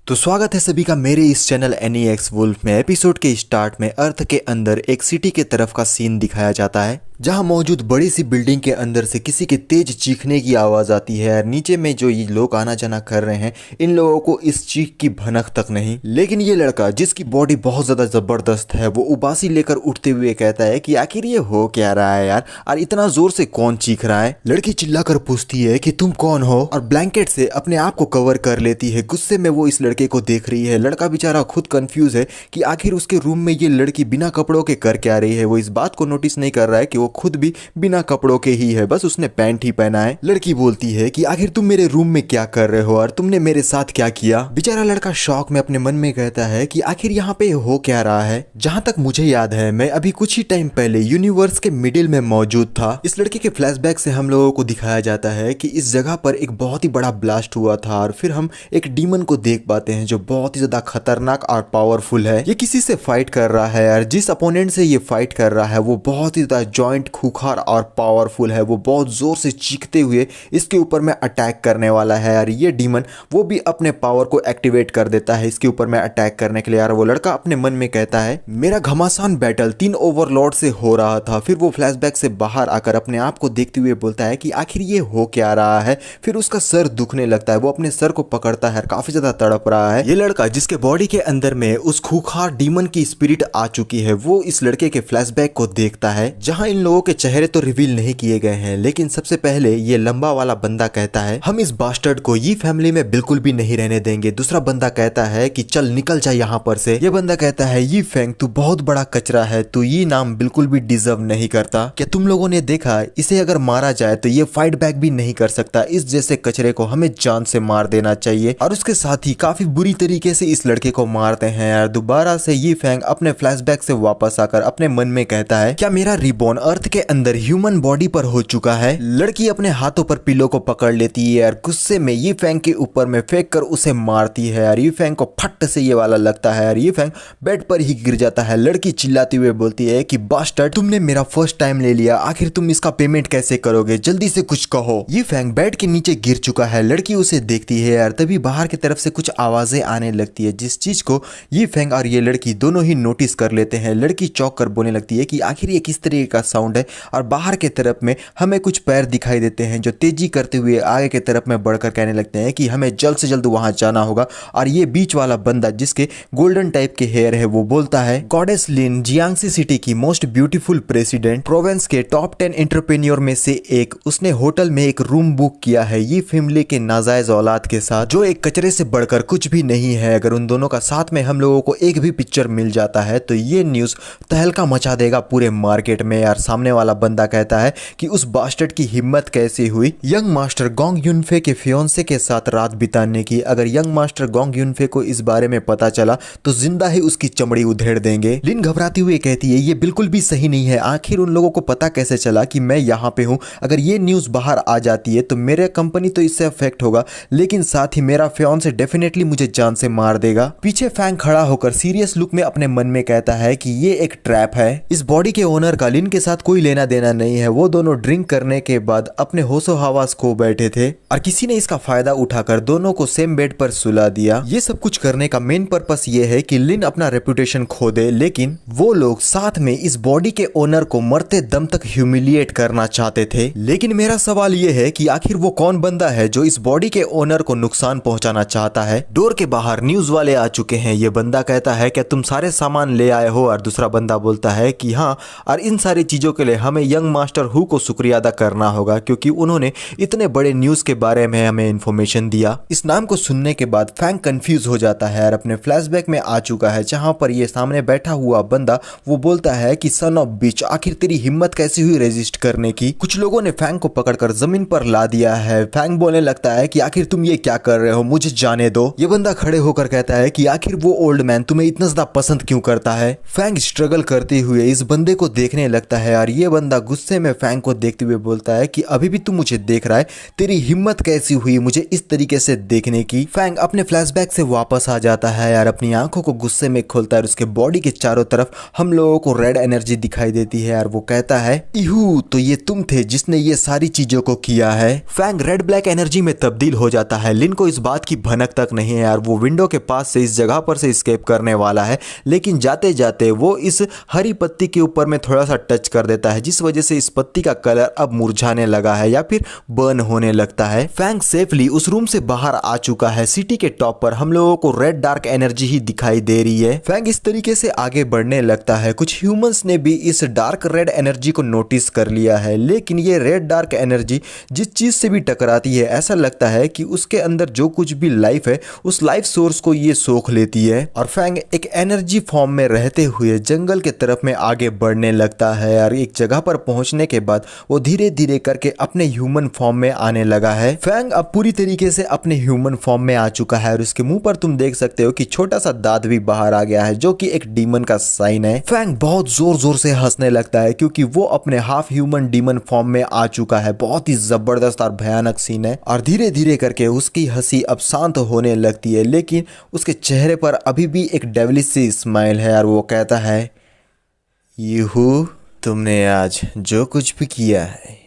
तो स्वागत है सभी का मेरे इस चैनल एनीएक्स वुल्फ में। एपिसोड के स्टार्ट में अर्थ के अंदर एक सिटी के तरफ का सीन दिखाया जाता है जहां मौजूद बड़ी सी बिल्डिंग के अंदर से किसी के तेज चीखने की आवाज आती है और नीचे में जो ये लोग आना जाना कर रहे हैं इन लोगों को इस चीख की भनक तक नहीं। लेकिन ये लड़का जिसकी बॉडी बहुत ज्यादा जबरदस्त है वो उबासी लेकर उठते हुए कहता है कि आखिर ये हो क्या रहा है यार, और इतना जोर से कौन चीख रहा है। लड़की चिल्लाकर पूछती है कि तुम कौन हो और ब्लैंकेट से अपने आप को कवर कर लेती है। गुस्से में वो इस लड़के को देख रही है। लड़का बेचारा खुद कंफ्यूज है कि आखिर उसके रूम में ये लड़की बिना कपड़ों के कर क्या रही है। वो इस बात को नोटिस नहीं कर रहा है कि वो खुद भी बिना कपड़ों के ही है, बस उसने पैंट ही पहना है। लड़की बोलती है कि आखिर तुम मेरे रूम में क्या कर रहे हो और तुमने मेरे साथ क्या किया। बेचारा लड़का शॉक में अपने मन में कहता है कि आखिर यहाँ पे हो क्या रहा है। जहां तक मुझे याद है मैं अभी कुछ ही टाइम पहले यूनिवर्स के मिडिल में मौजूद था। इस लड़के के फ्लैशबैक से हम लोगों को दिखाया जाता है कि इस जगह पर एक बहुत ही बड़ा ब्लास्ट हुआ था और फिर हम एक डीमन को देख पाते हैं जो बहुत ही ज्यादा खतरनाक और पावरफुल है। ये किसी से फाइट कर रहा है और जिस अपोनेंट से ये फाइट कर रहा है वो बहुत ही ज्यादा जॉइंट खूंखार और पावरफुल है। वो बहुत जोर से चीखते हुए इसके ऊपर में अटैक करने वाला है और ये डीमन वो भी अपने पावर को एक्टिवेट कर देता है इसके ऊपर में अटैक करने के लिए। यार वो लड़का अपने मन में कहता है मेरा घमासान बैटल 3 ओवरलॉर्ड से हो रहा था। फिर वो फ्लैशबैक से बाहर आकर अपने आप को देखते हुए बोलता है कि आखिर ये हो क्या रहा है। फिर उसका सर दुखने लगता है। वो अपने सर को पकड़ता है, काफी ज्यादा तड़प रहा है। ये लड़का जिसके बॉडी के अंदर में उस खूंखार डीमन की स्पिरिट आ चुकी है वो इस लड़के के फ्लैशबैक को देखता है जहां इन लोगों के चेहरे तो रिवील नहीं किए गए हैं। लेकिन सबसे पहले ये लंबा वाला बंदा कहता है हम इस बास्टर्ड को ये फैमिली में बिल्कुल भी नहीं रहने देंगे। दूसरा बंदा कहता है कि चल निकल जा यहाँ पर से। ये बंदा कहता है ये फेंग तू बहुत बड़ा कचरा है, तू ये नाम बिल्कुल भी डिजर्व नहीं करता। क्या तुम लोगों ने देखा इसे अगर मारा जाए तो ये फाइट बैक भी नहीं कर सकता। इस जैसे कचरे को हमें जान से मार देना चाहिए। और उसके साथ ही काफी बुरी तरीके से इस लड़के को मारते हैं। और दोबारा से ये फेंग अपने फ्लैशबैक से वापस आकर अपने मन में कहता है क्या मेरा रिबॉन अर्थ के अंदर ह्यूमन बॉडी पर हो चुका है। लड़की अपने हाथों पर पिलो को पकड़ लेती है और गुस्से में ये फेंग के ऊपर में फेंक कर उसे मारती है और ये फेंग को फट से ये वाला लगता है और ये फेंग बेड पर ही गिर जाता है। लड़की चिल्लाती हुए बोलती है कि बास्टर्ड तुमने मेरा फर्स्ट टाइम ले लिया, आखिर तुम इसका पेमेंट कैसे करोगे, जल्दी से कुछ कहो। ये फेंग बेड के नीचे गिर चुका है। लड़की उसे देखती है और तभी बाहर की तरफ से कुछ आवाजें आने लगती है जिस चीज को ये फेंग और ये लड़की दोनों ही नोटिस कर लेते हैं। लड़की चौंक कर बोलने लगती है कि आखिर ये किस तरीके का साउंड है और बाहर की तरफ में हमें कुछ पैर दिखाई देते हैं जो तेजी करते हुए आगे की तरफ में बढ़कर कहने लगते हैं कि हमें जल्द से जल्द वहां जाना होगा। और ये बीच वाला बंदा जिसके गोल्डन टाइप के हेयर है वो बोलता है गॉडेस लिन जियांगसी सिटी की मोस्ट ब्यूटीफुल प्रेसिडेंट, प्रोविंस के टॉप 10 एंटरप्रेन्योर में से एक, उसने होटल में एक रूम बुक किया है ये फैमिली के नाजायज औलाद के साथ जो एक कचरे से बढ़कर कुछ भी नहीं है। अगर उन दोनों का साथ में हम लोगों को एक भी पिक्चर मिल जाता है तो ये न्यूज तहलका मचा देगा पूरे मार्केट में। यार सामने वाला बंदा कहता है कि उस बास्टर्ड की हिम्मत कैसे हुई यंग मास्टर गोंग युनफे के फियोंसे के साथ रात बिताने की। अगर यंग मास्टर गोंग युनफे को इस बारे में पता चला तो जिंदा ही उसकी चमड़ी उधेड़ देंगे। लिन घबराती हुई कहती है ये बिल्कुल भी सही नहीं है, आखिर उन लोगों को पता कैसे चला कि मैं यहाँ पे हूँ। अगर ये न्यूज बाहर आ जाती है तो मेरे कंपनी तो इससे अफेक्ट होगा लेकिन साथ ही मेरा फियोंसे डेफिनेटली मुझे जान से मार देगा। पीछे फैंग खड़ा होकर सीरियस लुक में अपने मन में कहता है कि ये एक ट्रैप है। इस बॉडी के ओनर का लिन के साथ कोई लेना देना नहीं है। वो दोनों ड्रिंक करने के बाद अपने होशो हवास खो बैठे थे और किसी ने इसका फायदा उठाकर दोनों को सेम बेड पर सुला दिया। ये सब कुछ करने का मेन पर्पस ये है कि लिन अपना रेपुटेशन खो दे, लेकिन वो लोग साथ में इस बॉडी के ओनर को मरते दम तक ह्यूमिलिएट करना चाहते थे। लेकिन मेरा सवाल ये है कि आखिर वो कौन बंदा है जो इस बॉडी के ओनर को नुकसान पहुंचाना चाहता है। डोर के बाहर न्यूज वाले आ चुके हैं। ये बंदा कहता है क्या तुम सारे सामान ले आए हो और दूसरा बंदा बोलता है कि हाँ, और इन सारी चीजों के लिए हमें यंग मास्टर हु को शुक्रिया अदा करना होगा क्योंकि उन्होंने इतने बड़े न्यूज के बारे में हमें इंफॉर्मेशन दिया। इस नाम को सुनने के बाद फैंग कंफ्यूज हो जाता है और अपने फ्लैशबैक में आ चुका है जहां पर ये सामने बैठा हुआ बंदा वो बोलता है कि सन ऑफ बिच, आखिर तेरी हिम्मत कैसी हुई रेजिस्ट करने की। कुछ लोगों ने फैंग को पकड़कर जमीन पर ला दिया है। फैंग बोलने लगता है कि आखिर तुम ये क्या कर रहे हो, मुझे जाने दो। ये बंदा खड़े होकर कहता है कि आखिर वो ओल्ड मैन तुम्हें इतना ज्यादा पसंद क्यों करता है। फैंग स्ट्रगल करते हुए इस बंदे को देखने लगता है यार। ये बंदा गुस्से में फैंग को देखते हुए बोलता है कि अभी भी तू मुझे देख रहा है, तेरी हिम्मत कैसी हुई मुझे इस तरीके से देखने की। फैंग अपने फ्लैशबैक से वापस आ जाता है यार, अपनी आंखों को गुस्से में खोलता है और उसके बॉडी के चारों तरफ हम लोगों को रेड एनर्जी दिखाई देती है यार। वो कहता है इहू, तो ये तुम थे जिसने ये सारी चीजों को किया है। फैंग रेड ब्लैक एनर्जी में तब्दील हो जाता है। लिन को इस बात की भनक तक नहीं है यार। वो विंडो के पास से इस जगह पर से एस्केप करने वाला है, लेकिन जाते जाते वो इस हरी पत्ती के ऊपर में थोड़ा सा टच कर देता है, जिस वजह से इस पत्ती का कलर अब मुरझाने लगा है या फिर बर्न होने लगता है। फैंग सेफली उस रूम से बाहर आ चुका है। सिटी के टॉप पर हम लोगों को रेड डार्क एनर्जी ही दिखाई दे रही है। फैंग इस तरीके से आगे बढ़ने लगता है। कुछ ह्यूमंस ने भी इस डार्क रेड एनर्जी को नोटिस कर लिया है, लेकिन ये रेड डार्क एनर्जी जिस चीज से भी टकराती है ऐसा लगता है कि उसके अंदर जो कुछ भी लाइफ है उस लाइफ सोर्स को ये सोख लेती है। और फैंग एक एनर्जी फॉर्म में रहते हुए जंगल के तरफ में आगे बढ़ने लगता है और एक जगह पर पहुंचने के बाद वो धीरे धीरे करके अपने ह्यूमन फॉर्म में आने लगा है। फैंग अब पूरी तरीके से अपने ह्यूमन फॉर्म में आ चुका है और उसके मुंह पर तुम देख सकते हो कि छोटा सा दांत भी बाहर आ गया है, जो कि एक डीमन का साइन है। फैंग बहुत जोर जोर से हंसने लगता है क्योंकि वो अपने हाफ ह्यूमन डीमन फॉर्म में आ चुका है। बहुत ही जबरदस्त और भयानक सीन है और धीरे धीरे करके उसकी हंसी अब शांत होने लगती है, लेकिन उसके चेहरे पर अभी भी एक डेविलिश सी स्माइल है और वो कहता है यूहू, तुमने आज जो कुछ भी किया है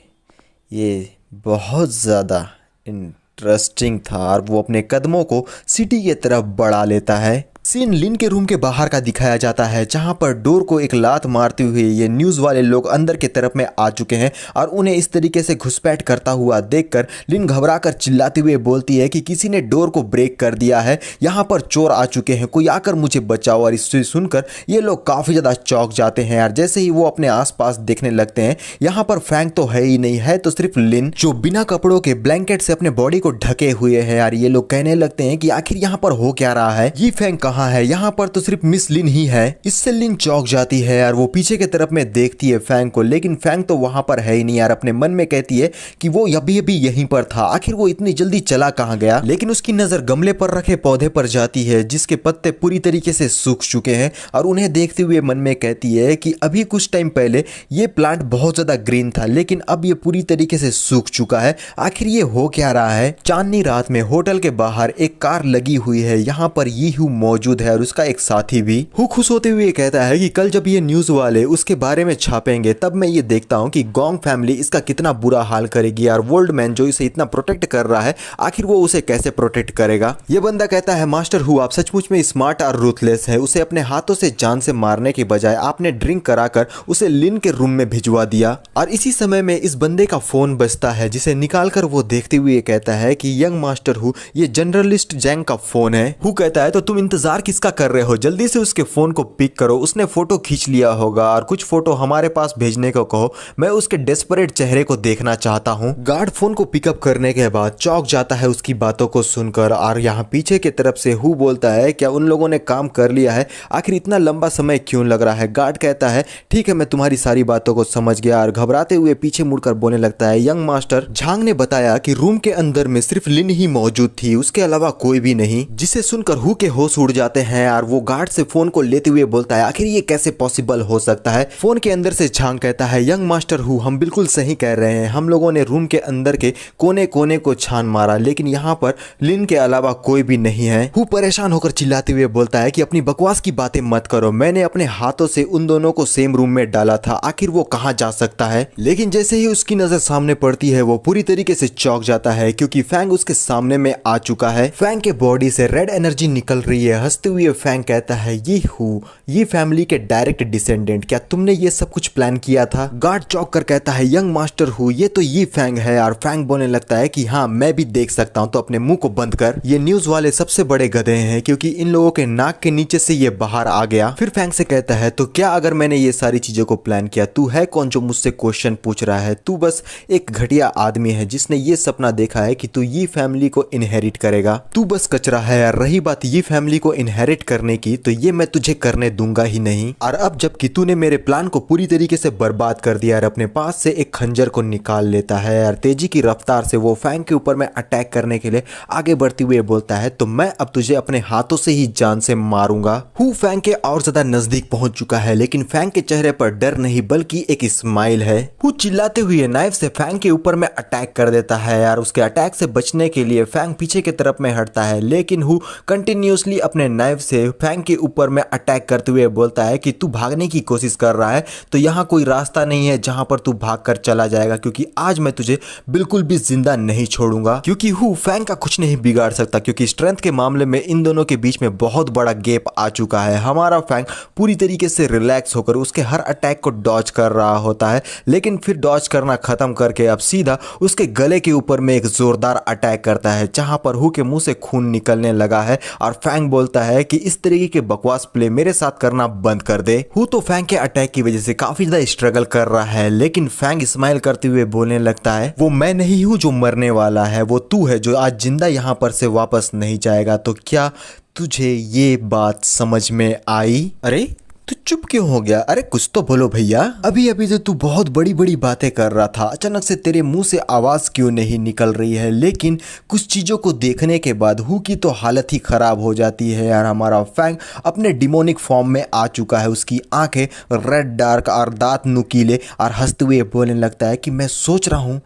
ये बहुत ज़्यादा इंटरेस्टिंग था। और वो अपने कदमों को सिटी की तरफ बढ़ा लेता है। सीन लिन के रूम के बाहर का दिखाया जाता है, जहां पर डोर को एक लात मारते हुए ये न्यूज़ वाले लोग अंदर की तरफ में आ चुके हैं और उन्हें इस तरीके से घुसपैठ करता हुआ देखकर लिन घबराकर चिल्लाते हुए बोलती है कि किसी ने डोर को ब्रेक कर दिया है, यहां पर चोर आ चुके हैं, कोई आकर मुझे बचाओ। और इससे सुनकर ये लोग काफ़ी ज़्यादा चौंक जाते हैं यार। जैसे ही वो अपने आसपास देखने लगते हैं, यहाँ पर फैंग तो है ही नहीं, है तो सिर्फ लिन, जो बिना कपड़ों के ब्लैंकेट से अपने बॉडी को ढके हुए है यार। ये लोग कहने लगते हैं कि आखिर यहाँ पर हो क्या रहा है, ये फैंग कहाँ है, यहाँ पर तो सिर्फ मिस लिन ही है। इससे लिन चौंक जाती है यार। वो पीछे की तरफ में देखती है फैंग को, लेकिन फैंग तो वहां पर है ही नहीं यार। अपने मन में कहती है कि वो अभी अभी यहीं पर था, आखिर वो इतनी जल्दी चला कहाँ गया। लेकिन उसकी नजर गमले पर रखे पौधे पर जाती है, जिसके पत्ते पूरी तरीके से सूख चुके हैं और उन्हें देखते हुए मन में कहती है कि अभी कुछ टाइम पहले ये प्लांट बहुत ज्यादा ग्रीन था, लेकिन अब ये पूरी तरीके से सूख चुका है, आखिर ये हो क्या रहा है। चांदनी रात में होटल के बाहर एक कार लगी हुई है, यहाँ पर यीहू मौजूद है और उसका एक साथी भी। हु खुश होते हुए कहता है कि कल जब ये न्यूज वाले उसके बारे में छापेंगे तब मैं ये देखता हूँ कि गोंग फैमिली इसका कितना बुरा हाल करेगी यार। वर्ल्ड मैन जो इसे इतना प्रोटेक्ट कर रहा है, आखिर वो उसे कैसे प्रोटेक्ट करेगा। ये बंदा कहता है मास्टर हु, आप सचमुच में स्मार्ट और रूथलेस है। उसे अपने हाथों से जान से मारने के बजाय आपने ड्रिंक कराकर उसे लिन के रूम में भिजवा दिया। और इसी समय में इस बंदे का फोन बजता है, जिसे निकालकर वो देखते हुए कहता है कि यंग मास्टर हु, ये जर्नलिस्ट जैंग का फोन है। हु कहता है तो तुम इंतजार किसका कर रहे हो, जल्दी से उसके फोन को पिक करो, उसने फोटो खींच लिया होगा और कुछ फोटो हमारे पास भेजने को कहो, मैं उसके डेस्परेट चेहरे को देखना चाहता हूँ। गार्ड फोन को पिकअप करने के बाद चौंक जाता है उसकी बातों को सुनकर और यहाँ पीछे की तरफ से हु बोलता है क्या उन लोगों ने काम कर लिया है, आखिर इतना लंबा समय क्यों लग रहा है। गार्ड कहता है ठीक है, मैं तुम्हारी सारी बातों को समझ गया और घबराते हुए पीछे मुड़कर बोलने लगता है यंग मास्टर, झांग ने बताया कि रूम के अंदर में सिर्फ लिन ही मौजूद थी, उसके अलावा कोई भी नहीं। जिसे सुनकर हु के होश उड़ जाते हैं और वो गार्ड से फोन को लेते हुए बोलता है आखिर ये कैसे पॉसिबल हो सकता है। फोन के अंदर से झांग कहता है यंग मास्टर हु, हम बिल्कुल सही कह रहे हैं, हम लोगों ने रूम के अंदर के कोने कोने को छान मारा, लेकिन यहाँ पर लिन के अलावा कोई भी नहीं है। हु परेशान होकर चिल्लाते हुए बोलता है कि अपनी बकवास की बातें मत करो, मैंने अपने हाथों से उन दोनों को सेम रूम में डाला था, आखिर वो कहाँ जा सकता है। लेकिन जैसे ही उसकी नजर सामने पड़ती है वो पूरी तरीके से चौंक जाता है क्योंकि फैंग उसके सामने में आ चुका है। फैंग के बॉडी से रेड एनर्जी निकल रही है। हंसते हुए फैंग कहता है ये हु, ये फैमिली के डायरेक्ट डिसेंडेंट, क्या तुमने ये सब कुछ प्लान किया था। गार्ड चौंक कर कहता है यंग मास्टर हु, ये तो ये फैंग है। और फैंग बोलने लगता है कि हाँ मैं भी देख सकता हूँ, तो अपने मुंह को बंद कर। ये न्यूज वाले सबसे बड़े गधे हैं क्योंकि इन लोगों के नाक के नीचे से ये बाहर आ गया। फिर फैंग से कहता है तो क्या अगर मैंने ये सारी चीजों को प्लान किया, तू है कौन जो मुझसे क्वेश्चन पूछ रहा है, तू बस एक घटिया आदमी है जिसने ये सपना देखा है कि तू ये फैमिली को इनहेरिट करेगा, तू बस कचरा है यार। रही बात ये फैमिली को इनहेरिट करने की, तो ये मैं तुझे करने दूंगा ही नहीं। और अब जबकि तूने मेरे प्लान को पूरी तरीके से बर्बाद कर दिया और अपने पास से एक खंजर को निकाल लेता है और तेजी की रफ्तार से वो फैंग के ऊपर में अटैक करने के लिए आगे बढ़ते हुए बोलता है, तो मैं अब तुझे अपने हाथों से ही जान से मारूंगा। हु फैंग के और ज्यादा नजदीक पहुंच चुका है, लेकिन फैंग के चेहरे पर डर नहीं बल्कि एक स्माइल है। हु चिल्लाते हुए नाइफ से फैंग के ऊपर में अटैक कर देता है और उसके अटैक से बचने के लिए फैंग पीछे की तरफ में हटता है, लेकिन हु कंटिन्यूअसली अपने नाइफ से फैंग के ऊपर में अटैक करते हुए बोलता है कि तू भागने की कोशिश कर रहा है तो यहाँ कोई रास्ता नहीं है जहां पर तू भागकर चला जाएगा, क्योंकि आज मैं तुझे बिल्कुल भी जिंदा नहीं छोड़ूंगा। क्योंकि हु फैंग का कुछ नहीं बिगाड़ सकता, क्योंकि स्ट्रेंथ के मामले में इन दोनों के बीच में बहुत बड़ा गैप आ चुका है। हमारा फैंग पूरी तरीके से रिलैक्स होकर उसके हर अटैक को डॉज कर रहा होता है, लेकिन फिर डॉज करना खत्म करके अब सीधा उसके गले के ऊपर में एक जोरदार अटैक करता है, जहां पर हु के मुंह से खून निकलने लगा है और फैंग बोलता है कि इस तरीके के बकवास प्ले मेरे साथ करना बंद कर दे। हु तो फैंग के अटैक की वजह से काफी ज्यादा स्ट्रगल कर रहा है, लेकिन फैंग स्माइल करते हुए बोलने लगता है, वो मैं नहीं हूं जो मरने वाला है, वो तू है जो आज जिंदा यहां पर से वापस नहीं जाएगा। तो क्या तुझे ये बात समझ में आई? अरे तू चुप क्यों हो गया? अरे कुछ तो बोलो भैया। अभी अभी तो तू बहुत बड़ी बड़ी बातें कर रहा था, अचानक से तेरे मुंह से आवाज क्यों नहीं निकल रही है? लेकिन कुछ चीजों को देखने के बाद हु की तो हालत ही खराब हो जाती है यार। हमारा फैंग अपने डिमोनिक फॉर्म में आ चुका है, उसकी आंखें रेड डार्क और दांत नुकीले और हंसते हुए बोलने लगता है कि मैं सोच रहा हूं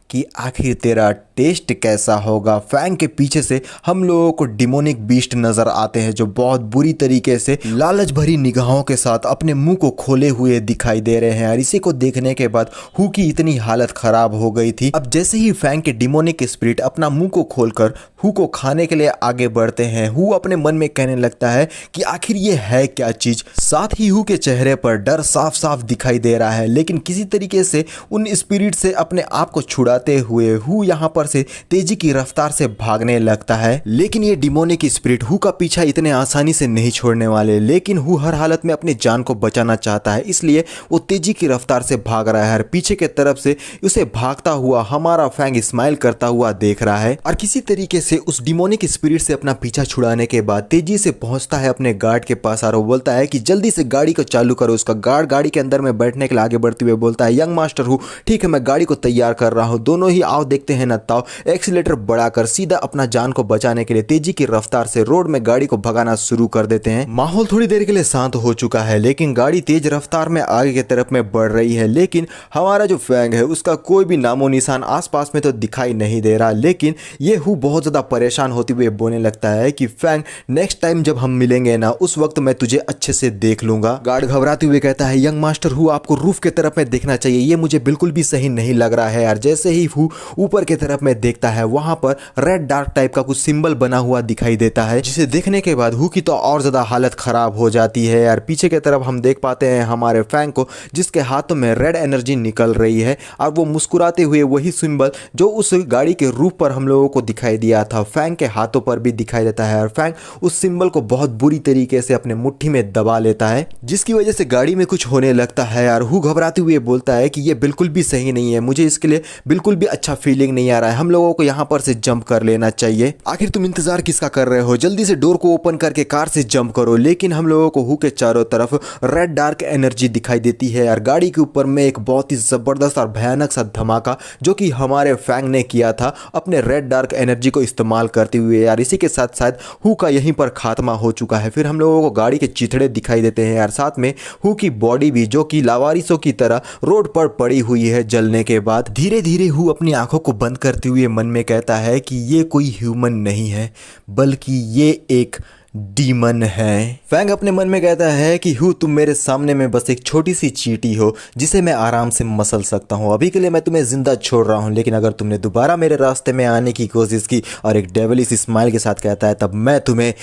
कि आखिर तेरा टेस्ट कैसा होगा। फैंग के पीछे से हम लोगों को डिमोनिक बीस्ट नजर आते हैं जो बहुत बुरी तरीके से लालच भरी निगाहों के साथ अपने मुंह को खोले हुए दिखाई दे रहे हैं और इसी को देखने के बाद हु की इतनी हालत खराब हो गई थी। अब जैसे ही फैंग के डिमोनिक स्पिरिट अपना मुंह को खोलकर हु को खाने के लिए आगे बढ़ते हैं, हु अपने मन में कहने लगता है कि आखिर ये है क्या चीज। साथ ही हु के चेहरे पर डर साफ साफ दिखाई दे रहा है, लेकिन किसी तरीके से उन स्पिरिट से अपने आप को छुड़ाते हुए हु यहाँ पर से तेजी की रफ्तार से भागने लगता है। लेकिन ये डिमोनिक स्पिरिट हु का पीछा इतने आसानी से नहीं छोड़ने वाले, लेकिन हु हर हालत में अपनी जान को बचाना चाहता है, इसलिए वो तेजी की रफ्तार से भाग रहा है और पीछे के तरफ से उसे भागता हुआ हमारा फैंग स्माइल करता हुआ देख रहा है। और किसी तरीके से उस डिमोनिक स्पिरिट से अपना पीछा छुड़ाने के बाद तेजी से पहुंचता है अपने गार्ड के पास और वो बोलता है कि जल्दी से गाड़ी को चालू करो। उसका गार्ड गाड़ी के अंदर में बैठने के लिए आगे बढ़ते हुए बोलता है, यंग मास्टर हु, ठीक है मैं गाड़ी को तैयार कर रहा हूं, दोनों ही आओ देखते हैं ना। ताओ एक्सीलेटर बढ़ाकर सीधा अपना जान को बचाने के लिए तेजी की रफ्तार से रोड में गाड़ी को भगाना शुरू कर देते हैं। माहौल थोड़ी देर के लिए शांत हो चुका है, लेकिन गाड़ी तेज रफ्तार में आगे की तरफ में बढ़ रही है, लेकिन हमारा जो फैंग है उसका कोई भी नामो निशान आसपास में तो दिखाई नहीं दे रहा। लेकिन ये हु बहुत ज्यादा परेशान होते हुए बोलने लगता है कि फैंग नेक्स्ट टाइम जब हम मिलेंगे ना उस वक्त मैं तुझे अच्छे से देख लूंगा। गार्ड घबराते हुए कहता है, यंग मास्टर हु आपको रूफ के तरफ में देखना चाहिए, ये मुझे बिल्कुल भी सही नहीं लग रहा है यार। जैसे ही हु ऊपर की तरफ में देखता है वहां पर रेड डार्क टाइप का कुछ सिंबल बना हुआ दिखाई देता है, जिसे देखने के बाद हु की तो और ज्यादा हालत खराब हो जाती है यार। पीछे की तरफ हम देख पाते हैं हमारे फैंग को, जिसके हाथों में रेड एनर्जी निकल रही है और वो मुस्कुराते हुए वही सिंबल जो उस गाड़ी के रूफ पर हम लोगों को दिखाई दिया था फैंग के हाथों पर भी दिखाई देता है और फैंग उस सिंबल को बहुत बुरी तरीके से अपने मुट्ठी में दबा लेता है, जिसकी वजह से गाड़ी में कुछ होने लगता है यार। हु घबराते हुए बोलता है कि ये बिल्कुल भी सही नहीं है, मुझे इसके लिए बिल्कुल भी अच्छा फीलिंग नहीं आ रहा है, हम लोगों को यहाँ पर से जंप कर लेना चाहिए। आखिर तुम इंतजार किसका कर रहे हो, जल्दी से डोर को ओपन करके कार से जंप करो। लेकिन हम लोगों को हु के चारों तरफ रेड डार्क एनर्जी दिखाई देती है यार। गाड़ी के ऊपर में एक बहुत ही जबरदस्त और भयानक सा धमाका जो कि हमारे फैंग ने किया था अपने रेड डार्क एनर्जी को इस्तेमाल करते हुए यार। इसी के साथ साथ हु का यहीं पर खात्मा हो चुका है। फिर हम लोगों को गाड़ी के चिथड़े दिखाई देते हैं यार, साथ में हु की बॉडी भी जो कि लावारिसों की तरह रोड पर पड़ी हुई है जलने के बाद। धीरे धीरे हु अपनी आंखों को बंद करते हुए मन में कहता है कि ये कोई ह्यूमन नहीं है बल्कि ये एक डीमन है। फैंग अपने मन में कहता है कि हु तुम मेरे सामने में बस एक छोटी सी चींटी हो जिसे मैं आराम से मसल सकता हूँ, अभी के लिए मैं तुम्हें जिंदा छोड़ रहा हूँ, लेकिन अगर तुमने दोबारा मेरे रास्ते में आने की कोशिश की, और एक डेविलिश स्माइल के साथ कहता है, तब मैं तुम्हें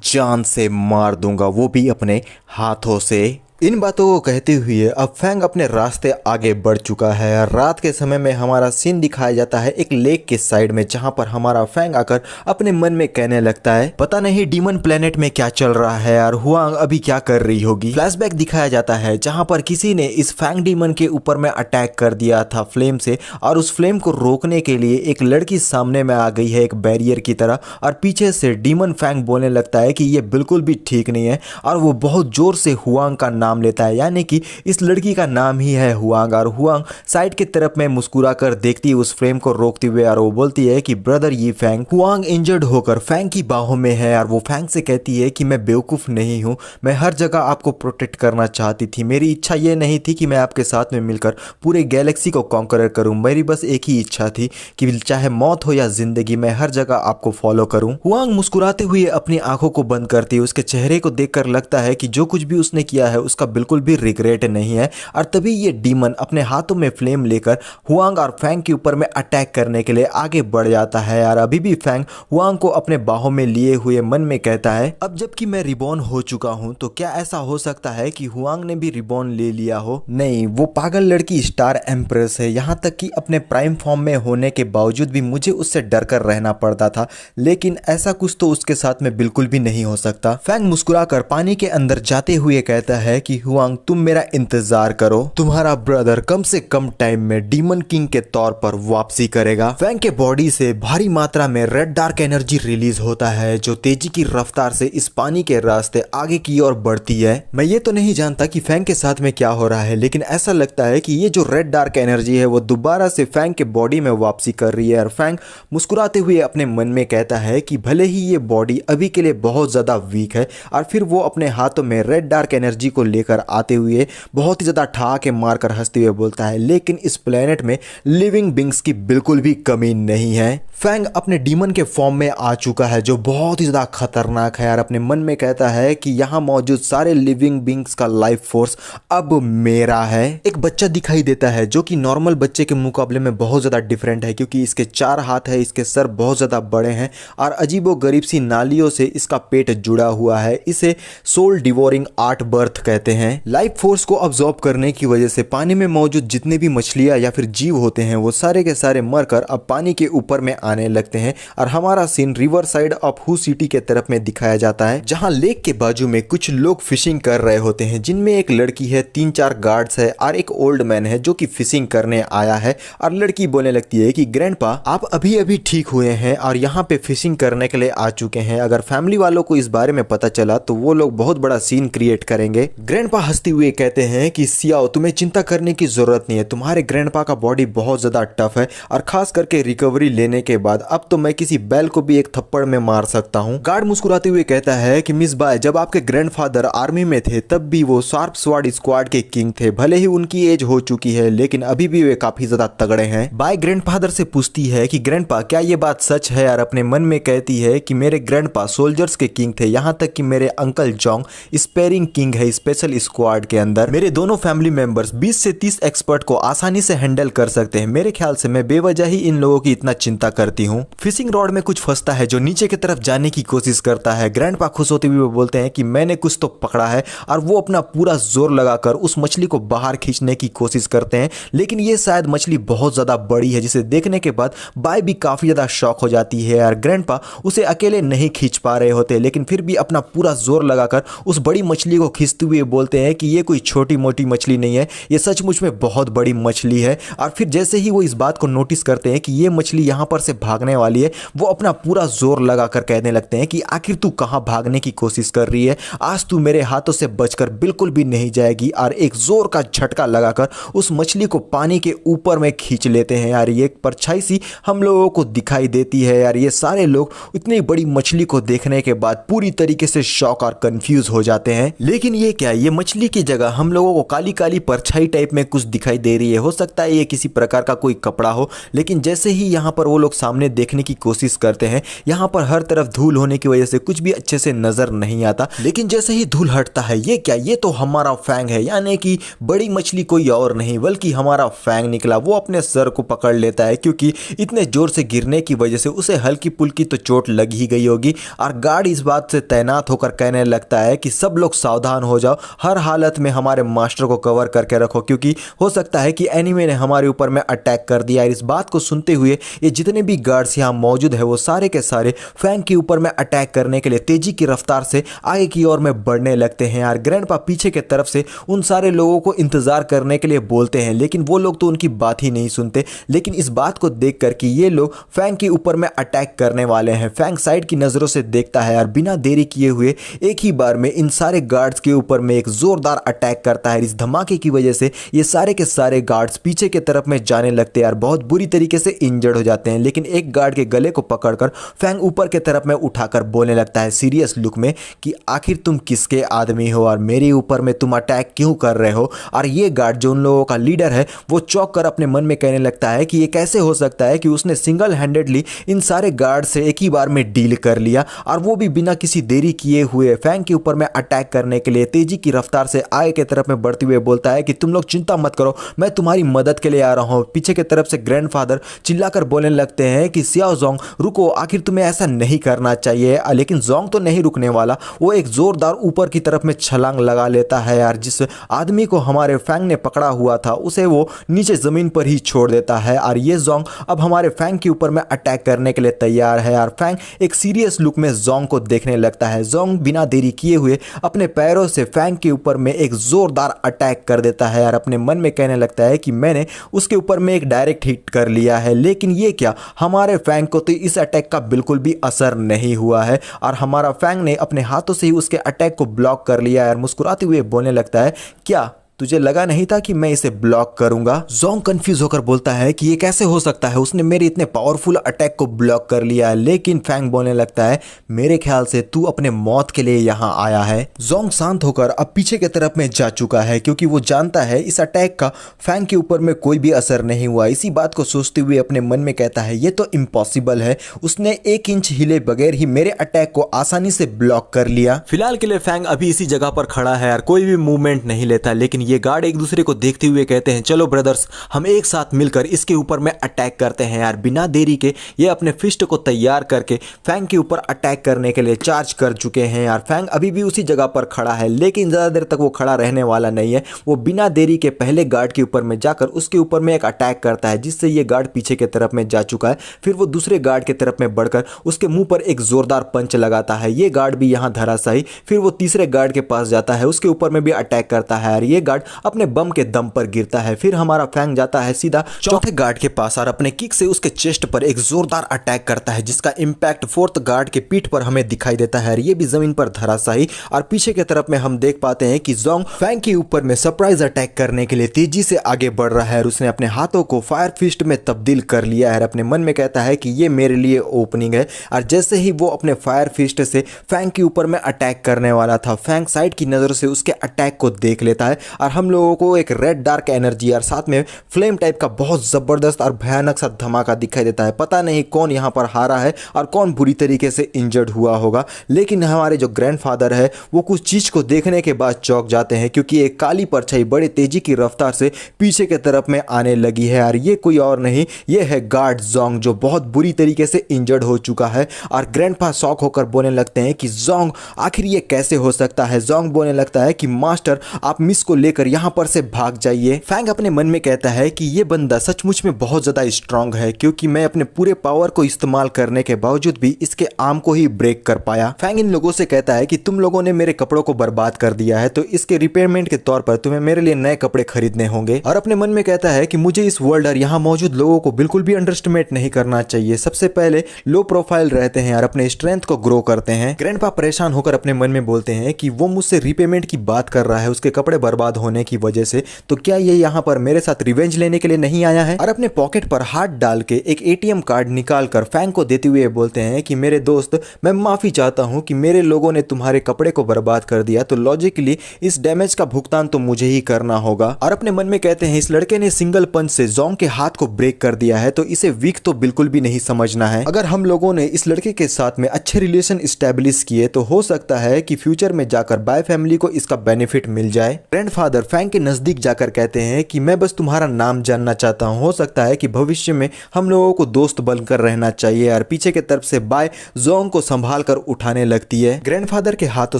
जान से मार दूंगा, वो भी अपने हाथों से। इन बातों को कहते हुए अब फैंग अपने रास्ते आगे बढ़ चुका है। रात के समय में हमारा सीन दिखाया जाता है एक लेक के साइड में, जहां पर हमारा फैंग आकर अपने मन में कहने लगता है पता नहीं डीमन प्लेनेट में क्या चल रहा है यार, हुआंग अभी क्या कर रही होगी। फ्लैशबैक दिखाया जाता है जहां पर किसी ने इस फैंग डीमन के ऊपर में अटैक कर दिया था फ्लेम से, और उस फ्लेम को रोकने के लिए एक लड़की सामने में आ गई है एक बैरियर की तरह, और पीछे से डीमन फैंग बोलने लगता है कि ये बिल्कुल भी ठीक नहीं है, और वो बहुत जोर से हुआंग का नाम लेता है, यानी कि इस लड़की का नाम ही है हुआंग। और हुआंग साइड की तरफ में मुस्कुरा कर देखती है उस फ्लेम को रोकते हुए, और वो बोलती है कि ब्रदर ये फैंग। हुआंग इंजर्ड होकर फैंग की बाहों में है, और वो फैंग से कहती है कि मैं बेवकूफ नहीं हूं, मैं हर जगह आपको प्रोटेक्ट करना चाहती थी, मेरी इच्छा ये नहीं थी कि मैं आपके साथ में मिलकर पूरे गैलेक्सी को कॉन्करर करूं, मेरी बस एक ही इच्छा थी कि चाहे मौत हो या जिंदगी मैं हर जगह आपको फॉलो करूं। हुआंग मुस्कुराते हुए अपनी आंखों को बंद करती है, उसके चेहरे को देखकर लगता है कि जो कुछ भी उसने किया है उसका बिल्कुल भी रिग्रेट नहीं है। और तभी ये डीमन अपने हाथों में फ्लेम लेकर हुआंग और फैंग के ऊपर में अटैक करने के लिए आगे बढ़ जाता है। और अभी भी फैंग हुआंग को अपने बाहों में लिए हुए मन में कहता है अब जबकि मैं रिबॉर्न हो चुका हूं तो क्या ऐसा हो सकता है कि हुआंग ने भी रिबॉर्न ले लिया हो? नहीं, वो पागल लड़की स्टार एम्प्रेस है, यहाँ तक कि अपने प्राइम फॉर्म में होने के बावजूद भी मुझे उससे डर कर रहना पड़ता था, लेकिन ऐसा कुछ तो उसके साथ में बिल्कुल भी नहीं हो सकता। फैंग मुस्कुराकर पानी के अंदर जाते हुए कहता है कि हुआंग तुम मेरा इंतजार करो, तुम्हारा ब्रदर कम से कम टाइम में डीमन किंग के तौर पर वापसी करेगा। फैंग के बॉडी से भारी मात्रा में रेड डार्क एनर्जी रिलीज होता है जो तेजी की रफ्तार से इस पानी के रास्ते आगे की ओर बढ़ती है। मैं ये तो नहीं जानता कि फैंग के साथ में क्या हो रहा है, लेकिन ऐसा लगता है कि ये जो रेड डार्क एनर्जी है वो दोबारा से फैंग के बॉडी में वापसी कर रही है। और फैंग मुस्कुराते हुए अपने मन में कहता है कि भले ही ये बॉडी अभी के लिए बहुत ज्यादा वीक है, और फिर वो अपने हाथों में रेड डार्क एनर्जी को लेकर आते हुए बहुत ही ज्यादा ठहाके मारकर हंसते हुए बोलता है लेकिन इस प्लेनेट में लिविंग बींग्स की बिल्कुल भी कमी नहीं है। फैंग अपने डीमन के फॉर्म में आ चुका है जो बहुत ही ज्यादा खतरनाक है, और अपने मन में कहता है कि यहाँ मौजूद सारे लिविंग बींग्स का लाइफ फोर्स अब मेरा है। एक बच्चा दिखाई देता है जो कि नॉर्मल बच्चे के मुकाबले में बहुत ज्यादा डिफरेंट है, क्योंकि इसके 4 हाथ है, इसके सर बहुत ज्यादा बड़े हैं, और अजीबो गरीब सी नालियों से इसका पेट जुड़ा हुआ है। इसे सोल डिवोरिंग आर्ट बर्थ कहते हैं। लाइफ फोर्स को अब्सॉर्ब करने की वजह से पानी में मौजूद जितने भी मछलियां या फिर जीव होते हैं वो सारे के सारे मरकर अब पानी के ऊपर में आने लगते हैं। और हमारा सीन रिवर साइड ऑफ हु सिटी के तरफ में दिखाया जाता है, जहां लेक के बाजू में कुछ लोग फिशिंग कर रहे होते हैं, जिनमें एक लड़की है, 3-4 गार्ड्स है और एक ओल्ड मैन है जो कि फिशिंग करने आया है। और लड़की बोलने लगती है कि ग्रैंडपा आप अभी अभी ठीक हुए हैं और यहाँ पे फिशिंग करने के लिए आ चुके हैं, अगर फैमिली वालों को इस बारे में पता चला तो वो लोग बहुत बड़ा सीन क्रिएट करेंगे। ग्रैंडपा हंसते हुए कहते हैं कि सियाओ तुम्हें चिंता करने की जरूरत नहीं है, तुम्हारे ग्रैंडपा का बॉडी बहुत ज्यादा टफ है, और खास करके रिकवरी लेने के बाद अब तो मैं किसी बैल को भी एक थप्पड़ में मार सकता हूँ। गार्ड मुस्कुराते हुए कहता है कि मिस बाय जब आपके ग्रैंडफादर आर्मी में थे तब भी वो शार्प स्वॉर्ड स्क्वाड के किंग थे, भले ही उनकी एज हो चुकी है लेकिन अभी भी वे काफी ज्यादा तगड़े हैं। बाय ग्रैंडफादर से पूछती है कि ग्रैंडपा क्या ये बात सच है, और अपने मन में कहती है कि मेरे ग्रैंडपा सोल्जर्स के किंग थे, यहाँ तक कि मेरे अंकल जोंग स्पेयरिंग किंग है स्पेशल स्क्वाड के अंदर। मेरे दोनों फैमिली मेंबर्स 20 से 30 एक्सपर्ट को आसानी से हैंडल कर सकते हैं, मेरे ख्याल से मैं बेवजह ही इन लोगों की इतना चिंता करती हूँ। फिशिंग रॉड में कुछ फंसता है जो नीचे की तरफ जाने की कोशिश करता है। ग्रैंडपा खुश होते हुए बोलते हैं कि मैंने कुछ तो पकड़ा है, और वो अपना पूरा जोर लगाकर उस मछली को बाहर खींचने की कोशिश करते हैं, लेकिन ये शायद मछली बहुत ज्यादा बड़ी है, जिसे देखने के बाद बाय भी काफी ज्यादा शॉक हो जाती है। और ग्रैंडपा उसे अकेले नहीं खींच पा रहे होते, लेकिन फिर भी अपना पूरा जोर लगाकर उस बड़ी मछली को खींचते हुए बोलते हैं कि ये कोई छोटी मोटी मछली नहीं है, ये सचमुच में बहुत बड़ी मछली है। और फिर जैसे ही वो इस बात को नोटिस करते हैं कि ये मछली यहाँ पर से भागने वाली है, वो अपना पूरा जोर लगाकर कहने लगते हैं कि आखिर तू कहाँ भागने की कोशिश कर रही है, आज तू मेरे हाथों से बचकर बिल्कुल भी नहीं जाएगी। और एक जोर का झटका लगाकर उस मछली को पानी के ऊपर में खींच लेते हैं। यार ये एक परछाई सी हम लोगों को दिखाई देती है। यार ये सारे लोग इतनी बड़ी मछली को देखने के बाद पूरी तरीके से शॉक और कंफ्यूज हो जाते हैं। लेकिन ये क्या, ये मछली की जगह हम लोगों को काली काली परछाई टाइप में कुछ दिखाई दे रही है, हो सकता है ये किसी प्रकार का कोई कपड़ा हो। लेकिन जैसे ही यहाँ पर वो लोग सामने देखने की कोशिश करते हैं, यहाँ पर हर तरफ धूल होने की वजह से कुछ भी अच्छे से नजर नहीं आता। लेकिन जैसे ही धूल हटता है, ये क्या, ये तो हमारा फैंग है, यानी कि बड़ी मछली कोई और नहीं बल्कि हमारा फैंग निकला। वो अपने सर को पकड़ लेता है क्योंकि इतने जोर से गिरने की वजह से उसे हल्की पुल्की तो चोट लग ही गई होगी। और गार्ड इस बात से तैनात होकर कहने लगता है कि सब लोग सावधान हो जाओ, हर हालत में हमारे मास्टर को कवर करके रखो, क्योंकि हो सकता है कि एनिमे ने हमारे ऊपर में अटैक कर दिया। इस बात को सुनते हुए ये जितने भी गार्ड्स यहाँ मौजूद है वो सारे के सारे फैंग के ऊपर में अटैक करने के लिए तेजी की रफ्तार से आगे की ओर में बढ़ने लगते हैं यार। ग्रैंडपा पीछे की तरफ से उन सारे लोगों को इंतजार करने के लिए बोलते हैं, लेकिन वो लोग तो उनकी बात ही नहीं सुनते। लेकिन इस बात को देखकर कि ये लोग फैंग के ऊपर में अटैक करने वाले हैं, फैंग साइड की नजरों से देखता है यार। बिना देरी किए हुए एक ही बार में इन सारे गार्ड्स के ऊपर में एक जोरदार अटैक करता है। इस धमाके की वजह से ये सारे के सारे गार्ड्स पीछे की तरफ में जाने लगते हैं यार, बहुत बुरी तरीके से इंजर्ड हो जाते हैं। लेकिन एक गार्ड के गले को पकड़कर फैंग ऊपर की तरफ में उठाकर बोलने लगता है सीरियस लुक में कि आखिर तुम किसके आदमी हो और मेरे ऊपर में तुम अटैक क्यों कर रहे हो। और ये गार्ड जो उन लोगों का लीडर है वो चौंक कर अपने मन में कहने लगता है कि ये कैसे हो सकता है कि उसने सिंगल हैंडेडली इन सारे गार्ड से एक ही बार में डील कर लिया, और वो भी बिना किसी देरी किए हुए फैंग के ऊपर में अटैक करने के लिए तेजी की रफ्तार से आगे की तरफ में बढ़ते हुए बोलता है कि तुम लोग चिंता मत करो, मैं तुम्हारी मदद के लिए आ रहा हूं। पीछे की तरफ से ग्रैंडफादर चिल्लाकर बोलने लगते हैं कि सियाओ जोंग रुको, आखिर तुम्हें ऐसा नहीं करना चाहिए। लेकिन जोंग तो नहीं रुकने वाला, वो एक जोरदार ऊपर की तरफ में छलांग लगा लेता है यार। जिस आदमी को हमारे फैंग ने पकड़ा हुआ था उसे वो नीचे जमीन पर ही छोड़ देता है, और ये जोंग अब हमारे फैंग के ऊपर में अटैक करने के लिए तैयार है यार। फैंग एक सीरियस लुक में जोंग को देखने लगता है। जोंग बिना देरी किए हुए अपने पैरों से फैंग के ऊपर में एक जोरदार अटैक कर देता है यार। अपने मन में कहने लगता है कि मैंने उसके ऊपर में एक डायरेक्ट हिट कर लिया है, लेकिन ये क्या, हमारे फैंग को तो इस अटैक का बिल्कुल भी असर नहीं हुआ है, और हमारा फैंग ने अपने हाथों से ही उसके अटैक को ब्लॉक कर लिया है। मुस्कुराते हुए बोलने लगता है क्या तुझे लगा नहीं था कि मैं इसे ब्लॉक करूंगा। जोंग कंफ्यूज होकर बोलता है कि ये कैसे हो सकता है, उसने मेरे इतने पावरफुल अटैक को ब्लॉक कर लिया है। लेकिन फैंग बोलने लगता है मेरे ख्याल से तू अपने मौत के लिए यहाँ आया है। जोंग शांत होकर अब पीछे की तरफ में जा चुका है, क्योंकि वो जानता है इस अटैक का फैंग के ऊपर में कोई भी असर नहीं हुआ। इसी बात को सोचते हुए अपने मन में कहता है ये तो इम्पॉसिबल है, उसने 1 इंच हिले बगैर ही मेरे अटैक को आसानी से ब्लॉक कर लिया। फिलहाल के लिए फैंग अभी इसी जगह पर खड़ा है यार, कोई भी मूवमेंट नहीं लेता। लेकिन ये गार्ड एक दूसरे को देखते हुए कहते हैं चलो ब्रदर्स, हम एक साथ मिलकर इसके ऊपर में अटैक करते हैं यार। बिना देरी के ये अपने फिस्ट को तैयार करके फैंग के ऊपर अटैक करने के लिए चार्ज कर चुके हैं यार। फैंग अभी भी उसी जगह पर खड़ा है, लेकिन ज्यादा देर तक वो खड़ा रहने वाला नहीं है। वो बिना देरी के पहले गार्ड के ऊपर में जाकर उसके ऊपर में एक अटैक करता है, जिससे ये गार्ड पीछे की तरफ में जा चुका है। फिर वो दूसरे गार्ड की तरफ में बढ़कर उसके मुंह पर एक जोरदार पंच लगाता है, ये गार्ड भी यहाँ धराशायी। फिर वो तीसरे गार्ड के पास जाता है, उसके ऊपर में भी अटैक करता है और ये गार्ड अपने बम के दम पर गिरता है। फिर हमारा फैंग जाता है सीधा चौथे गार्ड के पास और अपने किक से उसके चेस्ट पर एक जोरदार अटैक करता है, जिसका इंपैक्ट फोर्थ गार्ड के पीठ पर हमें दिखाई देता है। ये भी जमीन पर धराशायी। और पीछे की तरफ में हम देख पाते हैं कि जोंग फैंग के ऊपर में सरप्राइज अटैक करने के लिए तेजी से आगे बढ़ रहा है और उसने अपने हाथों को फायर फिस्ट में तब्दील कर लिया है। अपने मन में कहता है कि ये मेरे लिए ओपनिंग है। और जैसे ही वो अपने फायर फिस्ट से फैंग के ऊपर में अटैक करने वाला था, फैंग साइड की नजर से उसके अटैक को देख लेता है और हम लोगों को एक रेड डार्क एनर्जी और साथ में फ्लेम टाइप का बहुत जबरदस्त और भयानक सा धमाका दिखाई देता है। पता नहीं कौन यहाँ पर हारा है और कौन बुरी तरीके से इंजर्ड हुआ होगा, लेकिन हमारे जो ग्रैंडफादर है वो कुछ चीज को देखने के बाद चौंक जाते हैं, क्योंकि एक काली परछाई बड़े तेजी की रफ्तार से पीछे की तरफ में आने लगी है। और ये कोई और नहीं, ये है गार्ड जोंग, जो बहुत बुरी तरीके से इंजर्ड हो चुका है। और ग्रैंडपा शॉक होकर बोलने लगते हैं कि जोंग आखिर ये कैसे हो सकता है। जोंग बोलने लगता है कि मास्टर आप मिस को लेकर यहाँ पर से भाग जाइए। फैंग अपने मन में कहता है कि ये बंदा सचमुच में बहुत ज्यादा स्ट्रांग है, क्योंकि मैं अपने पूरे पावर को इस्तेमाल करने के बावजूद भी इसके आर्म को ही ब्रेक कर पाया। फैंग इन लोगों से कहता है कि तुम लोगों ने मेरे कपड़ों को बर्बाद कर दिया है, तो इसके रिपेयरमेंट के तौर पर तुम्हें मेरे लिए नए कपड़े खरीदने होंगे। और अपने मन में कहता है कि मुझे इस वर्ल्ड और यहाँ मौजूद लोगों को बिल्कुल भी अंडरस्टिमेट नहीं करना चाहिए। सबसे पहले लो प्रोफाइल रहते हैं और अपने स्ट्रेंथ को ग्रो करते हैं। ग्रैंडपा परेशान होकर अपने मन में बोलते हैं कि वो मुझसे रिपेमेंट की बात कर रहा है उसके कपड़े बर्बाद होने की वजह से, तो क्या ये यहाँ पर मेरे साथ रिवेंज लेने के लिए नहीं आया है। और अपने पॉकेट पर हाथ डाल के एक एटीएम कार्ड निकाल कर फैंग को देते हुए बोलते हैं कि मेरे दोस्त, मैं माफी चाहता हूँ कि मेरे लोगों ने तुम्हारे कपड़े को बर्बाद कर दिया, तो लॉजिकली इस डैमेज का भुगतान तो मुझे ही करना होगा। और अपने मन में कहते हैं इस लड़के ने सिंगल पंच से जोंग के हाथ को ब्रेक कर दिया है, तो इसे वीक तो बिल्कुल भी नहीं समझना है। अगर हम लोगों ने इस लड़के के साथ में अच्छे रिलेशन स्टैब्लिश किए तो हो सकता है कि फ्यूचर में जाकर बाय फैमिली को इसका बेनिफिट मिल जाए। ग्रैंडफादर ग्रैंडफादर फैंग के नजदीक जाकर कहते हैं कि मैं बस तुम्हारा नाम जानना चाहता हूँ, हो सकता है कि भविष्य में हम लोगों को दोस्त बनकर रहना चाहिए। और पीछे की तरफ से बाय जोंग को संभाल कर उठाने लगती है। ग्रैंडफादर के हाथों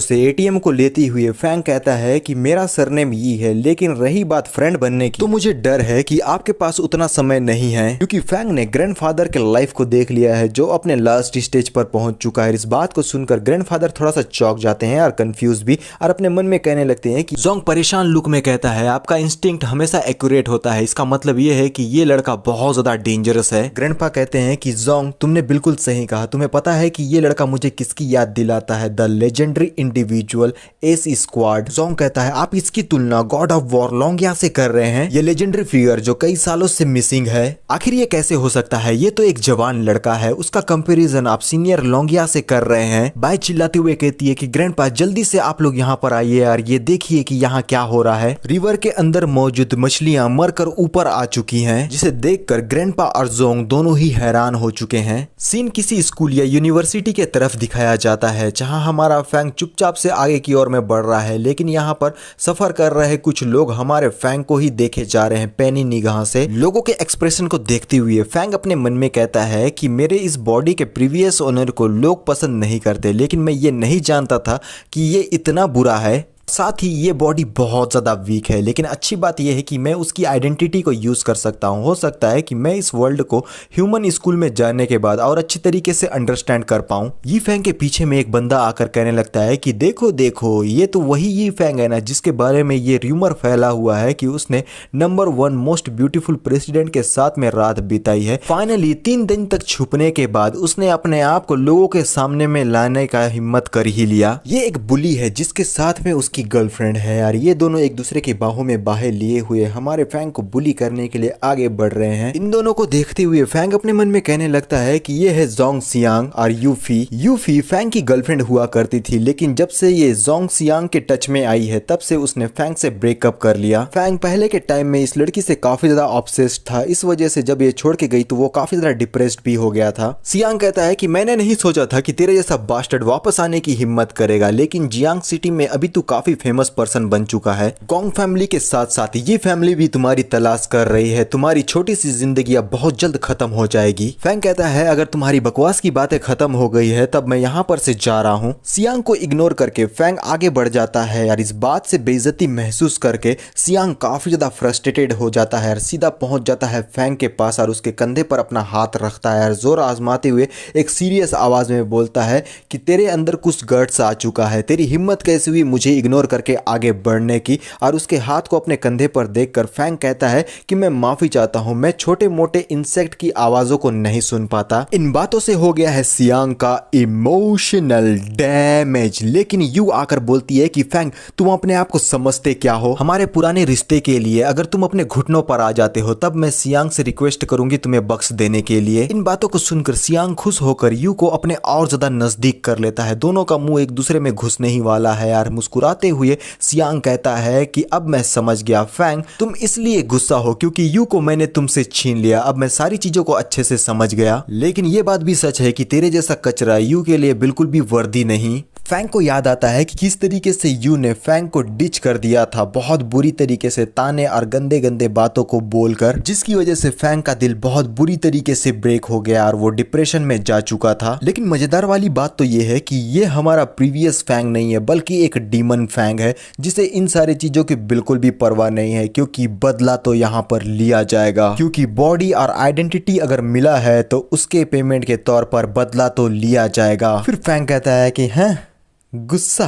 से एटीएम को लेती हुए फैंग कहता है कि मेरा सरनेम यी है, लेकिन रही बात फ्रेंड बनने की तो मुझे डर है कि आपके पास उतना समय नहीं है, क्योंकि फैंग ने ग्रैंडफादर के लाइफ को देख लिया है जो अपने लास्ट स्टेज पर पहुंच चुका है। इस बात को सुनकर ग्रैंडफादर थोड़ा सा चौंक जाते हैं और कंफ्यूज भी, और अपने मन में कहने लगते हैं कि जोंग परेशान लुक में कहता है आपका इंस्टिंक्ट हमेशा एक्यूरेट होता है, इसका मतलब ये है कि ये लड़का बहुत ज्यादा डेंजरस है। ग्रैंडपा कहते हैं कि जोंग तुमने बिल्कुल सही कहा, तुम्हें पता है कि ये लड़का मुझे किसकी याद दिलाता है, the legendary individual S squad. Jong कहता है आप इसकी तुलना गॉड ऑफ वॉर लोंगिया से कर रहे हैं, ये लेजेंडरी फिगर जो कई सालों से मिसिंग है। आखिर ये कैसे हो सकता है, ये तो एक जवान लड़का है, उसका कंपैरिजन आप सीनियर लोंगिया से कर रहे हैं। बाय चिल्लाते हुए कहती है कि ग्रैंडपा जल्दी से आप लोग यहाँ पर आइए और ये देखिए कि यहाँ क्या हो रहा है। रिवर के अंदर मौजूद मछलियां मरकर ऊपर आ चुकी हैं, जिसे देखकर ग्रैंडपा और जोंग दोनों ही हैरान हो चुके हैं। सीन किसी स्कूल या यूनिवर्सिटी के तरफ दिखाया जाता है, जहां हमारा फैंग चुपचाप से आगे की ओर में बढ़ रहा है, लेकिन यहाँ पर सफर कर रहे कुछ लोग हमारे फैंग को ही देखे जा रहे हैं पैनी निगाह से। लोगों के एक्सप्रेशन को देखते हुए फैंग अपने मन में कहता है कि मेरे इस बॉडी के प्रीवियस ओनर को लोग पसंद नहीं करते, लेकिन मैं ये नहीं जानता था कि ये इतना बुरा है। साथ ही ये बॉडी बहुत ज़्यादा वीक है, लेकिन अच्छी बात यह है कि मैं उसकी आइडेंटिटी को यूज़ कर सकता हूँ। हो सकता है कि मैं इस वर्ल्ड को ह्यूमन स्कूल में जाने के बाद और अच्छी तरीके से अंडरस्टैंड कर पाऊँ। यी फैंग के पीछे में एक बंदा आकर कहने लगता है कि देखो देखो ये तो वही यी फैंग है ना जिसके बारे में ये र्यूमर फैला हुआ है कि उसने नंबर 1 मोस्ट ब्यूटीफुल प्रेसिडेंट के साथ में रात बिताई है। फाइनली 3 दिन तक छुपने के बाद उसने अपने आप को लोगों के सामने में लाने का हिम्मत कर ही लिया। ये एक बुली है जिसके साथ में उसकी गर्लफ्रेंड है यार, ये दोनों एक दूसरे की बाहों में बाहें लिए हुए हमारे फैंग को बुली करने के लिए आगे बढ़ रहे हैं। इन दोनों को देखते हुए फैंग अपने मन में कहने लगता है कि ये है जोंग सियांग और यूफी। यूफी फैंग की गर्लफ्रेंड हुआ करती थी, लेकिन जब से ये जोंग सियांग के टच में आई है तब से उसने फैंग से ब्रेकअप कर लिया। फैंग पहले के टाइम में इस लड़की से काफी ज्यादा ऑब्सेस्ड था, इस वजह से जब ये छोड़ के गई तो वो काफी ज्यादा डिप्रेस्ड भी हो गया था। सियांग कहता है कि मैंने नहीं सोचा था कि तेरे जैसा बास्टर्ड वापस आने की हिम्मत करेगा, लेकिन जियांग सिटी में अभी तू काफी फेमस पर्सन बन चुका है। गोंग फैमिली के साथ साथ ये फैमिली भी तुम्हारी तलाश कर रही है, तुम्हारी छोटी सी जिंदगी अब बहुत जल्द खत्म हो जाएगी। फैंग कहता है अगर तुम्हारी बकवास की बातें खत्म हो गई है तब मैं यहाँ पर से जा रहा हूँ। सियांग को इग्नोर करके फैंग आगे बढ़ जाता है और इस बात से बेइज्जती महसूस करके सियांग काफी ज्यादा फ्रस्ट्रेटेड हो जाता है और सीधा पहुंच जाता है फैंग के पास और उसके कंधे पर अपना हाथ रखता है और जोर आजमाते हुए एक सीरियस आवाज में बोलता है कि तेरे अंदर कुछ गट्स आ चुका है, तेरी हिम्मत कैसे हुई मुझे इग्नोर करके आगे बढ़ने की। और उसके हाथ को अपने कंधे पर देखकर फैंग कहता है कि मैं माफी चाहता हूं, मैं छोटे मोटे इंसेक्ट की आवाजों को नहीं सुन पाता। इन बातों से हो गया है सियांग का इमोशनल डैमेज, लेकिन यू आकर बोलती है कि फैंग तुम अपने आप को समझते क्या हो, हमारे पुराने रिश्ते के लिए अगर तुम अपने घुटनों पर आ जाते हो तब मैं सियांग से रिक्वेस्ट करूंगी तुम्हें बख्श देने के लिए। इन बातों को सुनकर सियांग खुश होकर यू को अपने और ज्यादा नजदीक कर लेता है, दोनों का मुंह एक दूसरे में घुसने ही वाला है यार। मुस्कुराते हुए सियांग कहता है कि अब मैं समझ गया फैंग, तुम इसलिए गुस्सा हो क्योंकि यू को मैंने तुमसे छीन लिया, अब मैं सारी चीजों को अच्छे से समझ गया। लेकिन ये बात भी सच है कि तेरे जैसा कचरा यू के लिए बिल्कुल भी वर्दी नहीं। फैंग को याद आता है कि किस तरीके से यू ने फैंग को डिच कर दिया था, बहुत बुरी तरीके से ताने और गंदे गंदे बातों को बोलकर, जिसकी वजह से फैंग का दिल बहुत बुरी तरीके से ब्रेक हो गया और वो डिप्रेशन में जा चुका था। लेकिन मजेदार वाली बात तो ये है कि ये हमारा प्रीवियस फैंग नहीं है बल्कि एक डीमन फैंग है, जिसे इन सारी चीजों की बिल्कुल भी परवाह नहीं है, क्योंकि बदला तो यहाँ पर लिया जाएगा, क्योंकि बॉडी और आइडेंटिटी अगर मिला है तो उसके पेमेंट के तौर पर बदला तो लिया जाएगा। फिर फैंग कहता है कि हैं गुस्सा,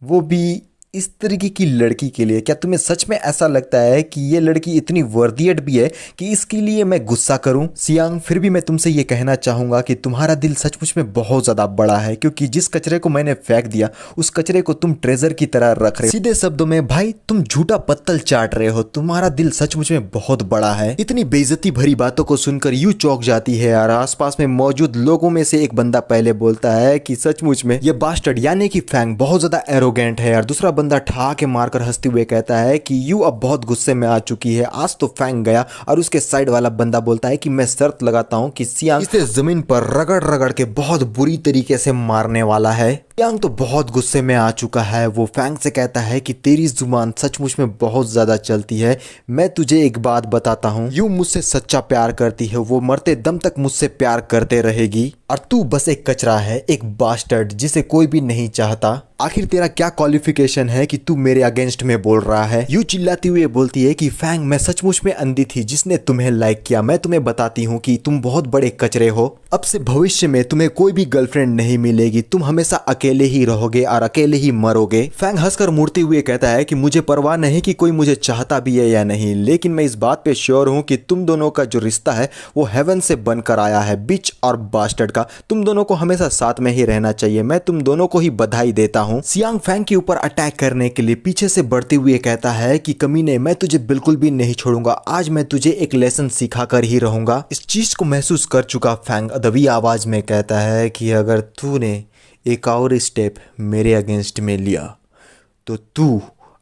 वो भी इस तरीके की लड़की के लिए? क्या तुम्हें सच में ऐसा लगता है कि ये लड़की इतनी वर्दियत भी है कि इसके लिए मैं गुस्सा करूं? सियांग फिर भी मैं तुमसे ये कहना चाहूंगा कि तुम्हारा दिल सचमुच में बहुत ज्यादा बड़ा है, क्योंकि जिस कचरे को मैंने फेंक दिया उस कचरे को तुम ट्रेजर की तरह रख रहे हो। सीधे शब्दों में भाई तुम झूठा पत्तल चाट रहे हो, तुम्हारा दिल सचमुच में बहुत बड़ा है। इतनी बेइज्जती भरी बातों को सुनकर यू चौंक जाती है और आसपास में मौजूद लोगों में से एक बंदा पहले बोलता है कि सचमुच में ये बास्टर्ड यानी कि फैंग बहुत ज्यादा एरोगेंट है, और दूसरा बंदा ठा के मारकर हंसते हुए कहता है कि यू अब बहुत गुस्से में आ चुकी है, आज तो फैंग गया। और उसके साइड वाला बंदा बोलता है कि मैं शर्त लगाता हूँ कि सियांग इसे जमीन पर रगड़ रगड़ के बहुत बुरी तरीके से मारने वाला है। सियांग तो बहुत गुस्से में आ चुका है। वो फैंग से कहता है कि तेरी जुबान सचमुच में बहुत ज्यादा चलती है। मैं तुझे एक बात बताता हूँ, यू मुझसे सच्चा प्यार करती है, वो मरते दम तक मुझसे प्यार करते रहेगी और तू बस एक कचरा है, एक बास्टर्ड जिसे कोई भी नहीं चाहता। आखिर तेरा क्या क्वालिफिकेशन है कि तू मेरे अगेंस्ट में बोल रहा है? यू चिल्लाती हुई बोलती है कि फैंग मैं सचमुच में अंधी थी जिसने तुम्हें लाइक किया। मैं तुम्हें बताती हूँ कि तुम बहुत बड़े कचरे हो। अब से भविष्य में तुम्हें कोई भी गर्लफ्रेंड नहीं मिलेगी, तुम हमेशा अकेले ही रहोगे और अकेले ही मरोगे। फैंग हंसकर मुड़ते हुए कहता है कि मुझे परवाह नहीं कि कोई मुझे चाहता भी है या नहीं, लेकिन मैं इस बात पे श्योर हूँ कि तुम दोनों का जो रिश्ता है वो हेवन से बनकर आया है, बिच और बास्टर्ड का। तुम दोनों को हमेशा साथ में ही रहना चाहिए। मैं तुम दोनों को ही बधाई देता हूँ। सियांग फैंग के ऊपर अटैक करने के लिए पीछे से बढ़ते हुए कहता है कि कमीने, मैं तुझे बिल्कुल भी नहीं छोड़ूंगा, आज मैं तुझे एक लेसन सिखा कर ही रहूंगा। इस चीज को महसूस कर चुका फैंग दबी आवाज में कहता है कि अगर तूने एक और स्टेप मेरे अगेंस्ट में लिया तो तू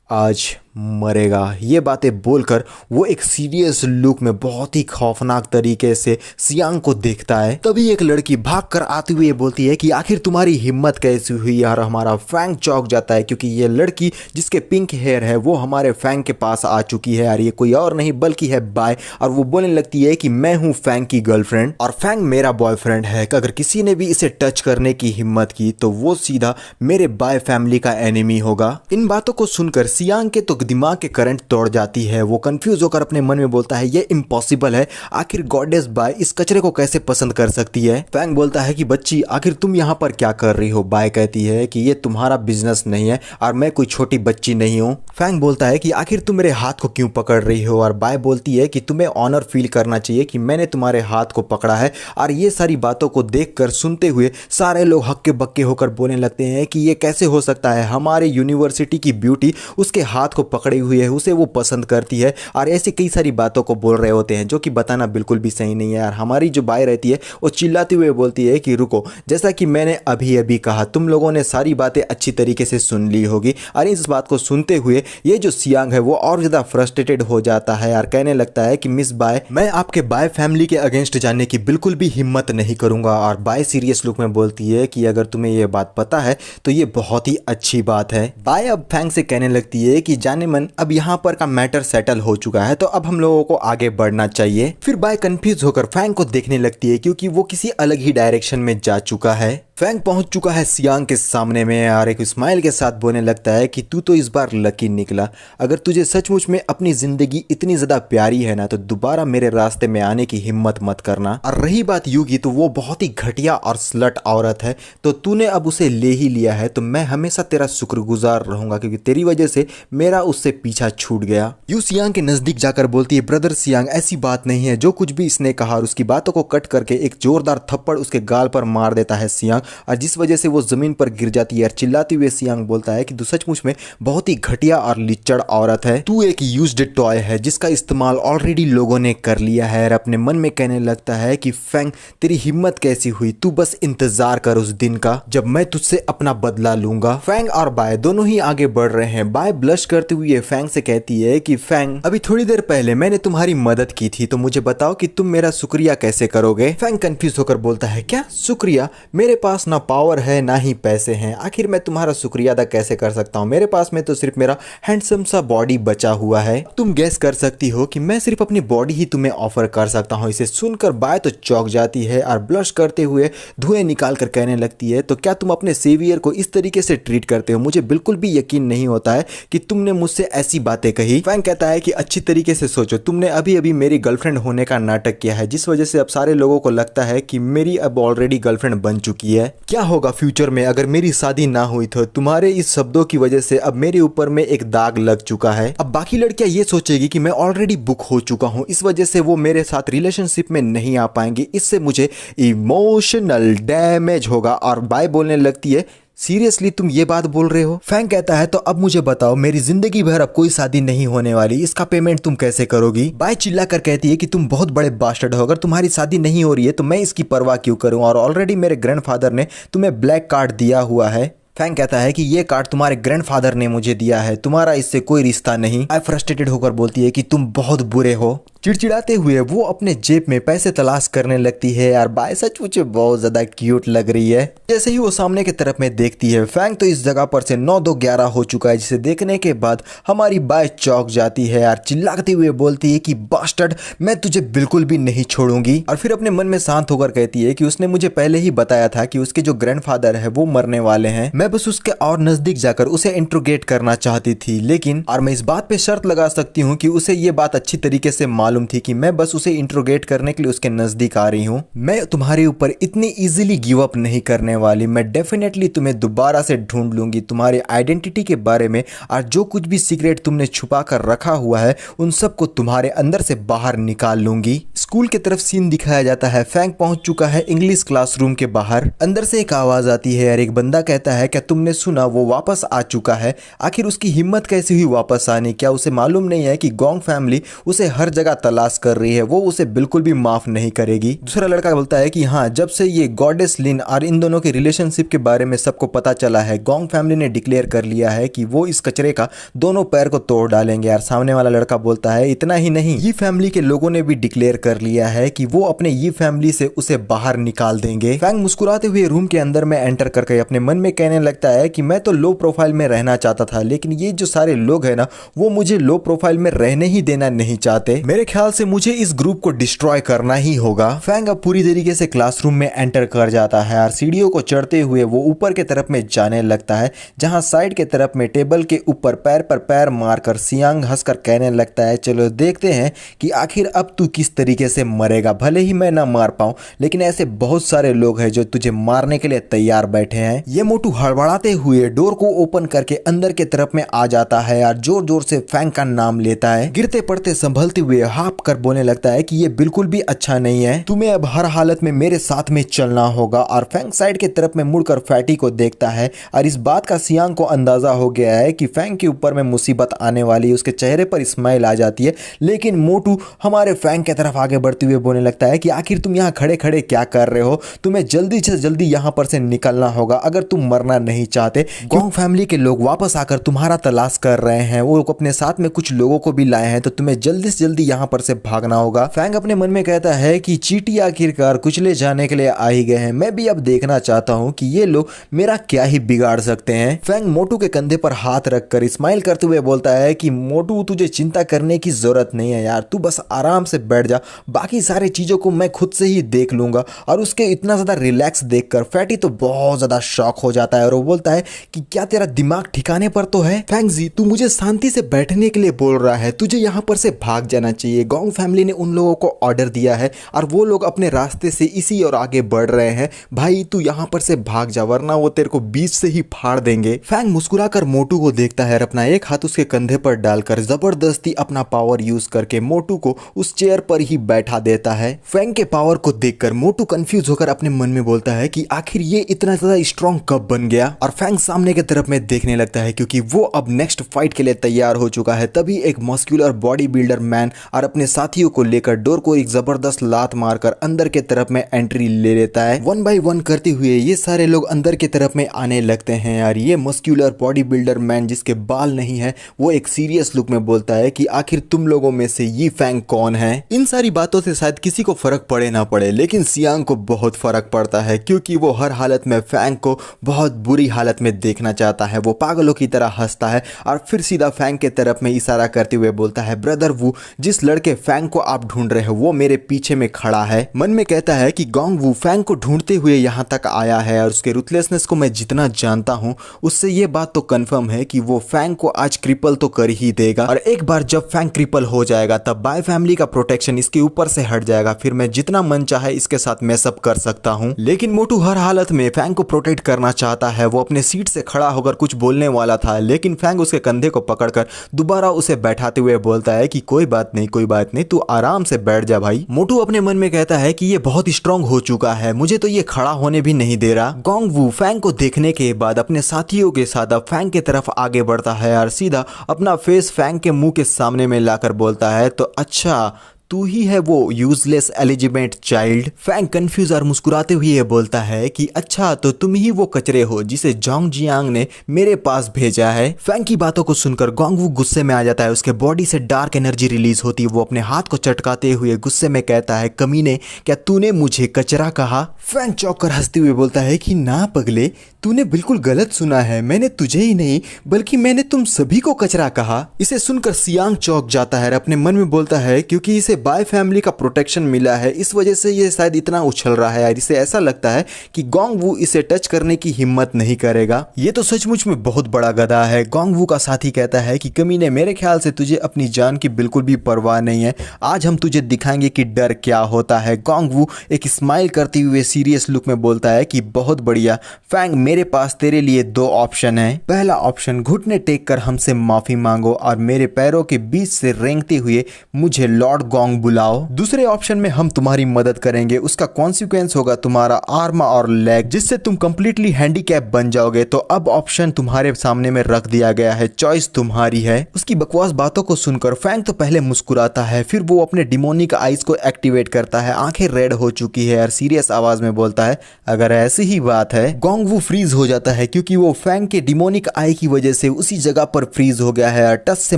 आज मरेगा। ये बातें बोलकर वो एक सीरियस लुक में बहुत ही खौफनाक तरीके से सियांग को देखता है। तभी एक लड़की भागकर आती हुई बोलती है कि आखिर तुम्हारी हिम्मत कैसी हुई यार। हमारा फैंग चौंक जाता है क्योंकि ये लड़की जिसके पिंक हेयर है वो हमारे फैंग के पास आ चुकी है और ये कोई और नहीं बल्कि है बाय। और वो बोलने लगती है कि मैं हूँ फैंग की गर्लफ्रेंड और फैंग मेरा बॉयफ्रेंड है। अगर किसी ने भी इसे टच करने की हिम्मत की तो वो सीधा मेरे बाय फैमिली का एनिमी होगा। इन बातों को सुनकर सियांग के तो दिमाग के करंट तोड़ जाती है। वो कंफ्यूज होकर अपने मन में बोलता है ये इम्पॉसिबल है, आखिर गॉडेस बाय इस कचरे को कैसे पसंद कर सकती है। फैंग बोलता है कि बच्ची आखिर तुम यहाँ पर क्या कर रही हो। बाय कहती है कि ये तुम्हारा बिजनेस नहीं है और मैं कोई छोटी बच्ची नहीं हूँ। फैंग बोलता है कि आखिर तुम मेरे हाथ को क्यों पकड़ रही हो और बाय बोलती है कि तुम्हें ऑनर फील करना चाहिए कि मैंने तुम्हारे हाथ को पकड़ा है। और ये सारी बातों को देखकर सुनते हुए सारे लोग हक्के बक्के होकर बोलने लगते हैं कि ये कैसे हो सकता है, हमारे यूनिवर्सिटी की ब्यूटी उसके हाथ को पकड़े हुई है, उसे वो पसंद करती है। और ऐसी कई सारी बातों को बोल रहे होते हैं जो कि बताना बिल्कुल भी सही नहीं है। यार हमारी जो बाय रहती है वो चिल्लाती हुए बोलती है कि रुको, जैसा कि मैंने अभी अभी कहा तुम लोगों ने सारी बातें अच्छी तरीके से सुन ली होगी। और इस बात को सुनते हुए ये जो सियांग है वो और ज्यादा फ्रस्ट्रेटेड हो जाता है और कहने लगता है कि मिस बाय, मैं आपके बाय फैमिली के अगेंस्ट जाने की बिल्कुल भी हिम्मत नहीं करूंगा। और बाय सीरियस लुक में बोलती है कि अगर तुम्हें यह बात पता है तो ये बहुत ही अच्छी बात है। बाय अब फैंग से कहने लगती है कि जाने मन अब यहाँ पर का मैटर सेटल हो चुका है तो अब हम लोगों को आगे बढ़ना चाहिए। फिर बाय कंफ्यूज होकर फैंग को देखने लगती है क्योंकि वो किसी अलग ही डायरेक्शन में जा चुका है। फैंग पहुंच चुका है सियांग के सामने में और एक स्माइल के साथ बोलने लगता है कि तू तो इस बार लकी निकला। अगर तुझे सचमुच में अपनी जिंदगी इतनी ज्यादा प्यारी है ना तो दोबारा मेरे रास्ते में आने की हिम्मत मत करना। और रही बात यू की तो वो बहुत ही घटिया और स्लट औरत है, तो तूने अब उसे ले ही लिया है तो मैं हमेशा तेरा शुक्रगुजार रहूंगा क्योंकि तेरी वजह से मेरा उससे पीछा छूट गया। यू सियांग के नजदीक जाकर बोलती है ब्रदर सियांग ऐसी बात नहीं है, जो कुछ भी इसने कहा। और उसकी बातों को कट करके एक जोरदार थप्पड़ उसके गाल पर मार देता है सियांग और जिस वजह से वो जमीन पर गिर जाती है। और चिल्लाते हुए सियांग बोलता है कि तू सचमुच में बहुत ही घटिया और लिच्चड़ औरत है, तू एक यूज्ड टॉय है जिसका इस्तेमाल ऑलरेडी लोगों ने कर लिया है। और अपने मन में कहने लगता है कि फैंग तेरी हिम्मत कैसी हुई, तू बस इंतजार कर उस दिन का जब मैं तुझसे अपना बदला लूंगा। फैंग और बाय दोनों ही आगे बढ़ रहे हैं। बाय ब्लश करते हुए फैंग से कहती है कि फैंग अभी थोड़ी देर पहले मैंने तुम्हारी मदद की थी तो मुझे बताओ कि तुम मेरा शुक्रिया कैसे करोगे। फैंग कंफ्यूज होकर बोलता है क्या शुक्रिया, मेरे पास ना पावर है ना ही पैसे हैं, आखिर मैं तुम्हारा शुक्रिया अदा कैसे कर सकता हूँ। मेरे पास में तो सिर्फ मेरा हैंडसम सा बॉडी बचा हुआ है। तुम गेस कर सकती हो कि मैं सिर्फ अपनी बॉडी ही तुम्हें ऑफर कर सकता हूँ। इसे सुनकर बाय तो चौंक जाती है और ब्लश करते हुए धुएं निकाल कर कहने लगती है तो क्या तुम अपने सेवियर को इस तरीके से ट्रीट करते हो? मुझे बिल्कुल भी यकीन नहीं होता है कि तुमने मुझसे ऐसी बातें कही। फैंग कहता है कि अच्छी तरीके से सोचो, तुमने अभी अभी मेरी गर्लफ्रेंड होने का नाटक किया है जिस वजह से अब सारे लोगों को लगता है कि मेरी अब ऑलरेडी गर्लफ्रेंड बन चुकी है। क्या होगा फ्यूचर में अगर मेरी शादी ना हुई तो? तुम्हारे इस शब्दों की वजह से अब मेरे ऊपर में एक दाग लग चुका है। अब बाकी लड़कियां ये सोचेगी कि मैं ऑलरेडी बुक हो चुका हूं, इस वजह से वो मेरे साथ रिलेशनशिप में नहीं आ पाएंगे, इससे मुझे इमोशनल डैमेज होगा। और बाय बोलने लगती है सीरियसली तुम ये बात बोल रहे हो? फैंग कहता है तो अब मुझे बताओ, मेरी जिंदगी भर अब कोई शादी नहीं होने वाली, इसका पेमेंट तुम कैसे करोगी? बाय चिल्ला कर कहती है कि तुम बहुत बड़े बास्टर्ड हो, अगर तुम्हारी शादी नहीं हो रही है तो मैं इसकी परवाह क्यों करूं, और ऑलरेडी मेरे ग्रैंडफादर ने तुम्हें ब्लैक कार्ड दिया हुआ है। फैंग कहता है कि ये कार्ड तुम्हारे ग्रैंडफादर ने मुझे दिया है, तुम्हारा इससे कोई रिश्ता नहीं। आई फ्रस्ट्रेटेड होकर बोलती है कि तुम बहुत बुरे हो। चिड़चिड़ाते हुए वो अपने जेब में पैसे तलाश करने लगती है। यार बाय सच मुझे बहुत ज्यादा क्यूट लग रही है। जैसे ही वो सामने की तरफ में देखती है, फैंग तो इस जगह पर से 9-2-11 हो चुका है, जिसे देखने के बाद हमारी बाय चौंक जाती है यार, चिल्लाते हुए बोलती है कि बास्टर्ड, मैं तुझे बिल्कुल भी नहीं छोड़ूंगी। और फिर अपने मन में शांत होकर कहती है कि उसने मुझे पहले ही बताया था कि उसके जो ग्रैंडफादर है वो मरने वाले हैं, मैं बस उसके और नजदीक जाकर उसे इंट्रोगेट करना चाहती थी, लेकिन और मैं इस बात पे शर्त लगा सकती हूँ कि उसे ये बात अच्छी तरीके से मालूम थी कि मैं बस उसे इंट्रोगेट करने के लिए उसके नजदीक आ रही हूँ। मैं तुम्हारे ऊपर इतनी इजीली गिव अप नहीं करने वाली, मैं डेफिनेटली तुम्हें दोबारा से ढूंढ लूंगी, तुम्हारी आइडेंटिटी के बारे में और जो कुछ भी सीक्रेट तुमने छुपा कर रखा हुआ है उन सबको तुम्हारे अंदर से बाहर निकाल लूंगी। स्कूल की तरफ सीन दिखाया जाता है। फैंग पहुंच चुका है इंग्लिश क्लासरूम के बाहर। अंदर से एक आवाज आती है और एक बंदा कहता है, क्या तुमने सुना वो वापस आ चुका है? आखिर उसकी हिम्मत कैसी हुई वापस आने? क्या उसे मालूम नहीं है कि गोंग फैमिली उसे हर जगह तलाश कर रही है, वो उसे बिल्कुल भी माफ नहीं करेगी। दूसरा लड़का बोलता है कि हाँ, जब से ये गॉडेस लिन और इन दोनों के रिलेशनशिप के बारे में सबको पता चला है, गोंग फैमिली ने डिक्लेयर कर लिया है कि वो इस कचरे का दोनों पैर को तोड़ डालेंगे। यार सामने वाला लड़का बोलता है, इतना ही नहीं, ये फैमिली के लोगों ने भी डिक्लेयर कर लिया है कि वो अपने ये फैमिली से उसे बाहर निकाल देंगे। फैंग मुस्कुराते हुए रूम के अंदर में एंटर करके अपने मन में कहने लगता है कि मैं तो लो प्रोफाइल में रहना चाहता था, लेकिन ये जो सारे लोग हैं ना, वो मुझे लो प्रोफाइल में रहने ही देना नहीं चाहते। मेरे ख्याल से मुझे इस ग्रुप को डिस्ट्रॉय करना ही होगा। फैंग अब पूरी तरीके से क्लासरूम में एंटर कर जाता है और सीढ़ियों को चढ़ते हुए वो ऊपर के तरफ में जाने लगता है, जहां साइड के तरफ में टेबल के ऊपर पैर पर पैर मारकर सियांग हंसकर कहने लगता है, चलो देखते हैं कि आखिर अब तू किस तरीके से मरेगा। भले ही मैं ना मार पाऊं, लेकिन ऐसे बहुत सारे लोग हैं जो तुझे मारने के लिए तैयार बैठे हैं। ये मोटू हड़बड़ाते हुए डोर को ओपन करके अंदर के तरफ में आ जाता है और जोर जोर से फैंग का नाम लेता है। गिरते पड़ते संभलते हुए हाँप कर बोलने लगता है कि ये बिल्कुल भी अच्छा नहीं है, तुम्हें अब हर हालत में मेरे साथ में चलना होगा। और फैंग साइड के तरफ में मुड़कर फैटी को देखता है और इस बात का सियांग को अंदाजा हो गया है कि फैंग के ऊपर में मुसीबत आने वाली है। उसके चेहरे पर स्माइल आ जाती है, लेकिन मोटू हमारे फैंग की तरफ आगे बढ़ते हुए बोलने लगता है कि आखिर तुम यहाँ खड़े खड़े क्या कर रहे हो, तुम्हें जल्दी से जल्दी यहाँ पर से निकलना होगा अगर तुम मरना नहीं चाहते। गोंग फैमिली के लोग वापस आकर तुम्हारा तलाश कर रहे हैं, वो अपने साथ में कुछ लोगों को भी लाए हैं, तो तुम्हें जल्दी से जल्दी यहाँ पर से भागना होगा। फैंग अपने मन में कहता है कि चींटी आखिरकार कुचले जाने के लिए आ ही गए हैं, मैं भी अब देखना चाहता हूँ कि ये लोग मेरा क्या ही बिगाड़ सकते हैं। फैंग मोटू के कंधे पर हाथ रखकर स्माइल करते हुए बोलता है कि मोटू तुझे चिंता करने की जरूरत नहीं है यार, तू बस आराम से बैठ जा, बाकी सारी चीजों को मैं खुद से ही देख लूंगा। और उसके इतना ज्यादा रिलैक्स देखकर फैटी तो बहुत ज्यादा शॉक हो जाता है और वो बोलता है कि क्या तेरा दिमाग ठिकाने पर तो है? फैंग जी, तू मुझे शांति से बैठने के लिए बोल रहा है, तुझे यहाँ पर से भाग जाना चाहिए। गोंग फैमिली ने उन लोगों को ऑर्डर दिया है और वो लोग अपने रास्ते से इसी और आगे बढ़ रहे हैं। भाई तू यहाँ पर से भाग जा, वरना वो तेरे को बीच से ही फाड़ देंगे। फैंग मुस्कुराकर मोटू को देखता है और अपना एक हाथ उसके कंधे पर डालकर जबरदस्ती अपना पावर यूज करके मोटू को उस चेयर पर ही बैठा देता है। फैंग के पावर को देखकर मोटू कंफ्यूज होकर अपने मन में बोलता है कि आखिर ये इतना ज्यादा स्ट्रॉन्ग कब बन गया। और फैंग सामने की तरफ में देखने लगता है क्योंकि वो अब नेक्स्ट फाइट के लिए तैयार हो चुका है। तभी एक मस्कुलर बॉडी बिल्डर मैन और अपने साथियों को लेकर डोर को एक जबरदस्त लात मारकर अंदर के तरफ में एंट्री ले लेता है। 1 बाय 1 करते हुए ये सारे लोग अंदर की तरफ में आने लगते हैं यार। ये मस्कुलर बॉडी बिल्डर मैन जिसके बाल नहीं है, वो एक सीरियस लुक में बोलता है कि आखिर तुम लोगों में से ये फैंग कौन है? इन सारी बातों से शायद किसी को फर्क पड़े ना पड़े, लेकिन सियांग को बहुत फर्क पड़ता है क्योंकि वो हर हालत में फैंग को बहुत बुरी हालत में देखना चाहता है। वो पागलों की तरह हंसता है और फिर सीधा फैंग के तरफ में इशारा करते हुए बोलता है, ब्रदर वू, जिस लड़के फैंग को आप ढूंढ रहे हो वो मेरे पीछे में खड़ा है। मन में कहता है कि गोंग वू फैंग को ढूंढते हुए यहाँ तक आया है और उसके रुथलेसनेस को मैं जितना जानता हूँ उससे ये बात तो कंफर्म है कि वो फैंग को आज क्रिपल तो कर ही देगा। और एक बार जब फैंग क्रिपल हो जाएगा तब बाय फैमिली का प्रोटेक्शन इसके ऊपर से हट जाएगा, फिर मैं जितना मन चाहे इसके साथ मैसअप कर सकता हूँ। लेकिन मोटू हर हालत में फैंग को प्रोटेक्ट करना चाहता है। वो अपने सीट से खड़ा होकर कुछ बोलने वाला था, लेकिन फैंग उसके कंधे को पकड़कर दोबारा उसे बैठाते हुए बोलता है कि कोई बात नहीं, कोई बात नहीं, तू आराम से बैठ जा भाई। मोटू अपने मन में कहता है कि ये बहुत स्ट्रांग हो चुका है, मुझे तो ये खड़ा होने भी नहीं दे रहा। गोंग वू फैंग को देखने के बाद अपने साथियों के साथ अब फैंग की तरफ आगे बढ़ता है और सीधा अपना फेस फैंग के मुंह के सामने में लाकर बोलता है, तो अच्छा तू ही है वो यूजलेस एलिजिबेंट चाइल्ड। फैंग कंफ्यूज और मुस्कुराते हुए ये बोलता है कि अच्छा तो तुम ही वो कचरे हो जिसे जोंग जियांग ने मेरे पास भेजा है। फैंग की बातों को सुनकर गोंगवू गुस्से में आ जाता है। उसके बॉडी से डार्क एनर्जी रिलीज होती है। वो अपने हाथ को चटकाते हुए गुस्से में कहता है, कमीने क्या तूने मुझे कचरा कहा? फैंग चौंक कर हंसते हुए बोलता है कि ना पगले, तूने बिल्कुल गलत सुना है। मैंने तुझे ही नहीं बल्कि मैंने तुम सभी को कचरा कहा। इसे सुनकर सियांग चौंक जाता है और अपने मन में बोलता है क्योंकि इसे बाय फैमिली का प्रोटेक्शन मिला है इस वजह से ये शायद इतना उछल रहा है। यार इसे ऐसा लगता है कि गोंगवू इसे टच करने की हिम्मत नहीं करेगा। ये तो सचमुच में बहुत बड़ा गधा है। गोंगवू का साथी कहता है कि कमीने मेरे ख्याल से तुझे अपनी जान की बिल्कुल भी परवाह नहीं है। आज हम तुझे दिखाएंगे कि डर क्या होता है। गोंगवू एक स्माइल करते हुए सीरियस लुक में बोलता है कि बहुत बढ़िया फैंग, मेरे पास तेरे लिए दो ऑप्शन है। पहला ऑप्शन, घुटने टेक कर हमसे माफी मांगो और मेरे पैरों के बीच से रेंगते हुए मुझे लॉर्ड गोंग बुलाओ। दूसरे ऑप्शन में हम तुम्हारी मदद करेंगे। उसका कॉन्सिक्वेंस होगा तुम्हारा आर्म और लेग, जिससे तुम कंप्लीटली हैंडीकैप बन जाओगे। तो अब ऑप्शन तुम्हारे सामने में रख दिया गया है, चॉइस तुम्हारी है। उसकी बकवास बातों को सुनकर फैंग तो पहले मुस्कुराता है, फिर वो अपने डिमोनिक आइज को एक्टिवेट करता है। आंखें रेड हो चुकी है और सीरियस आवाज में बोलता है, अगर ऐसी ही बात है। गोंगवू फ्रीज हो जाता है क्योंकि वो फैंग के डिमोनिक आई की वजह से उसी जगह पर फ्रीज हो गया है और टच से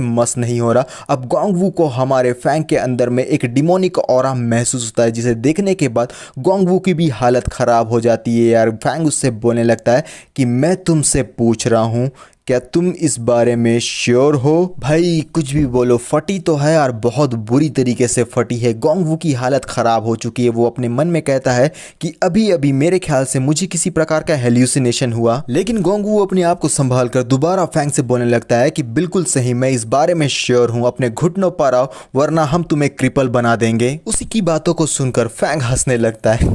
मस नहीं हो रहा। अब गोंगवू को हमारे फैंग के अंदर में एक डिमोनिक ऑरा महसूस होता है, जिसे देखने के बाद गोंगवू की भी हालत खराब हो जाती है। यार फैंग उससे बोलने लगता है कि मैं तुमसे पूछ रहा हूं, क्या तुम इस बारे में श्योर हो? भाई कुछ भी बोलो, फटी तो है और बहुत बुरी तरीके से फटी है। गोंगवू की हालत खराब हो चुकी है। वो अपने मन में कहता है कि अभी अभी मेरे ख्याल से मुझे किसी प्रकार का हेल्यूसिनेशन हुआ। लेकिन गोंगवू अपने आप को संभाल कर दोबारा फैंग से बोलने लगता है कि बिल्कुल सही, मैं इस बारे में श्योर हूँ। अपने घुटनों पर आओ वरना हम तुम्हें क्रिपल बना देंगे। उसी की बातों को सुनकर फैंग हंसने लगता है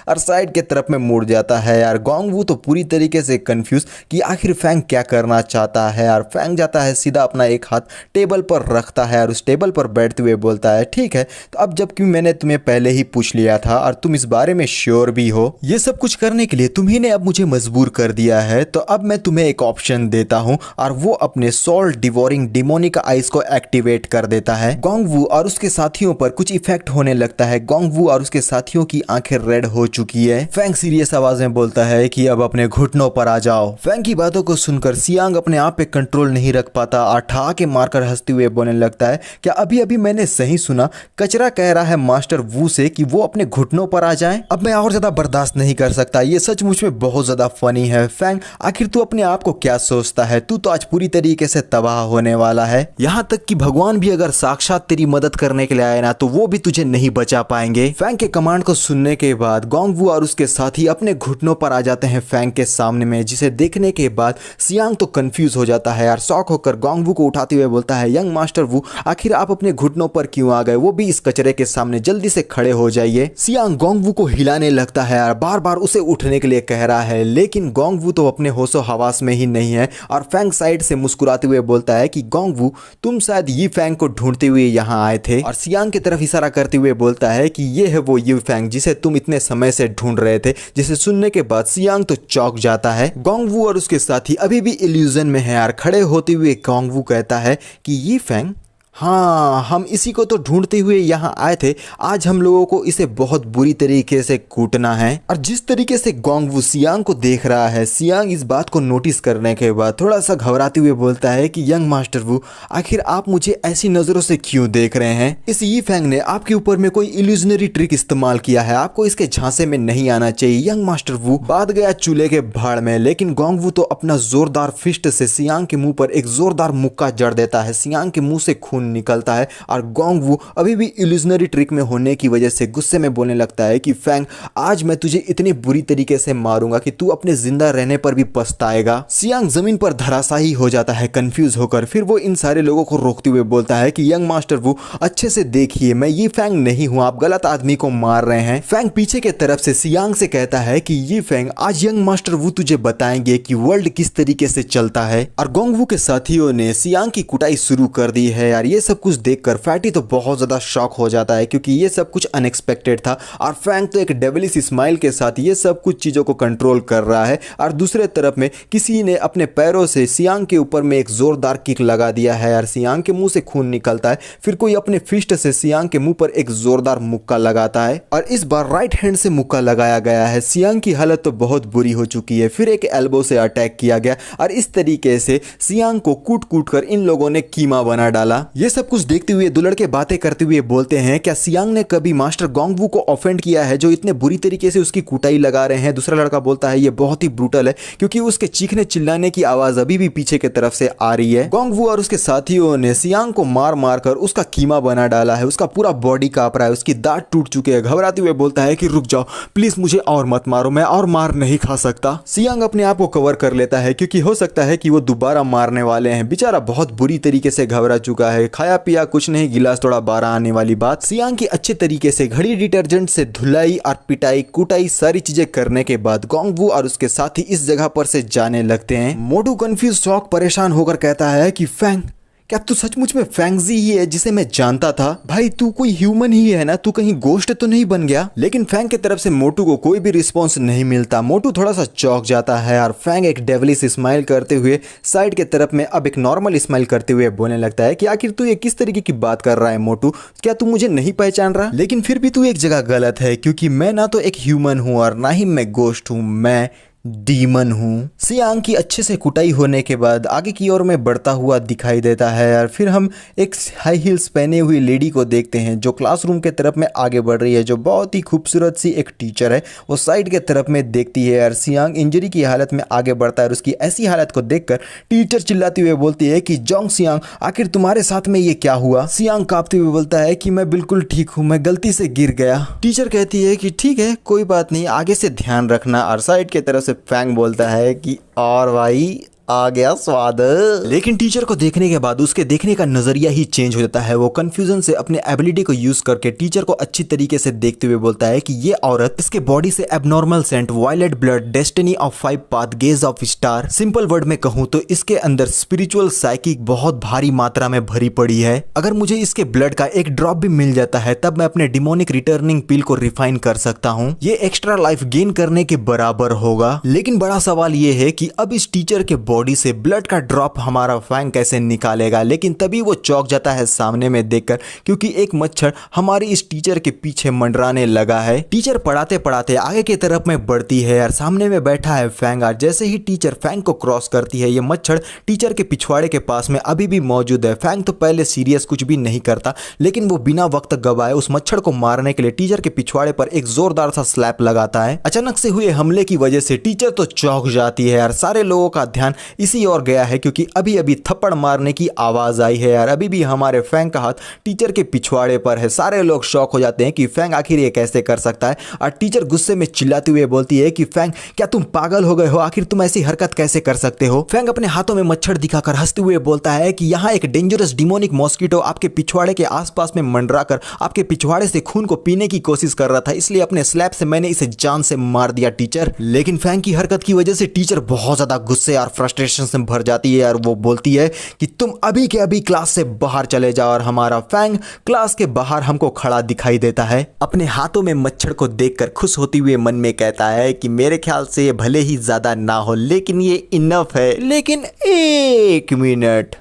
और साइड के तरफ में मुड़ जाता है। यार गोंगवू तो पूरी तरीके से कंफ्यूज कि आखिर फैंग क्या करना चाहता है। और फैंग जाता है सीधा अपना एक हाथ टेबल पर रखता है और उस टेबल पर बैठते हुए बोलता है, ठीक है तो अब जबकि मैंने तुम्हें पहले ही पूछ लिया था और तुम इस बारे में श्योर भी हो, ये सब कुछ करने के लिए तुम्ही ने अब मुझे मजबूर कर दिया है, तो अब मैं तुम्हें एक ऑप्शन देता हूं और वो अपने सोल डिवोरिंग डिमोनिक आइज को एक्टिवेट कर देता है। गोंगवू और उसके साथियों पर कुछ इफेक्ट होने लगता है। गोंगवू और उसके साथियों की आंखें रेड हो चुकी है। फैंग सीरियस आवाज में बोलता है कि अब अपने घुटनों पर आ जाओ। फैंग की बातों को सुनकर सियांग अपने आप पे कंट्रोल नहीं रख पाता और ठहाके मारकर हंसते हुए बोलने लगता है, क्या अभी अभी मैंने सही सुना? कचरा कह रहा है मास्टर वू से कि वो अपने घुटनों पर आ जाए। अब मैं और ज्यादा बर्दाश्त नहीं कर सकता। ये सचमुच में बहुत ज्यादा फनी है। फैंग आखिर तू अपने आप को क्या सोचता है? तू तो आज पूरी तरीके से तबाह होने वाला है। यहाँ तक कि भगवान भी अगर साक्षात तेरी मदद करने के लिए आए ना तो वो भी तुझे नहीं बचा पाएंगे। फैंग के कमांड को सुनने के बाद गोंगवू और उसके साथी अपने घुटनों पर आ जाते हैं फैंग के सामने में, जिसे देखने के बाद सियांग तो कंफ्यूज हो जाता है यार। शॉक होकर गोंगवू को उठाते हुए बोलता है, यंग मास्टर वू आखिर आप अपने घुटनों पर क्यों आ गए? वो भी इस कचरे के सामने, जल्दी से खड़े हो जाइए। सियांग गोंगवू को हिलाने लगता है यार, बार बार उसे उठने के लिए कह रहा है, लेकिन गोंगवू तो अपने होशो हवास में ही नहीं है। और फैंग साइड से मुस्कुराते हुए बोलता है कि गोंगवू तुम शायद यी फैंग को ढूंढते हुए यहाँ आए थे। और सियांग की तरफ इशारा करते हुए बोलता है कि ये है वो यी फैंग जिसे तुम इतने समय से ढूंढ रहे थे। जिसे सुनने के बाद सियांग तो चौंक जाता है। गोंगवू और उसके साथी अभी भी इल्यूजन में है यार। खड़े होते हुए गोंगवू कहता है कि यी फैंग, हाँ हम इसी को तो ढूंढते हुए यहाँ आए थे। आज हम लोगों को इसे बहुत बुरी तरीके से कूटना है। और जिस तरीके से गोंगवू सियांग को देख रहा है, सियांग इस बात को नोटिस करने के बाद थोड़ा सा घबराते हुए बोलता है कि यंग मास्टर वू आखिर आप मुझे ऐसी नजरों से क्यों देख रहे हैं? इस यी फैंग ने आपके ऊपर में कोई इल्यूजनरी ट्रिक इस्तेमाल किया है। आपको इसके झांसे में नहीं आना चाहिए। यंग मास्टर वू बात गया चूल्हे के भाड़ में, लेकिन गोंगवू तो अपना जोरदार फिस्ट से सियांग के मुंह पर एक जोरदार मुक्का जड़ देता है। सियांग के मुंह से खून निकलता है और गोंगवू अभी भी इल्यूजनरी ट्रिक में होने की वजह से गुस्से में बोलने लगता है कि फैंग आज मैं तुझे इतनी बुरी तरीके से मारूंगा कि तू अपने जिंदा रहने पर भी पछताएगा। सियांग जमीन पर धराशायी हो जाता है कंफ्यूज होकर। फिर वो इन सारे लोगों को रोकते हुए बोलता है कि यंग मास्टर वू अच्छे से देखिए, मैं ये फैंग नहीं हूं, आप गलत आदमी को मार रहे हैं। फैंग पीछे के तरफ से सियांग से कहता है कि ये फैंग आज यंग मास्टर वू तुझे बताएंगे कि वर्ल्ड किस तरीके से चलता है। और गोंगवू के साथियों ने सियांग की कुटाई शुरू कर दी है यार। ये सब कुछ देखकर फैटी तो बहुत ज़्यादा शॉक हो जाता है क्योंकि ये सब कुछ अनएक्सपेक्टेड था और फैंग तो एक डेविलिश स्माइल के साथ ये सब कुछ चीज़ों को कंट्रोल कर रहा है। और दूसरे तरफ में किसी ने अपने पैरों से सियांग के ऊपर में एक जोरदार किक लगा दिया है और सियांग के मुंह से खून निकलता है। फिर कोई अपने फिस्ट से सियांग के मुंह पर एक जोरदार मुक्का लगाता है और इस बार राइट हैंड से मुक्का लगाया गया है। सियांग की हालत तो बहुत बुरी हो चुकी है। फिर एक एल्बो से अटैक किया गया और इस तरीके से सियांग को कूट कूट कर इन लोगों ने कीमा बना डाला। ये सब कुछ देखते हुए दो लड़के बातें करते हुए बोलते हैं, क्या सियांग ने कभी मास्टर गोंगवू को ऑफेंड किया है जो इतने बुरी तरीके से उसकी कुटाई लगा रहे हैं? दूसरा लड़का बोलता है ये बहुत ही ब्रूटल है क्योंकि उसके चीखने चिल्लाने की आवाज अभी भी पीछे की तरफ से आ रही है। गोंगवू और उसके साथियों ने सियांग को मार मार कर उसका कीमा बना डाला है। उसका पूरा बॉडी कांप रहा है, उसकी दांत टूट चुके हैं। घबराते हुए बोलता है कि रुक जाओ प्लीज, मुझे और मत मारो, मैं और मार नहीं खा सकता। सियांग अपने आप को कवर कर लेता है क्योंकि हो सकता है कि वो दोबारा मारने वाले हैं। बेचारा बहुत बुरी तरीके से घबरा चुका है, खाया पिया कुछ नहीं, गिलास थोड़ा 12 आने वाली बात। सियांग की अच्छे तरीके से घड़ी डिटर्जेंट से धुलाई और पिटाई कुटाई सारी चीजें करने के बाद गोंगवू और उसके साथी इस जगह पर से जाने लगते हैं। मोटू कंफ्यूज शॉक परेशान होकर कहता है कि फैंग, क्या तू सचमुच में फैंगजी ही है जिसे मैं जानता था? भाई तू कोई ह्यूमन ही है ना, तू कहीं गोश्त तो नहीं बन गया? लेकिन फैंग की तरफ से मोटू को कोई भी रिस्पॉन्स नहीं मिलता। मोटू थोड़ा सा चौंक जाता है और फैंग एक डेविलिश स्माइल करते हुए साइड के तरफ में अब एक नॉर्मल स्माइल करते हुए बोलने लगता है कि आखिर तू ये किस तरीके की बात कर रहा है मोटू? क्या तू मुझे नहीं पहचान रहा? लेकिन फिर भी तू एक जगह गलत है क्योंकि मैं ना तो एक ह्यूमन हूं और ना ही मैं गोश्त हूं, मैं डीमन हूँ। सियांग की अच्छे से कुटाई होने के बाद आगे की ओर में बढ़ता हुआ दिखाई देता है और फिर हम एक हाई हील्स पहने हुई लेडी को देखते हैं जो क्लासरूम के तरफ में आगे बढ़ रही है, जो बहुत ही खूबसूरत सी एक टीचर है। वो साइड के तरफ में देखती है और सियांग इंजरी की हालत में आगे बढ़ता है और उसकी ऐसी हालत को देखकर टीचर चिल्लाती हुए बोलती है कि जोंग सियांग, आखिर तुम्हारे साथ में ये क्या हुआ? सियांग कांपते हुए बोलता है कि मैं बिल्कुल ठीक हूँ, मैं गलती से गिर गया। टीचर कहती है कि ठीक है कोई बात नहीं, आगे से ध्यान रखना। और साइड की तरफ से फैंग बोलता है कि और भाई आ गया स्वाद। लेकिन टीचर को देखने के बाद उसके देखने का नजरिया ही चेंज हो जाता है। वो कंफ्यूजन से अपने एबिलिटी को यूज करके टीचर को अच्छी तरीके से देखते हुए बोलता है कि ये औरत, इसके बॉडी से abnormal scent, violet blood, destiny of 5 path, gaze of star, simple word में कहूं तो इसके अंदर स्पिरिचुअल साइकिक बहुत भारी मात्रा में भरी पड़ी है। अगर मुझे इसके ब्लड का एक ड्रॉप भी मिल जाता है तब मैं अपने डिमोनिक रिटर्निंग पिल को रिफाइन कर सकता हूं। ये एक्स्ट्रा लाइफ गेन करने के बराबर होगा। लेकिन बड़ा सवाल ये है कि अब इस टीचर के बॉडी से ब्लड का ड्रॉप हमारा फैंग कैसे निकालेगा? लेकिन तभी वो चौंक जाता है सामने में देखकर क्योंकि एक मच्छर हमारी इस टीचर के पीछे मंडराने लगा है। टीचर पढ़ाते पढ़ाते आगे की तरफ में बढ़ती है और सामने में बैठा है फैंग। और जैसे ही टीचर फैंग को क्रॉस करती है, ये मच्छर टीचर के पिछवाड़े के पास में अभी भी मौजूद है। फैंग तो पहले सीरियस कुछ भी नहीं करता, लेकिन वो बिना वक्त गवाए उस मच्छर को मारने के लिए टीचर के पिछवाड़े पर एक जोरदार सा स्लैप लगाता है। अचानक से हुए हमले की वजह से टीचर तो चौंक जाती है और सारे लोगों का ध्यान इसी और गया है क्योंकि अभी अभी थप्पड़ मारने की आवाज आई है यार। अभी भी हमारे फैंग का हाथ टीचर के पिछवाड़े पर है। सारे लोग शॉक हो जाते हैं कि फैंग आखिर ये कैसे कर सकता है। और टीचर गुस्से में चिल्लाते हुए बोलती है कि फैंग, क्या तुम पागल हो गए हो? आखिर तुम ऐसी हरकत कैसे कर सकते हो? फैंग अपने हाथों में मच्छर दिखाकर हंसते हुए बोलता है कि यहाँ एक डेंजरस डिमोनिक मॉस्किटो आपके पिछवाड़े के आसपास में मंडराकर आपके पिछवाड़े से खून को पीने की कोशिश कर रहा था, इसलिए अपने स्लैप से मैंने इसे जान से मार दिया टीचर। लेकिन फैंग की हरकत की वजह से टीचर बहुत ज्यादा गुस्से और फ्रस्ट्रेशन से भर जाती है और वो बोलती है कि तुम अभी के अभी क्लास से बाहर चले जाओ। और हमारा फैंग क्लास के बाहर हमको खड़ा दिखाई देता है। अपने हाथों में मच्छर को देखकर खुश होते हुए मन में कहता है कि मेरे ख्याल से ये भले ही ज्यादा ना हो लेकिन ये इनफ है। लेकिन एक मिनट,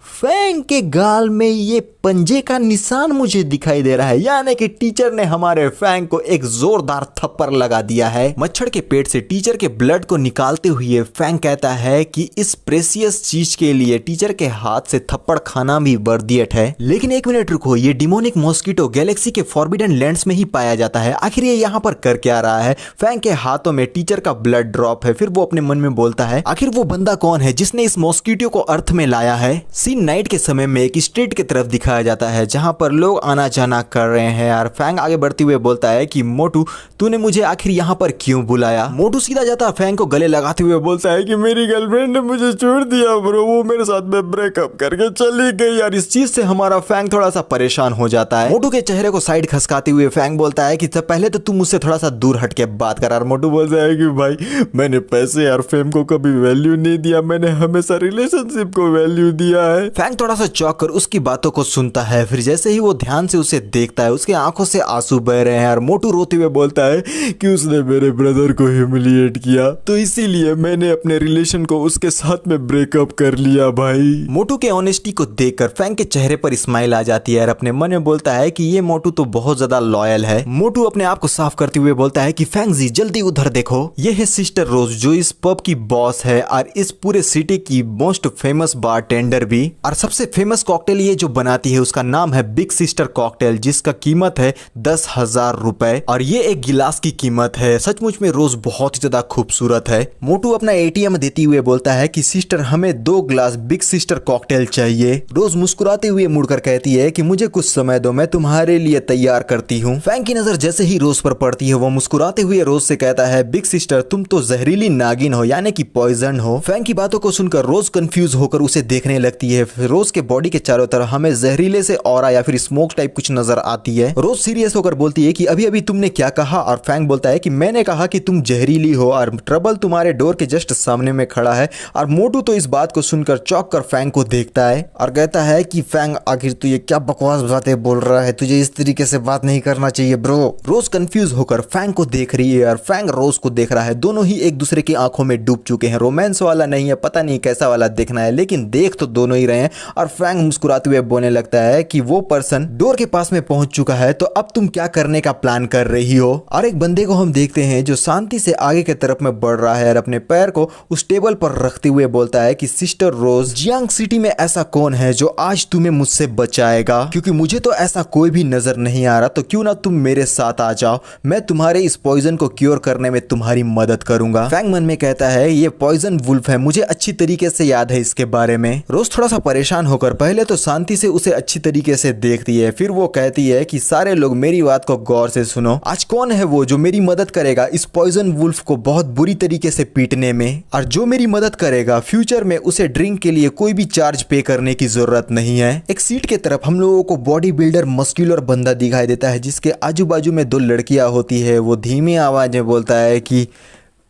फैंग के गाल में ये पंजे का निशान मुझे दिखाई दे रहा है, यानी कि टीचर ने हमारे फैंग को एक जोरदार थप्पड़ लगा दिया है। मच्छर के पेट से टीचर के ब्लड को निकालते हुए फैंग कहता है कि इस प्रेसियस चीज के लिए टीचर के हाथ से थप्पड़ खाना भी वर्थ इट है। लेकिन एक मिनट रुको, ये डिमोनिक मॉस्किटो गैलेक्सी के फॉरबिडन लैंड्स में ही पाया जाता है, आखिर ये यहाँ पर कर क्या रहा है? फैंग के हाथों में टीचर का ब्लड ड्रॉप है। फिर वो अपने मन में बोलता है आखिर वो बंदा कौन है जिसने इस मॉस्किटो को अर्थ में लाया है? सीन नाइट के समय में एक स्ट्रीट की तरफ दिखाया जाता है जहां पर लोग आना जाना कर रहे हैं। और फैंग आगे बढ़ते हुए बोलता है कि मोटू, तूने मुझे आखिर यहाँ पर क्यों बुलाया? मोटू सीधा जाता फैंग को गले लगाते हुए बोलता है कि मेरी गर्लफ्रेंड ने मुझे छोड़ दिया ब्रो, वो मेरे साथ में ब्रेकअप करके चली गई यार। इस चीज से हमारा फैंग थोड़ा सा परेशान हो जाता है। मोटू के चेहरे को साइड खसकाते हुए फैंग बोलता है कि पहले तो तू मुझसे थोड़ा सा दूर हट के बात कर। और मोटू बोलता है कि भाई मैंने पैसे और फेम को कभी वैल्यू नहीं दिया, मैंने हमेशा रिलेशनशिप को वैल्यू दिया है। फैंग थोड़ा सा चौंक कर उसकी बातों को सुनता है। फिर जैसे ही वो ध्यान से उसे देखता है उसकी आंखों से आंसू बह रहे हैं और मोटू रोते हुए बोलता है कि उसने मेरे ब्रदर को ह्यूमिलिएट किया, तो इसीलिए मैंने अपने रिलेशन को उसके साथ में ब्रेकअप कर लिया भाई। मोटू के ऑनेस्टी को देखकर फैंग के चेहरे पर स्माइल आ जाती है और अपने मन में बोलता है कि ये मोटू तो बहुत ज्यादा लॉयल है। मोटू अपने आप को साफ करते हुए बोलता है कि फैंग जी जल्दी उधर देखो, ये है सिस्टर रोज जो इस पब की बॉस है और इस पूरे सिटी की मोस्ट फेमस बारटेंडर भी, और सबसे फेमस कॉकटेल ये जो बनाती है उसका नाम है बिग सिस्टर कॉकटेल, जिसका कीमत है 10,000 रुपए और ये एक गिलास की कीमत है। सचमुच में रोज बहुत ही ज्यादा खूबसूरत है। मोटू अपना एटीएम देते हुए बोलता है कि सिस्टर हमें 2 ग्लास बिग सिस्टर कॉकटेल चाहिए। रोज मुस्कुराते हुए मुड़कर कहती है कि मुझे कुछ समय दो, मैं तुम्हारे लिए तैयार करती हूँ। फैंग की नजर जैसे ही रोज पर पड़ती है वो मुस्कुराते हुए रोज से कहता है बिग सिस्टर तुम तो जहरीली नागिन हो, यानी कि पॉइजन हो। फैंग की बातों को सुनकर रोज कंफ्यूज होकर उसे देखने लगती है। रोज के बॉडी के चारों तरफ हमें जहरीले से ऑरा या फिर स्मोक टाइप कुछ नजर आती है। रोज सीरियस होकर बोलती है कि अभी अभी तुमने क्या कहा, और फैंग बोलता है कि मैंने कहा कि तुम जहरीली हो और ट्रबल तुम्हारे डोर के जस्ट सामने में खड़ा है। और मोटू तो इस बात को सुनकर चौंक कर फैंग को देखता है और कहता है कि फैंग आखिर तू ये क्या बकवास बातें बोल रहा है, तुझे इस तरीके से बात नहीं करना चाहिए ब्रो। रोज कंफ्यूज होकर फैंग को देख रही है और फैंग रोज को देख रहा है। दोनों ही एक दूसरे की आंखों में डूब चुके हैं। रोमांस वाला नहीं है, पता नहीं कैसा वाला देखना है, लेकिन देख तो दोनों ही रहे हैं। और फैंग मुस्कुराते हुए बोलने लगता है कि वो पर्सन डोर के पास में पहुंच चुका है, तो अब तुम क्या करने का प्लान कर रही हो। और एक बंदे को हम देखते हैं जो शांति से आगे की तरफ में बढ़ रहा है और अपने पैर को उस टेबल पर रखते हुए बोलता है कि सिस्टर रोज जियांग सिटी में ऐसा कौन है जो आज तुम्हें मुझसे बचाएगा, क्योंकि मुझे तो ऐसा कोई भी नजर नहीं आ रहा, तो क्यों ना तुम मेरे साथ आ जाओ, मैं तुम्हारे इस पॉइजन को क्योर करने में तुम्हारी मदद करूंगा। फैंग मन में कहता है ये पॉइजन वुल्फ है, मुझे अच्छी तरीके से याद है इसके बारे में। रोज थोड़ा सा परेशान होकर पहले तो शांति से उसे अच्छी तरीके से देखती है, फिर वो कहती है कि सारे लोग मेरी बात को गौर से सुनो, आज कौन है वो जो मेरी मदद करेगा इस पॉइजन वुल्फ को बहुत बुरी तरीके से पीटने में, और जो मेरी मदद करेगा फ्यूचर में उसे ड्रिंक के लिए कोई भी चार्ज पे करने की जरूरत नहीं है। एक सीट के तरफ हम लोगों को बॉडी बिल्डर मस्कुलर बंदा दिखाई देता है जिसके आजू बाजू में 2 लड़कियां होती है। वो धीमी आवाज में बोलता है कि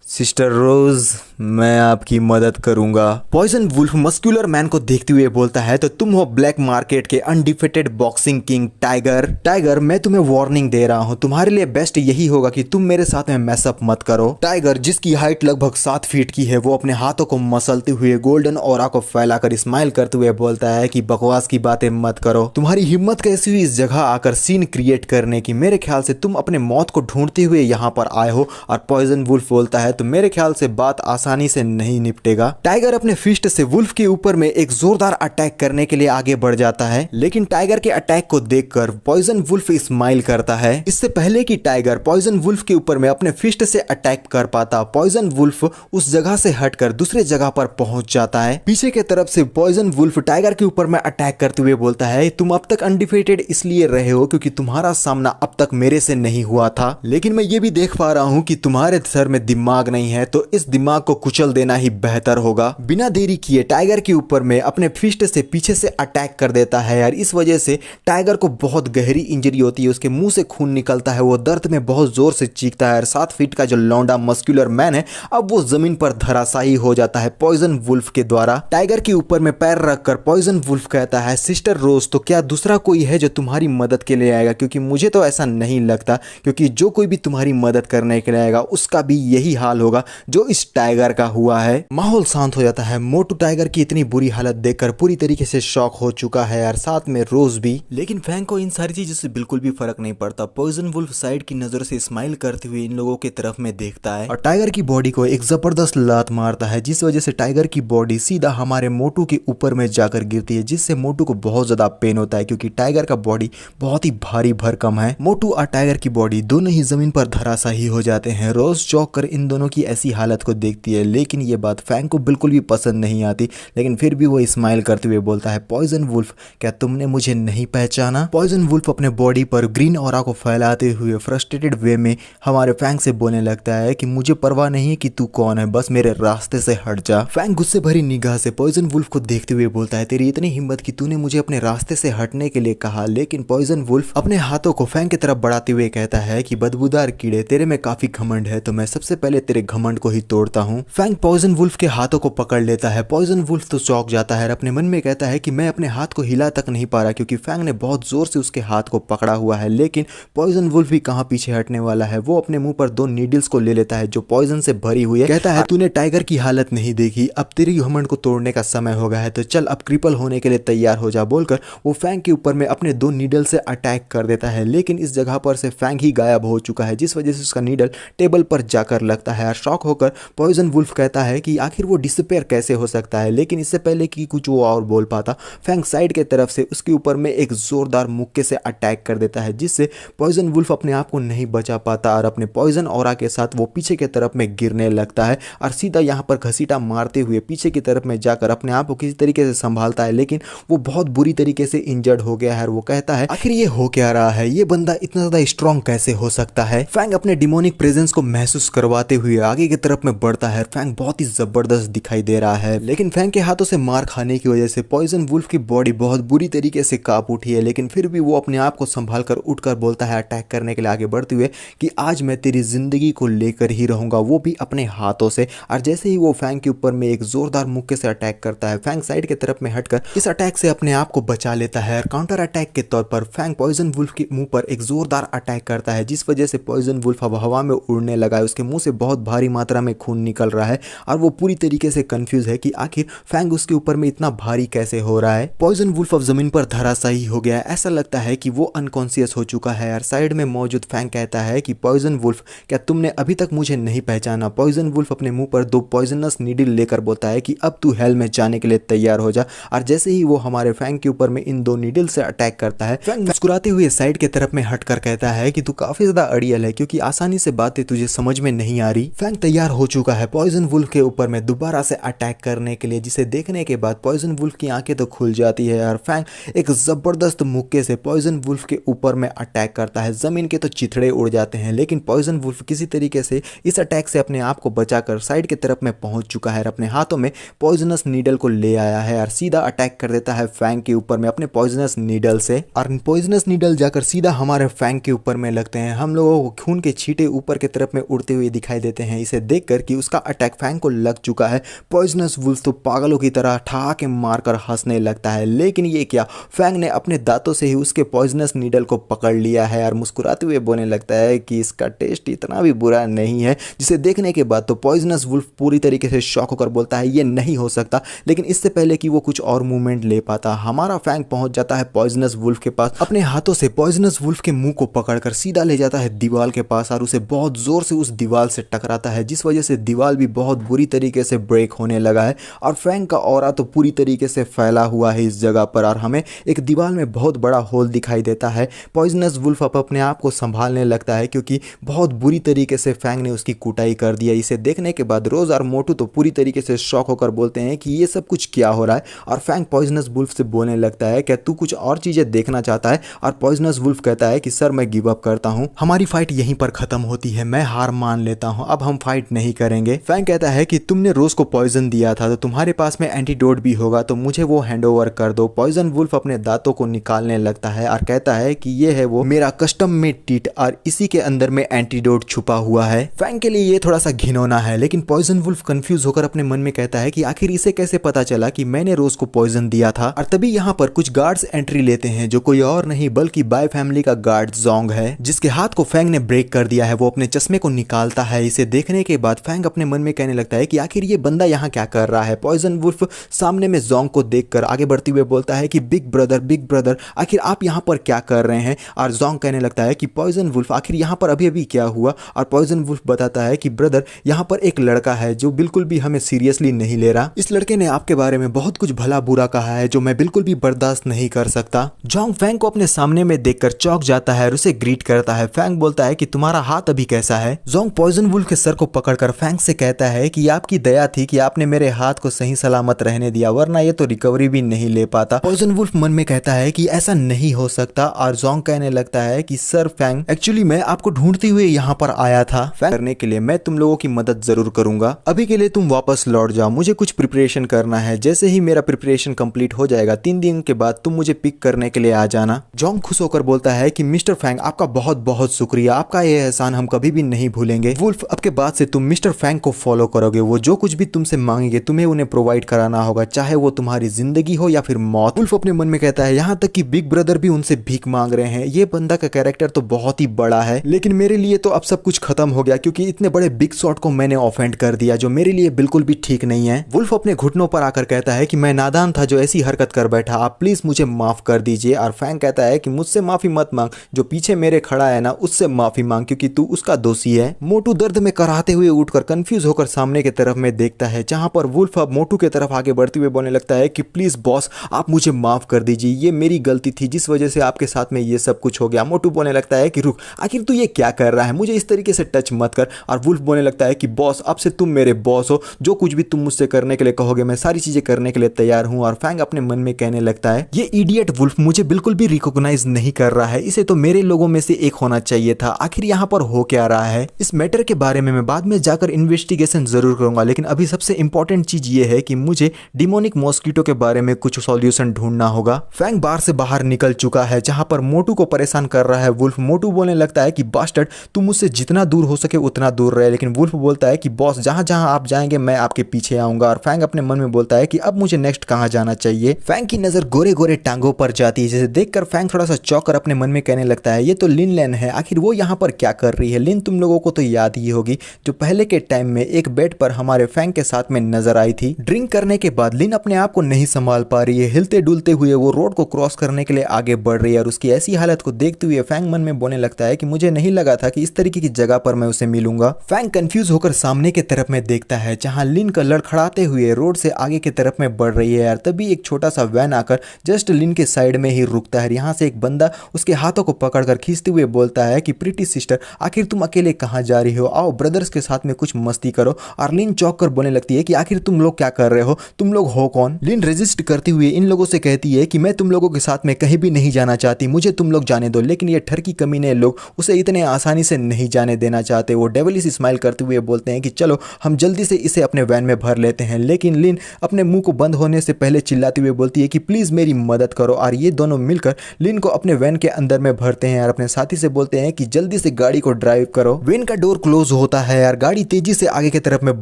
सिस्टर रोज मैं आपकी मदद करूंगा। पॉइजन वुल्फ मस्कुलर मैन को देखते हुए बोलता है तो तुम हो ब्लैक मार्केट के undefeated boxing king tiger. Tiger मैं तुम्हें वार्निंग दे रहा हूं, तुम्हारे लिए बेस्ट यही होगा कि तुम मेरे साथ में मैसअप मत करो। टाइगर जिसकी हाइट लगभग 7 फीट की है वो अपने हाथों को मसलते हुए गोल्डन ऑरा को फैलाकर स्माइल करते हुए बोलता है कि बकवास की बातें मत करो, तुम्हारी हिम्मत कैसी हुई इस जगह आकर सीन क्रिएट करने की, मेरे ख्याल से तुम अपने मौत को ढूंढते हुए यहाँ पर आए हो। और पॉइजन वुल्फ बोलता है तो मेरे ख्याल से बात आसानी से नहीं निपटेगा। टाइगर अपने फिस्ट से वुल्फ के ऊपर में एक जोरदार अटैक करने के लिए आगे बढ़ जाता है, लेकिन टाइगर के अटैक को देखकर पॉइजन वुल्फ स्माइल करता है। इससे पहले कि टाइगर पॉइजन वुल्फ के ऊपर में अपने फिस्ट से अटैक कर पाता, पॉइजन वुल्फ उस जगह से हटकर दूसरे जगह पर पहुंच जाता है। पीछे के तरफ से पॉइजन वुल्फ टाइगर के ऊपर में अटैक करते हुए बोलता है तुम अब तक अनडिफिटेड इसलिए रहे हो क्योंकि तुम्हारा सामना अब तक मेरे से नहीं हुआ था, लेकिन मैं ये भी देख पा रहा हूँ कि तुम्हारे सर में दिमाग नहीं है, तो इस दिमाग को कुचल देना ही बेहतर होगा। बिना देरी किए टाइगर के ऊपर में अपने फिस्ट से पीछे से अटैक कर देता है यार। इस वजह से टाइगर को बहुत गहरी इंजरी होती है, उसके मुंह से खून निकलता है, वो दर्द में बहुत जोर से चीखता है। 7 फीट का जो लौंडा मस्कुलर मैन है अब वो जमीन पर धराशायी हो जाता है पॉइजन वुल्फ के द्वारा। टाइगर के ऊपर में पैर रखकर पॉइजन वुल्फ कहता है सिस्टर रोज तो क्या दूसरा कोई है जो तुम्हारी मदद के लिए आएगा, क्योंकि मुझे तो ऐसा नहीं लगता, क्योंकि जो कोई भी तुम्हारी मदद करने के लिए आएगा उसका भी यही हाल होगा जो इस टाइगर का हुआ है। माहौल शांत हो जाता है। मोटू टाइगर की इतनी बुरी हालत देखकर पूरी तरीके से शॉक हो चुका है और साथ में रोज भी, लेकिन फैंग को इन सारी चीजों से बिल्कुल भी फर्क नहीं पड़ता। पॉइजन वुल्फ साइड की नजर से स्माइल करते हुए इन लोगों की तरफ में देखता है और टाइगर की बॉडी को एक जबरदस्त लात मारता है, जिस वजह से टाइगर की बॉडी सीधा हमारे मोटू के ऊपर में जाकर गिरती है, जिससे मोटू को बहुत ज्यादा पेन होता है क्योंकि टाइगर का बॉडी बहुत ही भारी भरकम है। मोटू और टाइगर की बॉडी दोनों ही जमीन पर धराशायी हो जाते हैं। रोज चौंक कर इन दोनों की ऐसी हालत को देखती है, लेकिन ये बात फैंग को बिल्कुल भी पसंद नहीं आती, लेकिन फिर भी वो स्माइल करते हुए बोलता है पॉइजन वुल्फ क्या तुमने मुझे नहीं पहचाना। पॉइजन वुल्फ अपने बॉडी पर ग्रीन ऑरा को फैलाते हुए फ्रस्ट्रेटेड वे में हमारे फैंग से बोलने लगता है कि मुझे परवाह नहीं है कि तू कौन है, बस मेरे रास्ते से हट जा। फैंग गुस्से भरी निगाह से पॉइजन वुल्फ को देखते हुए बोलता है तेरी इतनी हिम्मत कि तूने मुझे अपने रास्ते से हटने के लिए कहा, लेकिन पॉइजन वुल्फ अपने हाथों को फैंग की तरफ बढ़ाते हुए कहता है कि बदबूदार कीड़े तेरे में काफी घमंड है, तो मैं सबसे पहले तेरे घमंड को ही तोड़ता हूँ। हूँ। फैंग पॉइजन वुल्फ के हाथों को पकड़ लेता है। पॉइजन वुल्फ तो चौंक जाता है और अपने मन में कहता है कि मैं अपने हाथ को हिला तक नहीं पा रहा क्योंकि फैंग ने बहुत जोर से उसके हाथ को पकड़ा हुआ है। लेकिन पॉइजन वुल्फ भी कहाँ पीछे हटने वाला है, वो अपने मुंह पर 2 नीडल्स को ले लेता है जो पॉइजन से भरी हुई है। कहता है तूने टाइगर की हालत नहीं देखी, अब तेरी घमंड को तोड़ने का समय हो गया है, तो चल अब क्रिपल होने के लिए तैयार हो जा, बोलकर वो फैंग के ऊपर में अपने 2 नीडल से अटैक कर देता है। लेकिन इस जगह पर से फैंग ही गायब हो चुका है, जिस वजह से उसका नीडल टेबल पर जाकर लगता है। और शॉक होकर पॉइजन वुल्फ कहता है कि आखिर वो डिसअपीयर कैसे हो सकता है। लेकिन इससे पहले कि कुछ वो और बोल पाता, फैंग साइड के तरफ से उसके ऊपर में एक जोरदार मुक्के से अटैक कर देता है, जिससे पॉइजन वुल्फ अपने आप को नहीं बचा पाता और अपने पॉइजन ऑरा के साथ वो पीछे की तरफ में गिरने लगता है और सीधा यहाँ पर घसीटा मारते हुए पीछे की तरफ में जाकर अपने आप को किसी तरीके से संभालता है। लेकिन वो बहुत बुरी तरीके से इंजर्ड हो गया है और वो कहता है आखिर ये हो क्या रहा है, ये बंदा इतना ज्यादा स्ट्रॉन्ग कैसे हो सकता है। फैंग अपने डिमोनिक प्रेजेंस को महसूस करवाते हुए आगे की तरफ में बढ़ता है। फैंग बहुत ही जबरदस्त दिखाई दे रहा है, लेकिन फैंग के हाथों से मार खाने की वजह से पॉइजन वुल्फ की बॉडी बहुत बुरी तरीके से कांप उठी है। लेकिन फिर भी वो अपने आप को संभाल कर उठकर बोलता है अटैक करने के लिए आगे बढ़ते हुए कि आज मैं तेरी जिंदगी को लेकर ही रहूंगा, वो भी अपने हाथों से। और जैसे ही वो फैंग के ऊपर में एक जोरदार मुक्के से अटैक करता है, फैंग साइड की तरफ में हटकर इस अटैक से अपने आप को बचा लेता है। और काउंटर अटैक के तौर पर फैंग पॉइजन वुल्फ के मुंह पर एक जोरदार अटैक करता है, जिस वजह से पॉइजन वुल्फ अब हवा में उड़ने लगा है। उसके मुंह से बहुत भारी मात्रा में खून निकल रहा है और वो पूरी तरीके से कंफ्यूज है कि आखिर फैंग उसके ऊपर में इतना भारी कैसे हो रहा है। पॉइजन वुल्फ अब जमीन पर धराशायी हो गया है, ऐसा लगता है कि वो अनकॉन्शियस हो चुका है। और साइड में मौजूद फैंग कहता है कि पॉइजन वुल्फ क्या तुमने अभी तक मुझे नहीं पहचाना। पॉइजन वुल्फ अपने मुंह पर 2 पॉइजनस नीडल लेकर बोलता है कि अब तू हेल में जाने के लिए तैयार हो जा। और जैसे ही वो हमारे फैंग के ऊपर में इन 2 नीडल से अटैक करता है, फैंग मुस्कुराते हुए साइड के तरफ में हटकर कहता है कि तू काफी ज्यादा अड़ियल है क्योंकि आसानी से बातें तुझे समझ में नहीं आ रही। फैंग तैयार हो चुका है पॉइजन वुल्फ के ऊपर में दोबारा से अटैक करने के लिए, जिसे देखने के बाद पॉइजन वुल्फ की आंखें तो खुल जाती है और फैंग एक जबरदस्त मुक्के से पॉइजन वुल्फ के ऊपर में अटैक करता है। जमीन के तो चिथड़े उड़ जाते हैं, लेकिन पॉइजन वुल्फ किसी तरीके से इस अटैक से अपने आप को बचाकर साइड की तरफ में पहुंच चुका है। अपने हाथों में पॉइजनस नीडल को ले आया है और सीधा अटैक कर देता है फैंग के ऊपर में अपने पॉइजनस नीडल से। और पॉइजनस नीडल जाकर सीधा हमारे फैंग के ऊपर में लगते हैं। हम लोगों को खून के छींटे ऊपर की तरफ में उड़ते हुए दिखाई देते हैं। इसे देखकर कि उसका अटैक फैंग को लग चुका है, पॉइजनस वुल्फ तो पागलों की तरह ठहाके मारकर हंसने लगता है। लेकिन ये क्या, फैंग ने अपने दांतों से ही उसके पॉइजनस नीडल को पकड़ लिया है और मुस्कुराते हुए बोलने लगता है कि इसका टेस्ट इतना भी बुरा नहीं है। जिसे देखने के बाद तो पॉइजनस वुल्फ पूरी तरीके से शॉक होकर बोलता है ये नहीं हो सकता। लेकिन इससे पहले कि वो कुछ और मूवमेंट ले पाता, हमारा फैंग पहुंच जाता है पॉइजनस वुल्फ के पास। अपने हाथों से पॉइजनस वुल्फ के मुंह को पकड़कर सीधा ले जाता है दीवार के पास और उसे बहुत जोर से उस दीवार से टकराता है, जिस वजह से दीवार भी बहुत बुरी तरीके से ब्रेक होने लगा है। और फैंग का ऑरा तो पूरी तरीके से फैला हुआ है इस जगह पर और हमें एक दीवार में बहुत बड़ा होल दिखाई देता है। पॉइजनस वुल्फ अपने आप को संभालने लगता है क्योंकि बहुत बुरी तरीके से फैंग ने उसकी कुटाई कर दिया। इसे देखने के बाद रोज और मोटू तो पूरी तरीके से शॉक होकर बोलते हैं कि ये सब कुछ क्या हो रहा है। और फैंग पॉइजनस वुल्फ से बोलने लगता है क्या तू कुछ और चीजें देखना चाहता है। और पॉइजनस वुल्फ कहता है कि सर मैं गिव अप करता हूँ, हमारी फाइट यहीं पर खत्म होती है, मैं हार मान लेता हूँ, अब हम फाइट नहीं करेंगे। फैंग कहता है कि तुमने रोज को पॉइजन दिया था तो तुम्हारे पास में एंटीडोट भी होगा, तो मुझे वो हैंडओवर कर दो। पॉइजन वुल्फ अपने दांतों को निकालने लगता है और कहता है कि ये है वो मेरा कस्टम मेड टिट और इसी के अंदर में एंटीडोट छुपा हुआ है। फैंग के लिए ये थोड़ा सा घिनौना है, लेकिन पॉइजन वुल्फ कंफ्यूज होकर अपने मन में कहता है कि आखिर इसे कैसे पता चला कि मैंने रोज को पॉइजन दिया था। और तभी यहाँ पर कुछ गार्ड्स एंट्री लेते हैं जो कोई और नहीं बल्कि बाय फैमिली का गार्ड जोंग है, जिसके हाथ को फैंग ने ब्रेक कर दिया है। वो अपने चश्मे को निकालता है। इसे देखने के बाद फैंग अपने मन में कहने लगता है कि आखिर ये बंदा यहाँ क्या कर रहा है। पॉइजन वुल्फ सामने में जोंग को देखकर आगे बढ़ते हुए बोलता है कि बिग ब्रदर आखिर आप यहाँ पर क्या कर रहे हैं। और जोंग कहने लगता है कि पॉइजन वुल्फ आखिर यहाँ पर अभी अभी क्या हुआ। और पॉइजन वुल्फ बताता है कि ब्रदर यहाँ पर एक लड़का है जो बिल्कुल भी हमें सीरियसली नहीं ले रहा। इस लड़के ने आपके बारे में बहुत कुछ भला बुरा कहा है जो मैं बिल्कुल भी बर्दाश्त नहीं कर सकता। जोंग फैंग को अपने सामने में देखकर चौंक जाता है और उसे ग्रीट करता है। फैंग बोलता है कि तुम्हारा हाथ अभी कैसा है। जोंग पॉइजन वुल्फ के सर को पकड़कर फैंग से कहता है कि आपकी दया थी कि आपने मेरे हाथ को सही सलामत रहने दिया, वरना ये तो रिकवरी भी नहीं ले पाता। पॉइजन वुल्फ मन में कहता है कि ऐसा नहीं हो सकता और जोंग कहने लगता है कि सर फैंग एक्चुअली मैं आपको ढूंढते हुए यहाँ पर आया था। फैंग करने के लिए मैं तुम लोगों की मदद जरूर करूंगा, अभी के लिए तुम वापस लौट जाओ, मुझे कुछ प्रिपरेशन करना है। जैसे ही मेरा प्रिपरेशन कंप्लीट हो जाएगा 3 दिन के बाद तुम मुझे पिक करने के लिए आ जाना। जोंग खुश होकर बोलता है कि मिस्टर फैंग आपका बहुत बहुत शुक्रिया, आपका ये एहसान हम कभी भी नहीं भूलेंगे। वुल्फ अब के बाद से तुम मिस्टर फैंग को फॉलो करोगे, वो जो कुछ भी तुमसे मांगेंगे तुम्हें उन्हें प्रोवाइड कराना होगा, चाहे वो तुम्हारी जिंदगी हो या फिर मौत। वुल्फ अपने मन में कहता है यहाँ तक कि बिग ब्रदर भी उनसे भीख मांग रहे हैं। ये बंदा का कैरेक्टर तो बहुत ही बड़ा है, लेकिन मेरे लिए तो अब सब कुछ खत्म हो गया क्योंकि इतने बड़े बिग शॉट को मैंने ऑफेंड कर दिया, जो मेरे लिए बिल्कुल भी ठीक नहीं है। वुल्फ अपने घुटनों पर आकर कहता है कि मैं नादान था जो ऐसी हरकत कर बैठा, आप प्लीज मुझे माफ कर दीजिए। और फैंग कहता है कि मुझसे माफी मत मांग, जो पीछे मेरे खड़ा है ना उससे माफी मांग, क्योंकि तू उसका दोषी है। मोटू दर्द में कराहते हुए उठकर कंफ्यूज होकर सामने की तरफ में देखता है, जहां पर वुल्फ अब मोटू की तरफ आगे बढ़ते हुए बोलने लगता है कि प्लीज बॉस आप मुझे माफ कर दीजिए, ये मेरी गलती थी जिस वजह से आपके साथ में ये सब कुछ हो गया। मोटू बोलने लगता है कि रुक, आखिर तू ये क्या कर रहा है, मुझे इस तरीके से टच मत कर। और वुल्फ बोलने लगता है कि बॉस अब से तुम मेरे बॉस हो, जो कुछ भी तुम मुझसे करने के लिए कहोगे मैं सारी चीजें करने के लिए तैयार हूं। और फैंग अपने मन में कहने लगता है ये इडियट वुल्फ मुझे बिल्कुल भी रिकॉग्नाइज नहीं कर रहा है, इसे तो मेरे लोगों में से एक होना चाहिए था। आखिर यहाँ पर हो क्या रहा है? इस मैटर के बारे में मैं बाद में जाकर इन्वेस्टिगेशन जरूर करूंगा, लेकिन अभी सबसे इंपॉर्टेंट चीज ये है कि मुझे डिमोनिक मॉस्किटो के बारे में कुछ सॉल्यूशन ढूंढना होगा। फैंग बार से बाहर निकल चुका है, जहां पर मोटू को परेशान कर रहा है वुल्फ। मोटू बोलने लगता है कि बास्टर्ड तुम मुझसे जितना दूर हो सके उतना दूर रहे, लेकिन वुल्फ बोलता है कि बॉस जहां जहां आप जाएंगे मैं आपके पीछे आऊंगा। और फैंग अपने मन में बोलता है कि अब मुझे नेक्स्ट कहां जाना चाहिए। फैंग की नजर गोरे गोरे टांगों पर जाती है, जिसे देखकर फैंग थोड़ा सा चौंक अपने मन में कहने लगता है ये तो लिन लेन है, आखिर वो यहाँ पर क्या कर रही है। लिन तुम लोगों को तो याद ही होगी, जो पहले के टाइम में एक बेड पर हमारे फैंग के साथ में नजर आई थी। ड्रिंक करने के बाद लिन अपने आप को नहीं संभाल पा रही है, हिलते डुलते हुए वो रोड को क्रॉस करने के लिए आगे बढ़ रही है। और उसकी ऐसी हालत को देखते हुए फैंग मन में बोलने लगता है कि मुझे नहीं लगा था कि इस तरीके की जगह पर मैं उसे मिलूंगा। फैंग कंफ्यूज होकर सामने की तरफ में देखता है, जहां लिन का लड़खड़ाते हुए रोड से आगे की तरफ में बढ़ रही है। यार तभी एक छोटा सा वैन आकर जस्ट लिन के साइड में ही रुकता है। यहाँ से एक बंदा उसके हाथों को पकड़कर खींचते हुए बोलता है कि प्रीटी सिस्टर आखिर तुम अकेले कहाँ जा रही हो, आओ ब्रदर्स के साथ में कुछ मस्ती करो। और लिन चौंक कर बोलने लगती है कि आखिर तुम लोग क्या कर रहे हो, तुम लोग हो कौन? लिन रेजिस्ट करती हुई इन लोगों से कहती है कि मैं तुम लोगों के साथ में कहीं भी नहीं जाना चाहती, मुझे तुम लोग जाने दो। लेकिन ये ठरकी कमीने लोग उसे इतने आसानी से नहीं जाने देना चाहते। वो डेविलिश स्माइल करते हुए बोलते हैं कि चलो हम जल्दी से इसे अपने वैन में भर लेते हैं। लेकिन लिन अपने मुंह को बंद होने से पहले चिल्लाती हुई बोलती है कि प्लीज मेरी मदद करो। और ये दोनों मिलकर लिन को अपने वैन के अंदर में भरते हैं और अपने साथी से बोलते हैं कि जल्दी से गाड़ी को ड्राइव करो। वैन का डोर क्लोज होता है और गाड़ी तेजी से आगे की तरफ में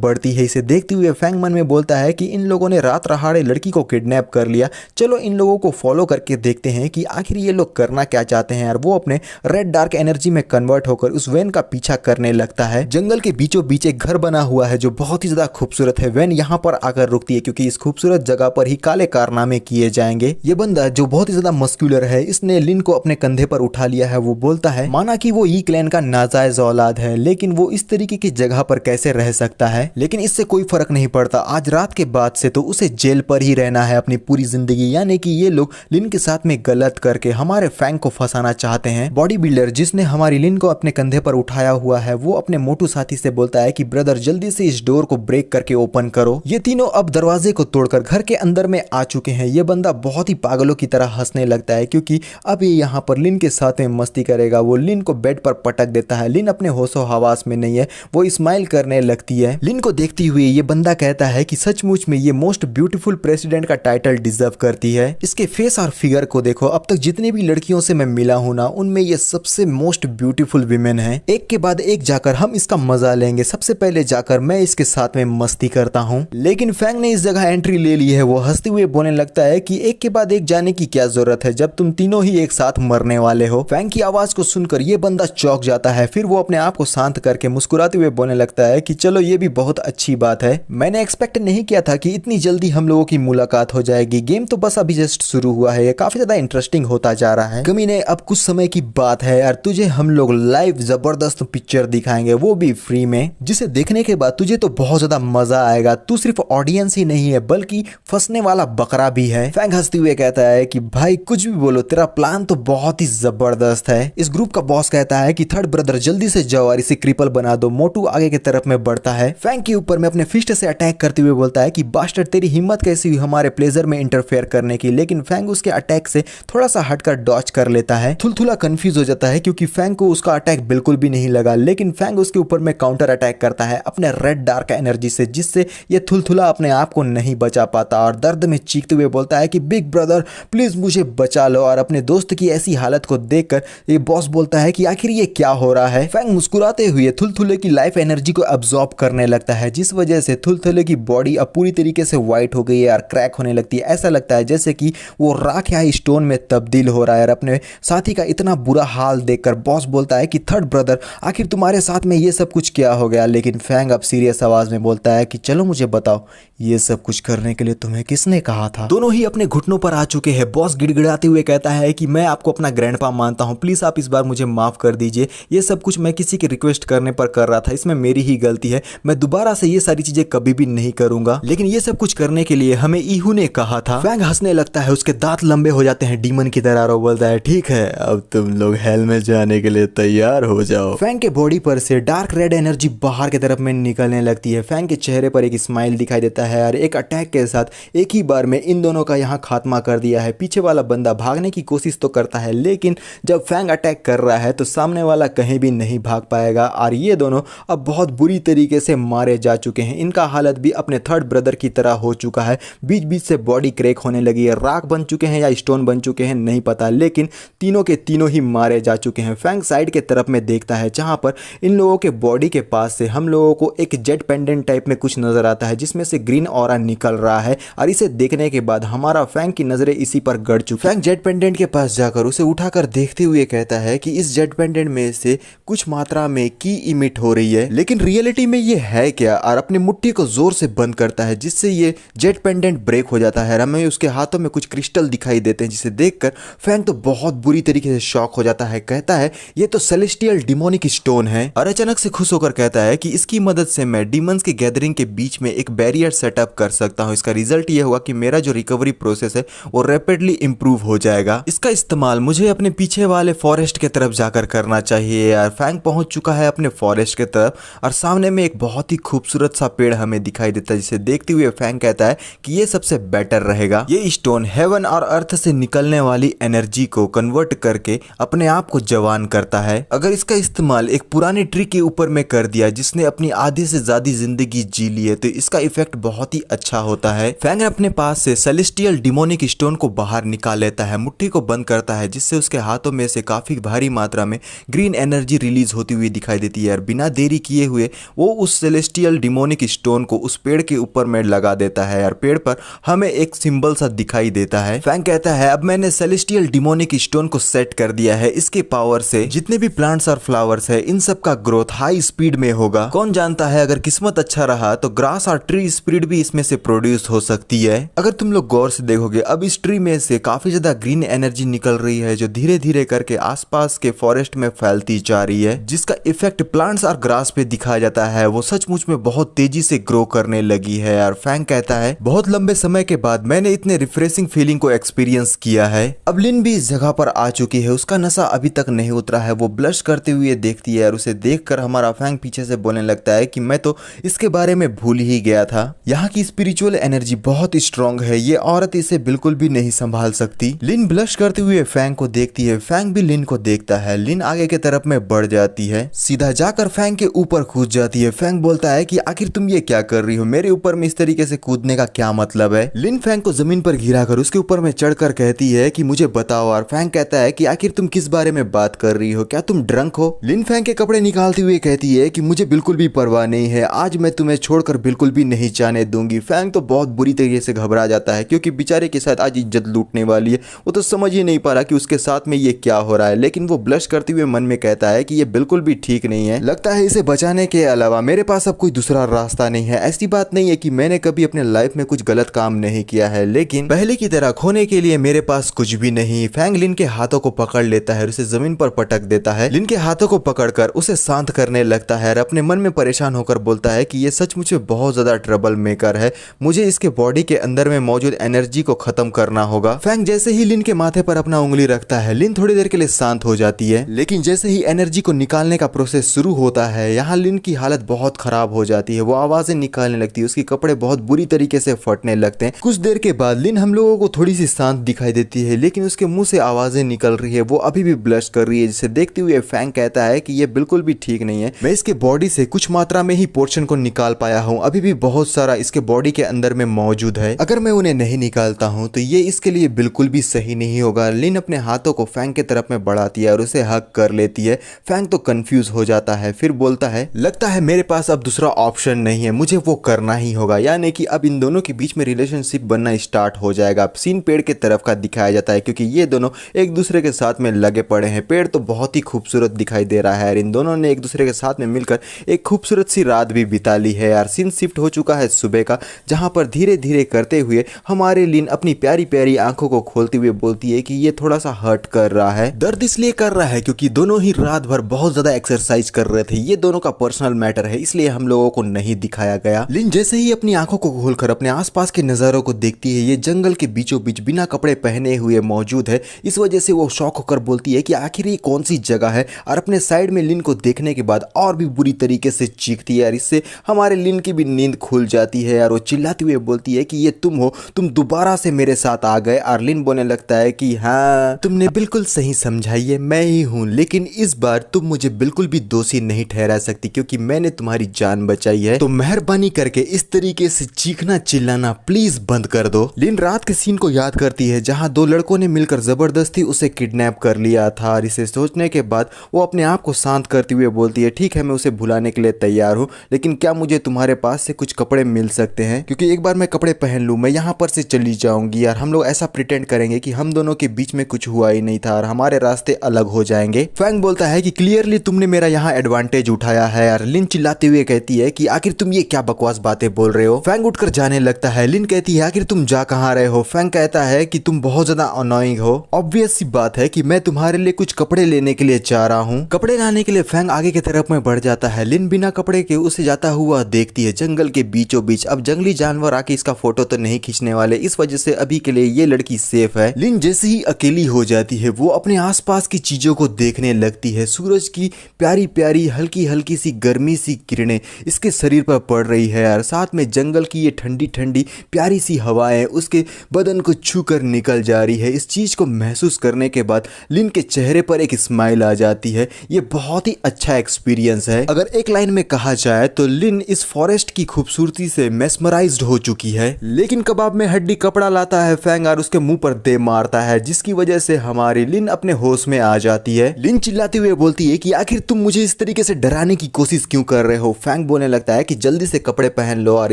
बढ़ती है। इसे देखते हुए फैंग मन में बोलता है कि इन लोगों ने रात रहाड़े लड़की को किडनैप कर लिया, चलो इन लोगों को फॉलो करके देखते हैं कि आखिर ये लोग करना क्या चाहते हैं। और वो अपने रेड डार्क एनर्जी में कन्वर्ट होकर उस वैन का पीछा करने लगता है। जंगल के बीचों बीच एक घर बना हुआ है जो बहुत ही ज्यादा खूबसूरत है। वैन यहाँ पर आकर रुकती है क्योंकि इस खूबसूरत जगह पर ही काले कारनामे किए जाएंगे। ये बंदा जो बहुत ही ज्यादा मस्कुलर है, इसने लिन को अपने कंधे पर उठा लिया है। वो बोलता है माना कि वो ई क्लैन का नाजायज औलाद है, लेकिन वो इस तरीके की जगह पर कैसे रह सकता है। लेकिन इससे कोई फर्क नहीं पड़ता, आज रात के बाद से तो उसे जेल पर ही रहना है अपनी पूरी जिंदगी। यानी कि ये लोग लिन के साथ में गलत करके हमारे फैंग को फंसाना चाहते हैं। बॉडी बिल्डर जिसने हमारी लिन को अपने कंधे पर उठाया हुआ है, वो अपने मोटू साथी से बोलता है कि ब्रदर जल्दी से इस डोर को ब्रेक करके ओपन करो। ये तीनों अब दरवाजे को तोड़कर घर के अंदर में आ चुके हैं। ये बंदा बहुत ही पागलों की तरह हंसने लगता है क्योंकि अब ये यहाँ पर लिन के साथ में मस्ती करेगा। वो लिन को बेड पर पटक देता है। लिन अपने होशो हवास में नहीं है, वो स्माइल करने लगती है। लिन को देखती हुई ये बंदा कहता है कि सचमुच में ये मोस्ट ब्यूटीफुल प्रेसिडेंट का टाइटल डिजर्व करती है। इसके फेस और फिगर को देखो, अब तक जितनी भी लड़कियों से मैं मिला हूं ना, उनमें ये सबसे मोस्ट ब्यूटीफुल विमेन है। एक के बाद एक जाकर हम इसका मजा लेंगे। सबसे पहले जाकर मैं इसके साथ में मस्ती करता हूँ। लेकिन फैंग ने इस जगह एंट्री ले ली है। वो हंसते हुए बोलने लगता है कि एक के बाद एक जाने की क्या जरूरत है जब तुम तीनों ही एक साथ मरने वाले हो। फैंग की आवाज को सुनकर ये बंदा चौंक जाता है। फिर वो अपने आप को शांत करके मुस्कुराते हुए बोलने लगता है कि चलो ये भी बहुत अच्छी बात है। मैंने एक्सपेक्ट नहीं किया था कि इतनी जल्दी हम लोगों की मुलाकात हो जाएगी। गेम तो बस अभी जस्ट शुरू हुआ है, ये काफी ज्यादा इंटरेस्टिंग होता जा रहा है। कमीने अब कुछ समय की बात है यार, तुझे हम लोग लाइव जबरदस्त पिक्चर दिखाएंगे, वो भी फ्री में, जिसे देखने के बाद तुझे तो बहुत ज्यादा मजा आएगा। तू सिर्फ ऑडियंस ही नहीं है बल्कि फंसने वाला बकरा भी है। फैंग हंसते हुए कहता है कि भाई कुछ भी बोलो, तेरा प्लान तो बहुत ही जबरदस्त है। इस ग्रुप का बॉस कहता है कि थर्ड ब्रदर जल्दी से जाओ और इसे क्रिपल बना दो। मोटू आगे की तरफ में बढ़ता है। फैंग के ऊपर में अपने फिस्ट से अटैक करते हुए बोलता है कि बास्टर्ड तेरी हिम्मत कैसी हुई हमारे प्लेजर में इंटरफेयर करने की। लेकिन फैंग उसके अटैक से थोड़ा सा हटकर डॉच कर लेता है। थुलथुला कंफ्यूज हो जाता है क्योंकि फैंग को उसका अटैक बिल्कुल भी नहीं लगा। लेकिन फैंग उसके ऊपर में काउंटर अटैक करता है अपने रेड डार्क एनर्जी से, जिससे ये थुलथुला अपने आप को नहीं बचा पाता और दर्द में चीखते हुए बोलता है कि बिग ब्रदर प्लीज मुझे बचा लो। और अपने दोस्त की ऐसी हालत को देखकर ये बॉस बोलता है कि आखिर ये क्या हो रहा है। फैंग मुस्कुराते हुए थुलथुले की लाइफ एनर्जी को अब्सॉर्ब एब्जॉर्ब करने लगता है, जिस वजह से थुलथुले की बॉडी अब पूरी तरीके से व्हाइट हो गई है और क्रैक होने लगती है। ऐसा लगता है जैसे कि वो राख या स्टोन में तब्दील हो रहा है। और अपने साथी का इतना बुरा हाल देखकर बॉस बोलता है कि थर्ड ब्रदर, आखिर तुम्हारे साथ में ये सब कुछ क्या हो गया। लेकिन फैंग अब सीरियस आवाज में बोलता है कि चलो मुझे बताओ, ये सब कुछ करने के लिए तुम्हें किसने कहा था। दोनों ही अपने घुटनों पर आ चुके हैं। बॉस गिड़गिड़ाते हुए कहता है कि मैं आपको अपना ग्रैंडपा मानता हूं, प्लीज आप इस बार मुझे माफ कर दीजिए। ये सब कुछ मैं किसी की रिक्वेस्ट करने पर कर रहा था, इसमें मेरी ही गलती है। मैं दोबारा से ये सारी चीजें कभी भी नहीं करूंगा। लेकिन ये सब कुछ करने के लिए हमें ईहू ने कहा था। फैंग हंसने लगता है, उसके दांत लंबे हो जाते हैं डीमन की तरह, और बोलता है ठीक है, अब तुम लोग हेल में जाने के लिए तैयार हो जाओ। फैंग के बॉडी पर से डार्क रेड एनर्जी बाहर की तरफ में निकलने लगती है। फैंग के चेहरे पर एक स्माइल दिखाई देता है और एक अटैक के साथ एक ही बार में इन दोनों का यहाँ खात्मा कर दिया है। पीछे वाला बंदा भागने की कोशिश तो करता है, लेकिन जब फैंग अटैक कर रहा है तो सामने वाला कहीं भी नहीं भाग पाएगा और ये दोनों अब बहुत बुरी तरीके से मारे जा चुके हैं। इनका हालत भी अपने थर्ड ब्रदर की तरह हो चुका है। बीच बीच से बॉडी क्रैक होने लगी है। राख बन चुके हैं या स्टोन बन चुके हैं नहीं पता, लेकिन तीनों के तीनों ही मारे जा चुके हैं। फैंग साइड के तरफ में देखता है जहां पर इन लोगों के बॉडी के पास से हम लोगों को एक जेट पेंडेंट टाइप में कुछ नजर आता है, जिसमें से ग्रीन ऑरा निकल रहा है। और इसे देखने के बाद हमारा फैंग की नजरें इसी पर गड़ चुकी। फैंग जेट पेंडेंट के पास जाकर उसे उठाकर देखते हुए कहता है कि इस जेट पेंडेंट में से कुछ मात्रा में की इमिट हो रही है, लेकिन रियलिटी में ये है क्या। और अपनी मुट्ठी को जोर से बंद करता है, जिससे ये जेट पेंडेंट ब्रेक हो जाता है। हमें उसके हाथों में कुछ क्रिस्टल दिखाई देते हैं, जिसे देखकर फैंग तो बहुत बुरी तरीके से शॉक हो जाता है। कहता है ये तो सेलेस्टियल डिमोनिक स्टोन है, और अचानक से खुश होकर कहता है कि इसकी मदद से मैं डीमंस की गैदरिंग के बीच में एक बैरियर सेटअप कर सकता हूं। इसका रिजल्ट ये होगा कि मेरा जो रिकवरी प्रोसेस है वो रैपिडली इंप्रूव हो जाएगा। इसका इस्तेमाल मुझे अपने पीछे वाले फॉरेस्ट के तरफ जाकर करना चाहिए। यार फैंग पहुंच चुका है अपने फॉरेस्ट के तरफ, और सामने में एक बहुत ही खूबसूरत सा पेड़ हमें दिखाई देता है, जिसे देखते हुए फैंग कहता है कि ये सबसे बेटर रहेगा। ये स्टोन हेवन और अर्थ से निकलने वाली एनर्जी को कन्वर्ट करके अपने आप को जवान करता है। अगर इसका इस्तेमाल एक पुराने ट्री के ऊपर में कर दिया जिसने अपनी आधे से ज्यादा जिंदगी जी ली है, तो इसका इफेक्ट बहुत ही अच्छा होता है। फैंग अपने पास से सेलेस्टियल डिमोनिक स्टोन को बाहर निकाल लेता है, मुट्ठी को बंद करता है, जिससे उसके हाथों में से काफी भारी मात्रा में ग्रीन एनर्जी रिलीज होती हुई दिखाई देती है। और बिना देरी किए हुए वो उस सेलेस्टियल डिमोनिक स्टोन को उस पेड़ के ऊपर में लगा देता है, और पेड़ पर हमें एक सिंबल सा दिखाई देता है। फैंग कहता है अब मैंने सेलेस्टियल डिमोनिक स्टोन को सेट कर दिया है, इसके पावर से जितने भी प्लांट्स और फ्लावर्स है इन सब का ग्रोथ हाई स्पीड में होगा। कौन जानता है अगर किस्मत अच्छा रहा तो ग्रास और ट्री स्पीड भी इसमें से प्रोड्यूस हो सकती है। अगर तुम लोग गौर से देखोगे अब इस ट्री में से काफी ज्यादा ग्रीन एनर्जी निकल रही है, जो धीरे धीरे करके आसपास के फॉरेस्ट में फैलती जा रही है, जिसका इफेक्ट प्लांट्स और ग्रास पे दिखाया जाता है। वो सचमुच में बहुत तेजी से ग्रो करने लगी है। और फैंग कहता है बहुत लंबे समय के बाद मैंने इतने रिफ्रेशिंग फीलिंग को एक्सपीरियंस किया है। अब लिन भी इस जगह पर आ चुकी है, उसका नशा अभी तक नहीं उतरा है। वो ब्लश करते हुए देखती है, और उसे देखकर हमारा फैंग पीछे से बोलने लगता है कि मैं तो इसके बारे में भूल ही गया था। यहाँ की स्पिरिचुअल एनर्जी बहुत स्ट्रांग है, ये औरत इसे बिल्कुल भी नहीं संभाल सकती। लिन ब्लश करते हुए फैंग को देखती है, फैंग भी लिन को देखता है। लिन आगे की तरफ में बढ़ जाती है, सीधा जाकर फैंग के ऊपर कूद जाती है। फैंग बोलता है कि आखिर तुम ये क्या कर रही हो, मेरे ऊपर में इस तरीके से कूदने का क्या मतलब है। लिन फैंग को जमीन पर गिराकर उसके ऊपर में चढ़कर कहती है कि मुझे बताओ। और फैंग कहता है कि आखिर तुम किस बारे में बात कर रही हो, क्या तुम ड्रंक हो। लिन फैंग के कपड़े निकालती हुई कहती है कि मुझे बिल्कुल भी परवाह नहीं है, आज मैं तुम्हें छोड़कर बिल्कुल भी नहीं जाने दूंगी। फैंग तो बहुत बुरी तरीके से घबरा जाता है, क्योंकि बेचारे के साथ आज इज्जत लूटने वाली है। वो तो समझ ही नहीं पा रहा कि उसके साथ में ये क्या हो रहा है, लेकिन वो ब्लश करते हुए मन में कहता है कि ये बिल्कुल भी ठीक नहीं है। लगता है इसे बचाने के अलावा मेरे पास अब कोई दूसरा रास्ता नहीं है। ऐसी बात नहीं है कि मैंने कभी अपने लाइफ में कुछ गलत काम नहीं किया है, लेकिन पहले की तरह खोने के लिए मेरे पास कुछ भी नहीं। फैंग लिन के हाथों को पकड़ लेता है और उसे जमीन पर पटक देता है। लिन के हाथों को पकड़कर उसे शांत करने लगता है और अपने मन में परेशान होकर बोलता है कि ये सचमुच में बहुत ज्यादा ट्रबल मेकर है, मुझे इसके बॉडी के अंदर में मौजूद एनर्जी को खत्म करना होगा। फैंग जैसे ही लिन के माथे पर अपना उंगली रखता है, लिन थोड़ी देर के लिए शांत हो जाती है, लेकिन जैसे ही एनर्जी को निकालने का प्रोसेस शुरू होता है, यहाँ लिन की हालत बहुत खराब हो जाती है। वो आवाजें निकालने लगती है, उसके कपड़े बहुत बुरी तरीके से फटने लगते हैं। कुछ देर के बाद लिन हम लोगों को थोड़ी सी शांत दिखाई देती है, लेकिन उसके मुंह से आवाजें निकल रही है, वो अभी भी ब्लश कर रही है, जिसे देखते हुए फैंग कहता है कि ये बिल्कुल भी ठीक नहीं है। मैं इसके बॉडी से कुछ मात्रा में ही पोर्शन को निकाल पाया हूँ, अभी भी बहुत सारा इसके बॉडी के अंदर में मौजूद है। अगर मैं उन्हें नहीं निकालता हूँ तो ये इसके लिए बिल्कुल भी सही नहीं होगा। लिन अपने हाथों को फैंग के तरफ में बढ़ाती है और उसे हक कर लेती है। फैंग तो कंफ्यूज हो जाता है, फिर बोलता है लगता है मेरे पास अब दूसरा ऑप्शन नहीं है, मुझे वो करना ही होगा। यानी कि अब इन दोनों के बीच में रिलेशनशिप बनना स्टार्ट हो जाएगा। अब सीन पेड़ के तरफ का दिखाया जाता है क्योंकि ये दोनों एक दूसरे के साथ में लगे पड़े हैं। पेड़ तो बहुत ही खूबसूरत दिखाई दे रहा है यार। इन दोनों ने एक दूसरे के साथ में मिलकर एक खूबसूरत सी रात भी बिता ली है यार। सीन शिफ्ट हो चुका है सुबह का, जहां पर धीरे धीरे करते हुए हमारे लिन अपनी प्यारी प्यारी आंखों को खोलते हुए बोलती है कि ये थोड़ा सा हर्ट कर रहा है। दर्द इसलिए कर रहा है क्योंकि दोनों ही रात भर बहुत ज्यादा एक्सरसाइज कर रहे थे। ये दोनों का पर्सनल मैटर है, इसलिए हम लोगों को नहीं दिखाया गया। लिन जैसे ही अपनी आंखों को खोलकर अपने आसपास के नजारों को देखती है, ये जंगल के बीचों बीच बिना कपड़े पहने हुए मौजूद है। इस वजह से वो शॉक होकर बोलती है कि आखिर ये कौन सी जगह है, और अपने साइड में लिन को देखने के बाद और भी बुरी तरीके से चीखती है यार। इससे हमारे लिन की भी नींद खुल जाती है यार। वो चिल्लाती हुए बोलती है कि ये तुम हो, तुम दोबारा से मेरे साथ आ गए। और लिन बोलने लगता है कि हाँ, तुमने बिल्कुल सही समझा, ये मैं ही हूँ, लेकिन इस बार तुम मुझे बिल्कुल भी दोषी नहीं ठहरा सकती क्योंकि मैंने तुम्हारी जान बचाई है। तो मेहरबानी करके इस तरीके से चीखना चिल्लाना प्लीज बंद कर दो। लिन रात के सीन को याद करती है जहां दो लड़कों ने मिलकर जबरदस्ती उसे किडनैप कर लिया था। और इसे सोचने के बाद वो अपने आप को शांत करते हुए बोलती है, ठीक है मैं उसे भुलाने के लिए तैयार हूँ, लेकिन क्या मुझे तुम्हारे पास से कुछ कपड़े मिल सकते हैं? क्योंकि एक बार मैं कपड़े पहन लूँ मैं यहाँ पर से चली जाऊंगी यार। हम लोग ऐसा प्रिटेंड करेंगे कि हम दोनों के बीच में कुछ हुआ ही नहीं था और हमारे रास्ते अलग हो जाएंगे। फैंग बोलता है कि क्लियरली तुमने मेरा यहाँ एडवांटेज उठाया है यार। लिन चिल्लाते हुए कहती है कि आखिर तुम ये क्या बकवास बातें बोल रहे हो। फैंग उठकर जाने लगता है। लिन कहती है आखिर तुम जा कहाँ रहे हो? फैंग कहता है कि तुम बहुत ज्यादा अनोइंग हो। ऑब्वियस सी बात है कि मैं तुम्हारे लिए कुछ कपड़े लेने के लिए जा रहा हूँ। कपड़े लाने के लिए फैंग आगे की तरफ में बढ़ जाता है। लिन बिना कपड़े के उसे जाता हुआ देखती है जंगल के बीचों बीच। अब जंगली जानवर आके इसका फोटो तो नहीं खींचने वाले, इस वजह से अभी के लिए ये लड़की सेफ है। लिन जैसे ही अकेली हो जाती है वो अपने आसपास की चीजों को देखने लगती है। सूरज की प्यारी प्यारी हल्की हल्की सी गर्मी सी किरणें इसके शरीर पर पड़ रही है यार। साथ में जंगल की ये ठंडी ठंडी प्यारी सी हवाएं उसके बदन को छू कर निकल जा रही है। इस चीज को महसूस करने के बाद लिन के चेहरे पर एक स्माइल आ जाती है। ये बहुत ही अच्छा एक्सपीरियंस है। अगर एक लाइन में कहा जाए तो लिन इस फॉरेस्ट की खूबसूरती से मेस्मराइज्ड हो चुकी है। लेकिन कबाब में हड्डी कपड़ा लाता है फैंग और उसके मुंह पर दे मारता है, जिसकी वजह से हमारी लिन अपने होश में आ जाती है। लिन चिल्लाते हुए बोलती है कि आखिर तुम मुझे इस तरीके से डराने की कोशिश क्यों कर रहे हो? फैंग बोलने लगता है कि जल्दी से कपड़े पहन लो और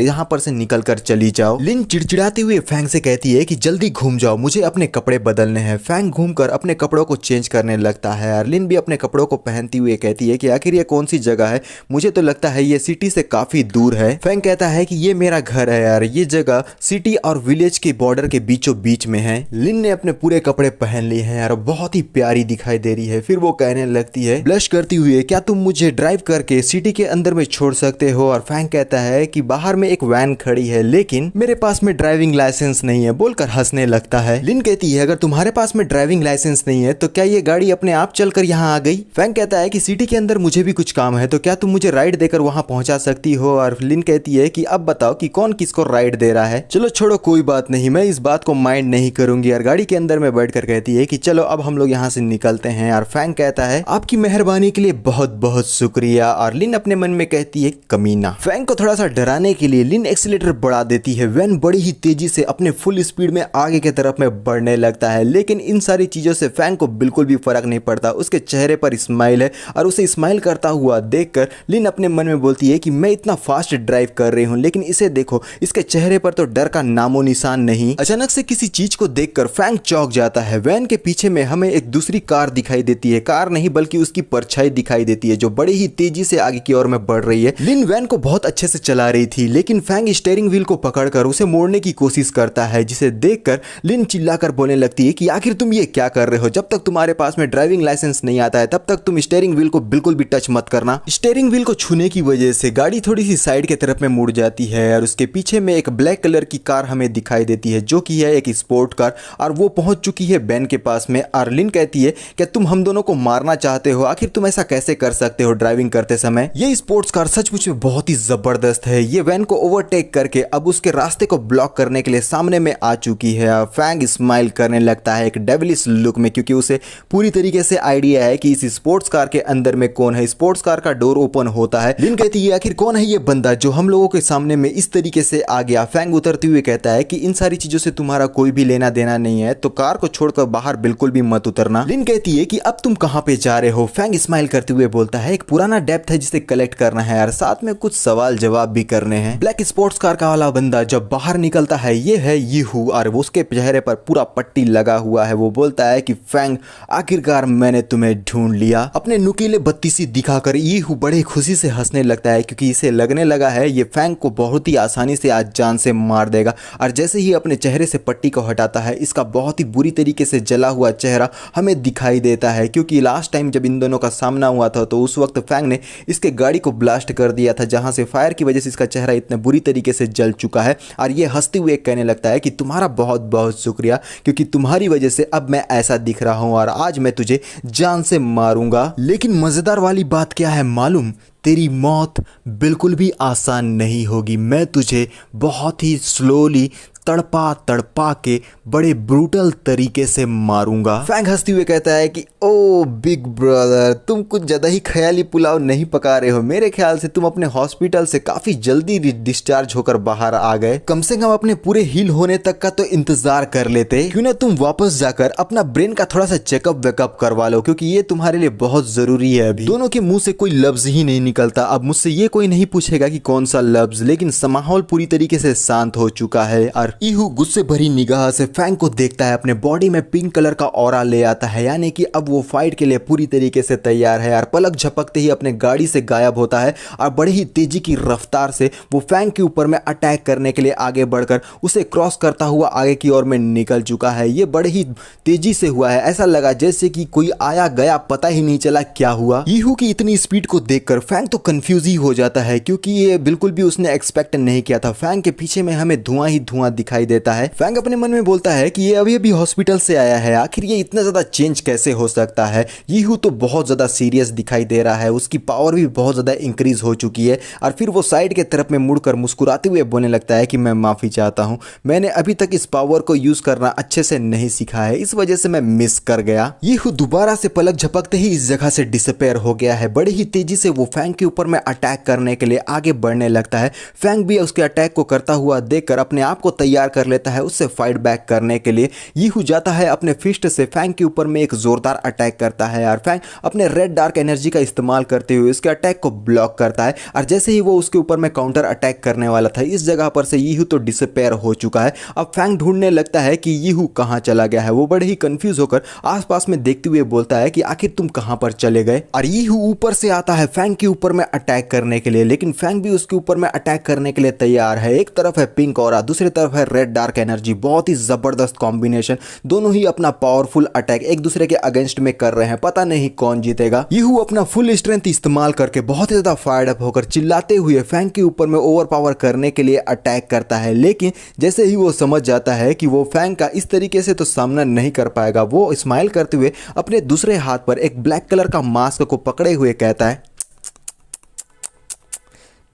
यहाँ पर से निकल कर चली जाओ। लिन चिड़चिड़ाते हुए फैंग से कहती है कि जल्दी घूम जाओ, मुझे अपने कपड़े बदलने हैं। फैंग घूमकर अपने कपड़ों को चेंज करने लगता है और लिन भी अपने कपड़ों को पहनती हुए कहती है कि आखिर ये कौन सी जगह है? मुझे तो लगता है ये सिटी से काफी दूर है। फैंग कहता है कि ये मेरा घर है यार, ये जगह सिटी और विलेज के बॉर्डर के बीचों बीच में है। लिन ने अपने पूरे कपड़े पहन लिए हैं यार, बहुत ही प्यारी दिखाई दे रही है। फिर वो कहने लगती है ब्लश करती हुई, क्या तुम मुझे ड्राइव करके सिटी के अंदर में छोड़ सकते हो? और फैंग कहता है कि बाहर में एक वैन खड़ी है लेकिन मेरे पास में ड्राइविंग लाइसेंस नहीं है, बोलकर हंसने लगता है। लिन कहती है अगर तुम्हारे पास में ड्राइविंग लाइसेंस नहीं है तो क्या ये गाड़ी अपने आप चलकर यहाँ आ गई? फैंग कहता है कि सिटी के अंदर मुझे भी कुछ काम है, तो क्या तुम मुझे राइड देकर वहां पहुंचा सकती हो? और लिन कहती है कि अब बताओ कि कौन किसको राइड दे रहा है। चलो छोड़ो कोई बात नहीं, मैं इस बात को माइंड नहीं करूंगी। यार गाड़ी के अंदर में बैठकर कहती है कि चलो अब हम लोग यहाँ से निकलते हैं। और फैंग कहता है आपकी मेहरबानी के लिए बहुत बहुत शुक्रिया। और लिन अपने मन में कहती है कमीना। फैंग को थोड़ा सा डराने के लिए लिन एक्सीलेटर बढ़ा देती है। वैन बड़ी ही तेजी से अपने फुल स्पीड में आगे की तरफ में बढ़ने लगता है, लेकिन इन सारी चीजों से फैंग को बिल्कुल भी फर्क नहीं पड़ता। उसके चेहरे पर स्माइल है और उसे स्माइल करता हुआ देखकर लिन अपने मन में बोलती है कि मैं इतना फास्ट ड्राइव कर रही हूँ लेकिन इसे देखो, इसके चेहरे पर तो डर का नामो निशान नहीं। अचानक से किसी चीज को देखकर फैंग चौंक जाता है। वैन के पीछे में हमें एक दूसरी कार दिखाई देती है। कार नहीं बल्कि उसकी परछाई दिखाई देती है जो बड़ी ही तेजी से आगे की ओर में बढ़ रही है। लिन वैन को बहुत अच्छे से चला रही थी लेकिन फैंग स्टीयरिंग व्हील को पकड़कर उसे मोड़ने की कोशिश करता है, जिसे देखकर लिन चिल्लाकर बोलने लगती है कि आखिर तुम ये क्या कर रहे हो? जब तक तुम्हारे पास में ड्राइविंग लाइसेंस नहीं आता है तब तक तुम स्टीयरिंग व्हील को बिल्कुल भी टच मत करना। स्टीयरिंग व्हील को छूने की वजह से गाड़ी थोड़ी सी साइड की तरफ में मुड़ जाती है और उसके पीछे में एक ब्लैक कलर की कार हमें दिखाई देती है जो कि है एक स्पोर्ट कार, और वो पहुंच चुकी है बैन के पास में। और लिन कहती है क्या तुम हम दोनों को मारना चाहते हो? आखिर तुम ऐसा कैसे कर सकते हो ड्राइविंग करते समय? ये स्पोर्ट्स कार सचमुच में बहुत ही जबरदस्त है। ये वैन को ओवरटेक करके अब उसके रास्ते को ब्लॉक करने के लिए सामने में आ चुकी है। फैंग स्माइल करने लगता है एक डेविलिश लुक में, क्योंकि उसे पूरी तरीके से आइडिया है कि इस स्पोर्ट्स कार के अंदर में कौन है। स्पोर्ट्स कार का डोर ओपन होता है। लिन कहती है आखिर कौन है ये बंदा जो हम लोगों के सामने में इस तरीके से आ गया? फैंग उतरते हुए कहता है कि इन सारी चीजों से तुम्हारा कोई भी लेना देना नहीं है, तो कार को छोड़कर बाहर बिल्कुल भी मत उतरना। लिन कहती है कि अब तुम कहां पे जा रहे हो? फैंग स्माइल करते हुए बोलता है एक पुराना डेप्थ है जिसे कलेक्ट करना है यार, साथ में कुछ सवाल जवाब भी करने हैं। ब्लैक स्पोर्ट्स कार का वाला बंदा जब बाहर निकलता है, ये है यीहू, और उसके चेहरे पर पूरा पट्टी लगा हुआ है। वो बोलता है कि फैंग, आखिरकार मैंने तुम्हें ढूंढ लिया। अपने नुकीले बत्तीसी दिखाकर यीहू बड़े खुशी से हंसने लगता है, क्योंकि इसे लगने लगा है ये फैंग को बहुत ही आसानी से आज जान से मार देगा। और जैसे ही अपने चेहरे से पट्टी को हटाता है, इसका बहुत ही बुरी तरीके से जला हुआ चेहरा हमें दिखाई देता है, क्योंकि लास्ट टाइम जब इन दोनों का सामना हुआ था तो उस वक्त फैंग ने इसके गाड़ी को ब्लास्ट कर दिया था, जहां से फायर की वजह से इसका चेहरा इतना बुरी तरीके से जल चुका है। और ये हंसते हुए कहने लगता है कि तुम्हारा बहुत बहुत शुक्रिया, क्योंकि तुम्हारी वजह से अब मैं ऐसा दिख रहा हूं और आज मैं तुझे जान से मारूंगा। लेकिन मजेदार वाली बात क्या है मालूम? तेरी मौत बिल्कुल भी आसान नहीं होगी। मैं तुझे बहुत ही स्लोली तड़पा तड़पा के बड़े ब्रूटल तरीके से मारूंगा। फैंग हंसते हुए कहता है कि ओ बिग ब्रदर, तुम कुछ ज्यादा ही ख्याली पुलाव नहीं पका रहे हो। मेरे ख्याल से तुम अपने हॉस्पिटल से काफी जल्दी डिस्चार्ज होकर बाहर आ गए। कम से कम अपने पूरे हील होने तक का तो इंतजार कर लेते। क्यों ना तुम वापस जाकर अपना ब्रेन का थोड़ा सा चेकअप वेकअप करवा लो, क्योंकि ये तुम्हारे लिए बहुत जरूरी है। अभी दोनों के मुंह से कोई लफ्ज ही नहीं निकलता। अब मुझसे ये कोई नहीं पूछेगा कि कौन सा लफ्ज, लेकिन माहौल पूरी तरीके से शांत हो चुका है। और यीहू गुस्से भरी निगाह से फैंग को देखता है। अपने बॉडी में पिंक कलर का ऑरा ले आता है, यानी कि अब वो फाइट के लिए पूरी तरीके से तैयार है। और पलक झपकते ही अपने गाड़ी से गायब होता है और बड़ी ही तेजी की रफ्तार से वो फैंग के ऊपर में अटैक करने के लिए आगे बढ़कर उसे क्रॉस करता हुआ आगे की ओर में निकल चुका है। ये बड़े ही तेजी से हुआ है, ऐसा लगा जैसे कि कोई आया गया, पता ही नहीं चला क्या हुआ। यीहू की इतनी स्पीड को देखकर फैंग तो कंफ्यूज ही हो जाता है, क्योंकि ये बिल्कुल भी उसने एक्सपेक्ट नहीं किया था। फैंग के पीछे में हमें धुआं ही धुआं दिखाई देता है। फैंग अपने मन में बोलता है कि ये अभी अभी हॉस्पिटल से आया है, आखिर ये इतना ज्यादा चेंज कैसे हो सकता है। यीहू तो बहुत ज्यादा सीरियस दिखाई दे रहा है, उसकी पावर भी बहुत ज्यादा इंक्रीज हो चुकी है। और फिर वो साइड के तरफ में मुड़कर मुस्कुराते हुए बोलने लगता है कि मैं माफी चाहता हूं, मैंने अभी तक इस पावर को यूज करना अच्छे से नहीं सीखा है, इस वजह से मैं मिस कर गया। यीहू दोबारा से पलक झपकते ही इस जगह से डिसअपेयर हो गया है। बड़ी ही तेजी से वो फैंग के ऊपर में अटैक करने के लिए आगे बढ़ने लगता है। फैंग भी उसके अटैक को करता हुआ देखकर अपने आप को तैयार कर लेता है उससे फाइट बैक करने के लिए। यीहू जाता है अपने फिस्ट से फैंग के ऊपर में एक जोरदार अटैक करता है और फैंग अपने रेड डार्क एनर्जी का इस्तेमाल करते हुए उसके अटैक को ब्लॉक करता है। और जैसे ही वो उसके ऊपर में काउंटर अटैक करने वाला था, इस जगह पर से यीहू तो डिसअपेयर हो चुका है। अब फैंग ढूंढने लगता है कि यीहू कहां चला गया है। वो बड़े ही कंफ्यूज होकर आसपास में देखते हुए बोलता है कि आखिर तुम कहां पर चले गए। और यीहू ऊपर से आता है फैंग के ऊपर में अटैक करने के लिए, लेकिन फैंग भी उसके ऊपर में अटैक करने के लिए तैयार है। एक तरफ है पिंक ऑरा, दूसरी तरफ है रेड डार्क एनर्जी। बहुत ही जबरदस्त कॉम्बिनेशन, दोनों ही अपना पावरफुल अटैक एक दूसरे के अगेंस्ट में कर रहे हैं। पता नहीं कौन जीतेगा। यीहू अपना फुल स्ट्रेंथ इस्तेमाल करके बहुत ही ज्यादा फायर्ड अप होकर चिल्लाते हुए फैंग के ऊपर में ओवर पावर करने के लिए अटैक करता है, लेकिन जैसे ही वो समझ जाता है कि वो फैंग का इस तरीके से तो सामना नहीं कर पाएगा, वो स्माइल करते हुए अपने दूसरे हाथ पर एक ब्लैक कलर का मास्क को पकड़े हुए कहता है,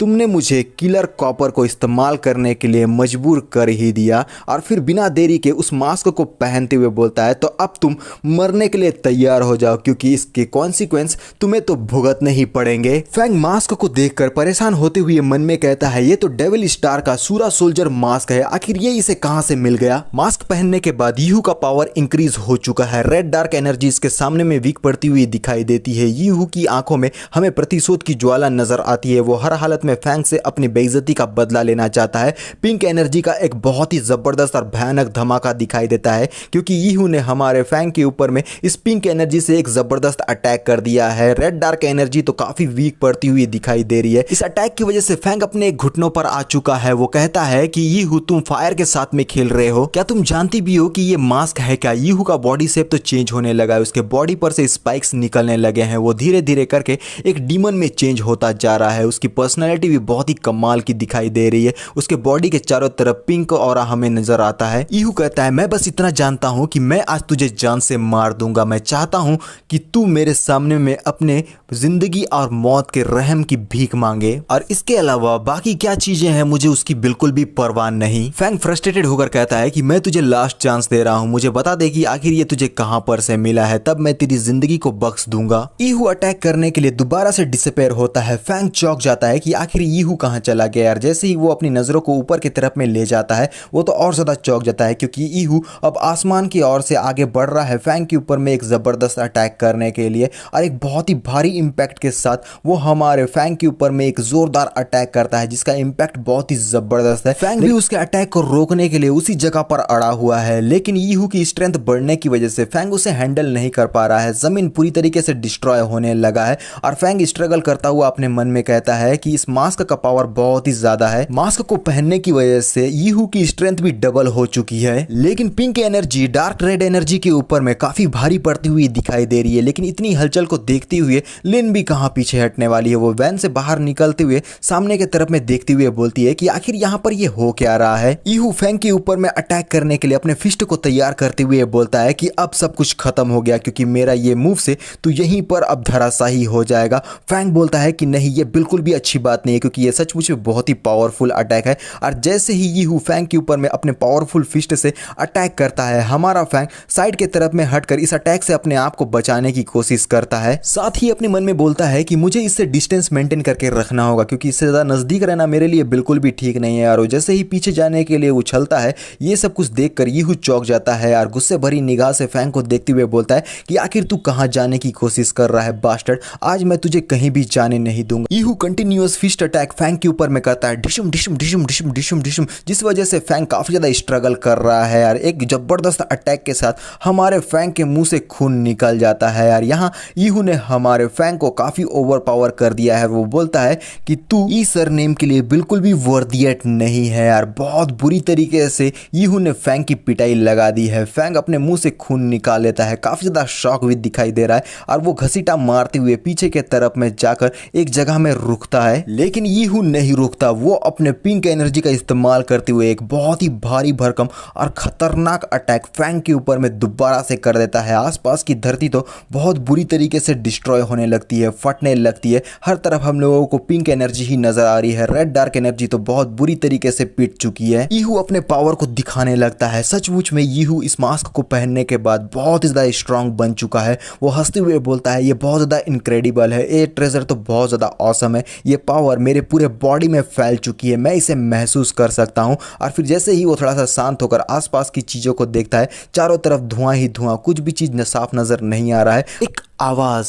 तुमने मुझे किलर कॉपर को इस्तेमाल करने के लिए मजबूर कर ही दिया। और फिर बिना देरी के उस मास्क को पहनते हुए बोलता है, तो अब तुम मरने के लिए तैयार हो जाओ, क्योंकि इसके कॉन्सिक्वेंस तुम्हें तो भुगतने ही पड़ेंगे। फैंग मास्क को देखकर परेशान होते हुए मन में कहता है, ये तो डेविल स्टार का सूरा सोल्जर मास्क है, आखिर ये इसे कहां से मिल गया। मास्क पहनने के बाद यीहू का पावर इंक्रीज हो चुका है। रेड डार्क एनर्जी इसके सामने में वीक पड़ती हुई दिखाई देती है। यीहू की आंखों में हमें प्रतिशोध की ज्वाला नजर आती है। वो हर हालत में फैंग से अपनी बेइज्जती का बदला लेना चाहता है। पिंक एनर्जी का एक बहुत ही जबरदस्त और भयानक धमाका दिखाई देता है, क्योंकि यीहू ने हमारे फैंग के ऊपर में इस पिंक एनर्जी से एक जबरदस्त अटैक कर दिया है। रेड डार्क एनर्जी तो काफी वीक पड़ती हुई दिखाई दे रही है। इस अटैक की वजह से फैंग अपने घुटनों पर आ चुका है। वो कहता है कि यीहू तुम फायर के साथ में खेल रहे हो, क्या तुम जानती भी हो कि ये मास्क है क्या। यीहू का बॉडी शेप तो चेंज होने लगा है, उसके बॉडी पर से स्पाइक्स निकलने लगे हैं। वो धीरे धीरे करके एक डीमन में चेंज होता जा रहा है। उसकी पर्सनैलिटी भी बहुत ही कमाल की दिखाई दे रही है। उसके बॉडी के चारों तरफ पिंक ऑरा हमें नजर आता है। यीहू कहता है, मैं बस इतना जानता हूं कि मैं आज तुझे जान से मार दूंगा। मैं चाहता हूं कि तू मेरे सामने में अपने जिंदगी और मौत के रहम की भीख मांगे, और इसके अलावा बाकी क्या चीजें हैं मुझे उसकी बिल्कुल भी परवाह नहीं। फैंग फ्रस्ट्रेटेड होकर कहता है कि मैं तुझे लास्ट चांस दे रहा हूं, मुझे बता दे कि आखिर ये तुझे कहां पर से मिला है, तब मैं तेरी जिंदगी को बख्श दूंगा। यीहू अटैक करने के लिए दोबारा से डिसअपेयर होता है। फैंग चौंक जाता है कि आखिर यीहू कहाँ चला गया यार। जैसे ही वो अपनी नज़रों को ऊपर की तरफ में ले जाता है वो तो और ज़्यादा चौंक जाता है, क्योंकि यीहू अब आसमान की ओर से आगे बढ़ रहा है फैंग के ऊपर में एक ज़बरदस्त अटैक करने के लिए। और एक बहुत ही भारी इम्पैक्ट के साथ वो हमारे फैंग के ऊपर में एक ज़ोरदार अटैक करता है, जिसका इम्पैक्ट बहुत ही ज़बरदस्त है। फैंग भी उसके अटैक को रोकने के लिए उसी जगह पर अड़ा हुआ है, लेकिन यीहू की स्ट्रेंथ बढ़ने की वजह से फैंग उसे हैंडल नहीं कर पा रहा है। ज़मीन पूरी तरीके से डिस्ट्रॉय होने लगा है और फैंग स्ट्रगल करता हुआ अपने मन में कहता है कि इस मास्क का पावर बहुत ही ज़्यादा है। मास्क को पहनने की वजह से यीहू की स्ट्रेंथ भी डबल हो चुकी है, लेकिन pink energy dark red energy के ऊपर में काफ़ी भारी पड़ती हुई दिखाई दे रही है। लेकिन इतनी हलचल को देखते हुए लिन भी कहाँ पीछे हटने वाली है। वो वैन से बाहर निकलते हुए सामने की तरफ में देखते हुए बोलती है कि आखिर यहाँ पर ये हो क्या रहा है। यीहू फैंग के ऊपर में अटैक करने के लिए अपने फिस्ट को तैयार करते हुए बोलता है कि अब सब कुछ खत्म हो गया, क्योंकि मेरा ये मूव से तू यहीं पर अब धराशायी हो जाएगा। फैंग बोलता है कि नहीं, ये बिल्कुल भी अच्छी बात नहीं है, क्योंकि ये सचमुच में बहुत ही पावरफुल अटैक है। और जैसे ही यीहू फैंग के ऊपर में अपने पावरफुल फिस्ट से अटैक करता है, हमारा फैंग साइड के तरफ में हटकर इस अटैक से अपने आप को बचाने की कोशिश करता है। साथ ही अपने मन में बोलता है कि मुझे इससे डिस्टेंस मेंटेन करके रखना होगा, क्योंकि इससे ज़्यादा नज़दीक रहना मेरे लिए बिल्कुल भी ठीक नहीं है। और जैसे ही पीछे जाने के लिए उछलता है, ये सब कुछ देखकर यीहू चौंक जाता है और गुस्से भरी निगाह से फैंग को देखते हुए बोलता है कि आखिर तू कहाँ जाने की कोशिश कर रहा है बास्टर्ड, आज मैं तुझे कहीं भी जाने नहीं दूंगा। यीहू कंटिन्यूअस फिस्ट अटैक फैंग के ऊपर में करता है, डिशुम डिशुम डिशुम डिशुम डिशुम डिशुम, जिस वजह से फैंग काफी ज्यादा स्ट्रगल कर रहा है यार। एक जबरदस्त अटैक के साथ हमारे फैंग के मुंह से खून निकल जाता है यार। यहाँ यीहू ने हमारे फैंग को काफी ओवर पावर कर दिया है। वो बोलता है कि तू इस सरनेम के लिए बिल्कुल भी वर्दियत नहीं है यार। बहुत बुरी तरीके से यीहू ने फैंग की पिटाई लगा दी है। फैंग अपने मुंह से खून निकाल लेता है, काफी ज्यादा शॉक भी दिखाई दे रहा है और वो घसीटा मारते हुए पीछे के तरफ में जाकर एक जगह में रुकता है। लेकिन यीहू नहीं रुकता, वो अपने पिंक एनर्जी का इस्तेमाल करते हुए एक बहुत ही भारी भरकम और खतरनाक अटैक फैंग के ऊपर में दोबारा से कर देता है। आसपास की धरती तो बहुत बुरी तरीके से डिस्ट्रॉय होने लगती है, फटने लगती है। हर तरफ हम लोगों को पिंक एनर्जी ही नजर आ रही है, रेड डार्क एनर्जी तो बहुत बुरी तरीके से पिट चुकी है। यीहू अपने पावर को दिखाने लगता है। सचमुच में यीहू इस मास्क को पहनने के बाद बहुत ज्यादा स्ट्रांग बन चुका है। वो हंसते हुए बोलता है ये बहुत ज्यादा इनक्रेडिबल है, ये ट्रेजर तो बहुत ज्यादा ऑसम है, ये पावर मेरे पूरे बॉडी में फैल चुकी है, मैं इसे महसूस कर सकता हूँ। और फिर जैसे ही वो थोड़ा सा शांत होकर आसपास की चीजों को देखता है, चारों तरफ धुआं ही धुआं, कुछ भी चीज साफ नजर नहीं आ रहा है। एक आवाज,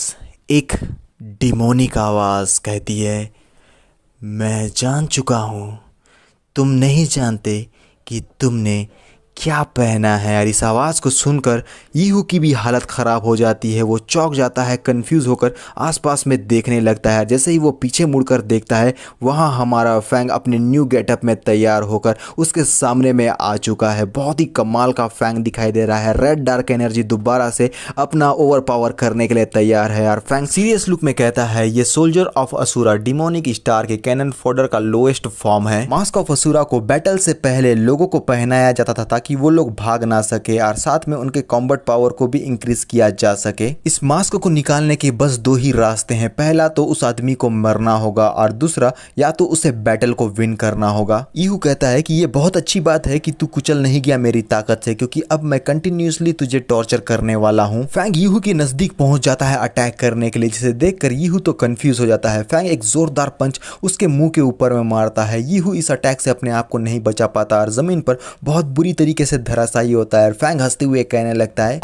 एक डिमोनिक आवाज कहती है, मैं जान चुका हूं, तुम नहीं जानते कि तुमने क्या पहना है यार। इस आवाज़ को सुनकर यीहू की भी हालत ख़राब हो जाती है। वो चौंक जाता है, कंफ्यूज होकर आसपास में देखने लगता है। जैसे ही वो पीछे मुड़कर देखता है, वहाँ हमारा फैंग अपने न्यू गेटअप में तैयार होकर उसके सामने में आ चुका है। बहुत ही कमाल का फैंग दिखाई दे रहा है। रेड डार्क एनर्जी दोबारा से अपना ओवर पावर करने के लिए तैयार है यार। फैंग सीरियस लुक में कहता है, ये soldier of Asura demonic star के कैनन फोडर का लोएस्ट फॉर्म है। मास्क ऑफ असुरा को बैटल से पहले लोगों को पहनाया जाता था कि वो लोग भाग ना सके और साथ में उनके कॉम्बैट पावर को भी इंक्रीज किया जा सके। इस मास्क को निकालने के बस दो ही रास्ते हैं, पहला तो उस आदमी को मरना होगा और दूसरा या तो उसे बैटल को विन करना होगा। यीहू कहता है कि ये बहुत अच्छी बात है कि तू कुचल नहीं गया मेरी ताकत से, क्योंकि अब मैं कंटिन्यूसली तुझे टॉर्चर करने वाला हूँ। फैंग यीहू के नजदीक पहुंच जाता है अटैक करने के लिए, जिसे देखकर यीहू तो कंफ्यूज हो जाता है। फैंग एक जोरदार पंच उसके मुंह के ऊपर में मारता है। यीहू इस अटैक से अपने आप को नहीं बचा पाता और जमीन पर बहुत बुरी तरीके से धराशायी होता है। फैंग हंसते हुए कहने लगता है,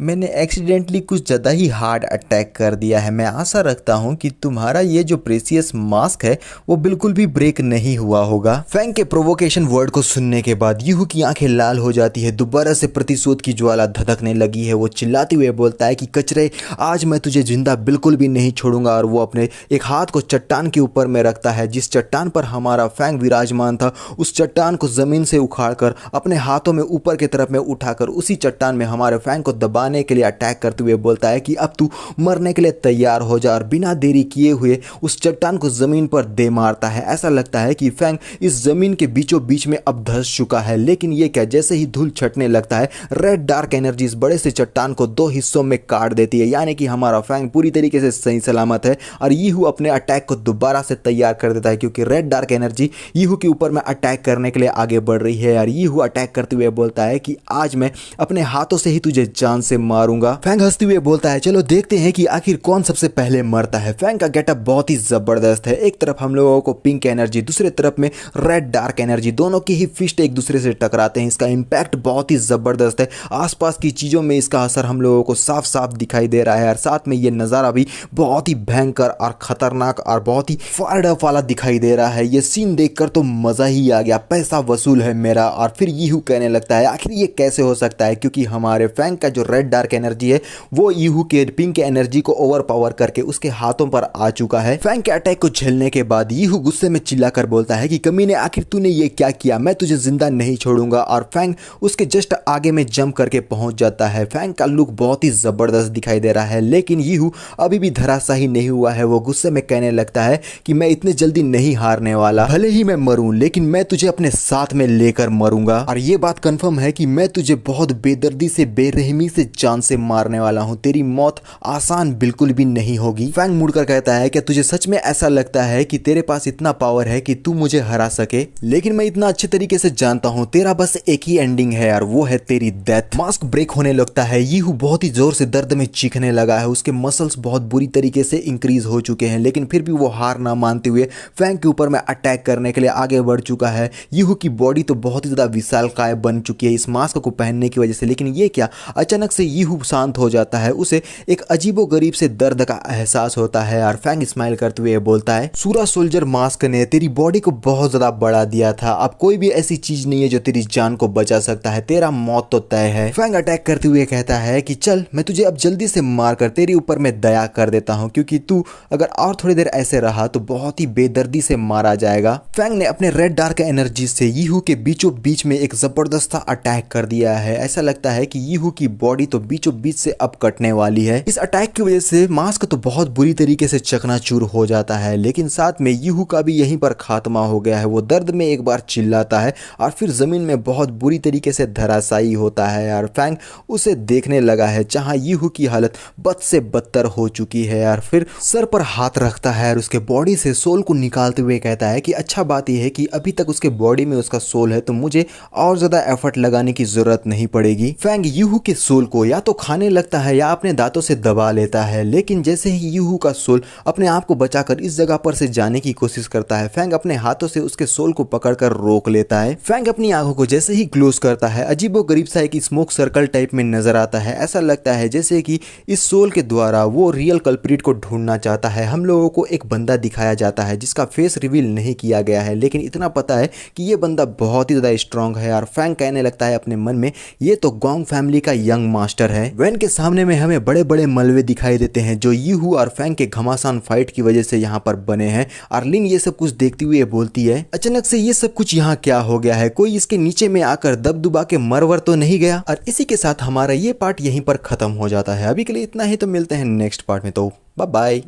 मैंने एक्सीडेंटली कुछ ज़्यादा ही हार्ड अटैक कर दिया है। मैं आशा रखता हूँ कि तुम्हारा ये जो प्रेसियस मास्क है वो बिल्कुल भी ब्रेक नहीं हुआ होगा। फैंग के प्रोवोकेशन वर्ड को सुनने के बाद यीहू की आंखें लाल हो जाती है। दोबारा से प्रतिशोध की ज्वाला धधकने लगी है। वो चिल्लाते हुए बोलता है कि कचरे, आज मैं तुझे जिंदा बिल्कुल भी नहीं छोड़ूंगा। और वो अपने एक हाथ को चट्टान के ऊपर में रखता है। जिस चट्टान पर हमारा फैंग विराजमान था, उस चट्टान को जमीन से उखाड़कर अपने हाथों में ऊपर की तरफ में उठाकर उसी चट्टान में हमारे फैंग को दबा के लिए अटैक करते हुए बोलता है कि अब तू मरने के लिए तैयार हो जा। और बिना देरी किए हुए उस चट्टान को जमीन पर दे मारता है। ऐसा लगता है कि फैंग इस जमीन के बीचों बीच में अब धंस चुका है। लेकिन ये क्या, जैसे ही धूल छटने लगता है, रेड डार्क एनर्जी इस बड़े से चट्टान को दो हिस्सों में काट देती है। यानी कि हमारा फैंग पूरी तरीके से सही सलामत है और यीहू अपने अटैक को दोबारा से तैयार कर देता है, क्योंकि रेड डार्क एनर्जी यीहू के ऊपर में अटैक करने के लिए आगे बढ़ रही है। और यीहू अटैक करते हुए बोलता है कि आज मैं अपने हाथों से ही तुझे जान से से मारूंगा। फैंग हंसते हुए बोलता है चलो देखते हैं कि आखिर कौन सबसे पहले मरता है। फैंग का गेटअप बहुत ही जबरदस्त है। एक तरफ हम लोगों को पिंक एनर्जी, दूसरे तरफ में रेड डार्क एनर्जी, दोनों की ही फिस्ट एक दूसरे से टकराते हैं। इसका इम्पैक्ट बहुत ही जबरदस्त है। आसपास की चीजों में इसका असर हम लोगों को साफ साफ दिखाई दे रहा है और साथ में ये नजारा भी बहुत ही भयंकर और खतरनाक और बहुत ही फायर्ड अप वाला दिखाई दे रहा है। ये सीन देखकर तो मजा ही आ गया, पैसा वसूल है मेरा। और फिर यीहू कहने लगता है आखिर ये कैसे हो सकता है, क्योंकि हमारे फैंग का जो रेड डार्क एनर्जी है वो यीहू के पिंक एनर्जी को ओवर पावर करके उसके हाथों पर आ चुका है। फैंग के अटैक को झेलने के बाद यीहू गुस्से में चिल्लाकर बोलता है कि कमीने आखिर तूने ये क्या किया, मैं तुझे जिंदा नहीं छोड़ूंगा। और फैंग उसके जस्ट आगे में जंप करके पहुंच जाता है। फैंग का लुक बहुत ही जबरदस्त दिखाई दे रहा है, लेकिन यीहू अभी भी धराशायी नहीं हुआ है। वो गुस्से में कहने लगता है कि मैं इतने जल्दी नहीं हारने वाला, भले ही मैं मरूं लेकिन मैं तुझे अपने साथ में लेकर मरूंगा। और ये बात कंफर्म है कि मैं तुझे बहुत बेदर्दी से, बेरहमी से, जान से मारने वाला हूं। तेरी मौत आसान बिल्कुल भी नहीं होगी। फैंग मुड़कर कहता है कि तुझे सच में ऐसा लगता है कि तेरे पास इतना पावर है कि तू मुझे हरा सके? लेकिन मैं इतना अच्छे तरीके से जानता हूं तेरा बस एक ही एंडिंग है और वो है तेरी डेथ। मास्क ब्रेक होने लगता है। यीहू बहुत ही जोर से दर्द में चीखने लगा है। उसके मसल्स बहुत बुरी तरीके से इंक्रीज हो चुके हैं, लेकिन फिर भी वो हार ना मानते हुए फैंग के ऊपर में अटैक करने के लिए आगे बढ़ चुका है। यीहू की बॉडी तो बहुत ही ज्यादा विशालकाय बन चुकी है इस मास्क को पहनने की वजह से, लेकिन ये क्या, अचानक से यीहू शांत हो जाता है। उसे एक अजीबोगरीब से दर्द का एहसास होता है और फैंग स्माइल करते हुए बोलता है सूरा सोल्जर मास्क ने तेरी बॉडी को बहुत ज्यादा बढ़ा दिया था। अब कोई भी ऐसी चीज नहीं है जो तेरी जान को बचा सकता है, तेरा मौत तो तय है। फैंग अटैक करते हुए कहता है कि चल मैं तुझे अब जल्दी से मारकर तेरे ऊपर मैं दया कर देता हूं, क्योंकि तू अगर और थोड़ी देर ऐसे रहा तो बहुत ही बेदर्दी से मारा जाएगा। फैंग ने अपने रेड डार्क एनर्जी से यीहू के बीचों बीच में एक जबरदस्त अटैक कर दिया है। ऐसा लगता है कि यीहू की बॉडी तो बीचों बीच से अब कटने वाली है। इस अटैक की वजह से मास्क तो बहुत बुरी तरीके से चकनाचूर हो जाता है, लेकिन साथ में यीहू का भी यहीं पर खात्मा हो गया है। वो दर्द में एक बार चिल्लाता है और फिर जमीन में बहुत बुरी तरीके से धराशायी होता है और फैंग उसे देखने लगा है, जहां यीहू की हालत बद से बदतर हो चुकी है। और फिर सर पर हाथ रखता है और उसके बॉडी से सोल को निकालते हुए कहता है कि अच्छा बात यह है कि अभी तक उसके बॉडी में उसका सोल है, तो मुझे और ज्यादा एफर्ट लगाने की जरूरत नहीं पड़ेगी। फैंग यीहू के सोल को या तो खाने लगता है या अपने दांतों से दबा लेता है, लेकिन जैसे ही यीहू का सोल अपने आप को बचाकर इस जगह पर से जाने की कोशिश करता है, फैंग अपने हाथों से उसके सोल को पकड़कर रोक लेता है। फैंग अपनी आंखों को जैसे ही क्लोज करता है, अजीबोगरीब सा एक स्मोक सर्कल टाइप में नजर आता है। ऐसा लगता है जैसे कि इस सोल के द्वारा वो रियल कल्प्रिट को ढूंढना चाहता है। हम लोगों को एक बंदा दिखाया जाता है जिसका फेस रिवील नहीं किया गया है, लेकिन इतना पता है कि ये बंदा बहुत ही ज्यादा स्ट्रांग है। और फैंग कहने लगता है अपने मन में ये तो गोंग फैमिली का यंग मास्टर है। वैन के सामने में हमें बड़े बड़े मलबे दिखाई देते हैं जो यीहू और फैंग के घमासान फाइट की वजह से यहाँ पर बने हैं। आर्लिन ये सब कुछ देखती हुई बोलती है अचानक से ये सब कुछ यहाँ क्या हो गया है, कोई इसके नीचे में आकर दबदबा के मरवर तो नहीं गया। और इसी के साथ हमारा ये पार्ट यहीं पर खत्म हो जाता है। अभी के लिए इतना ही, तो मिलते हैं नेक्स्ट पार्ट में, तो बाय बाय।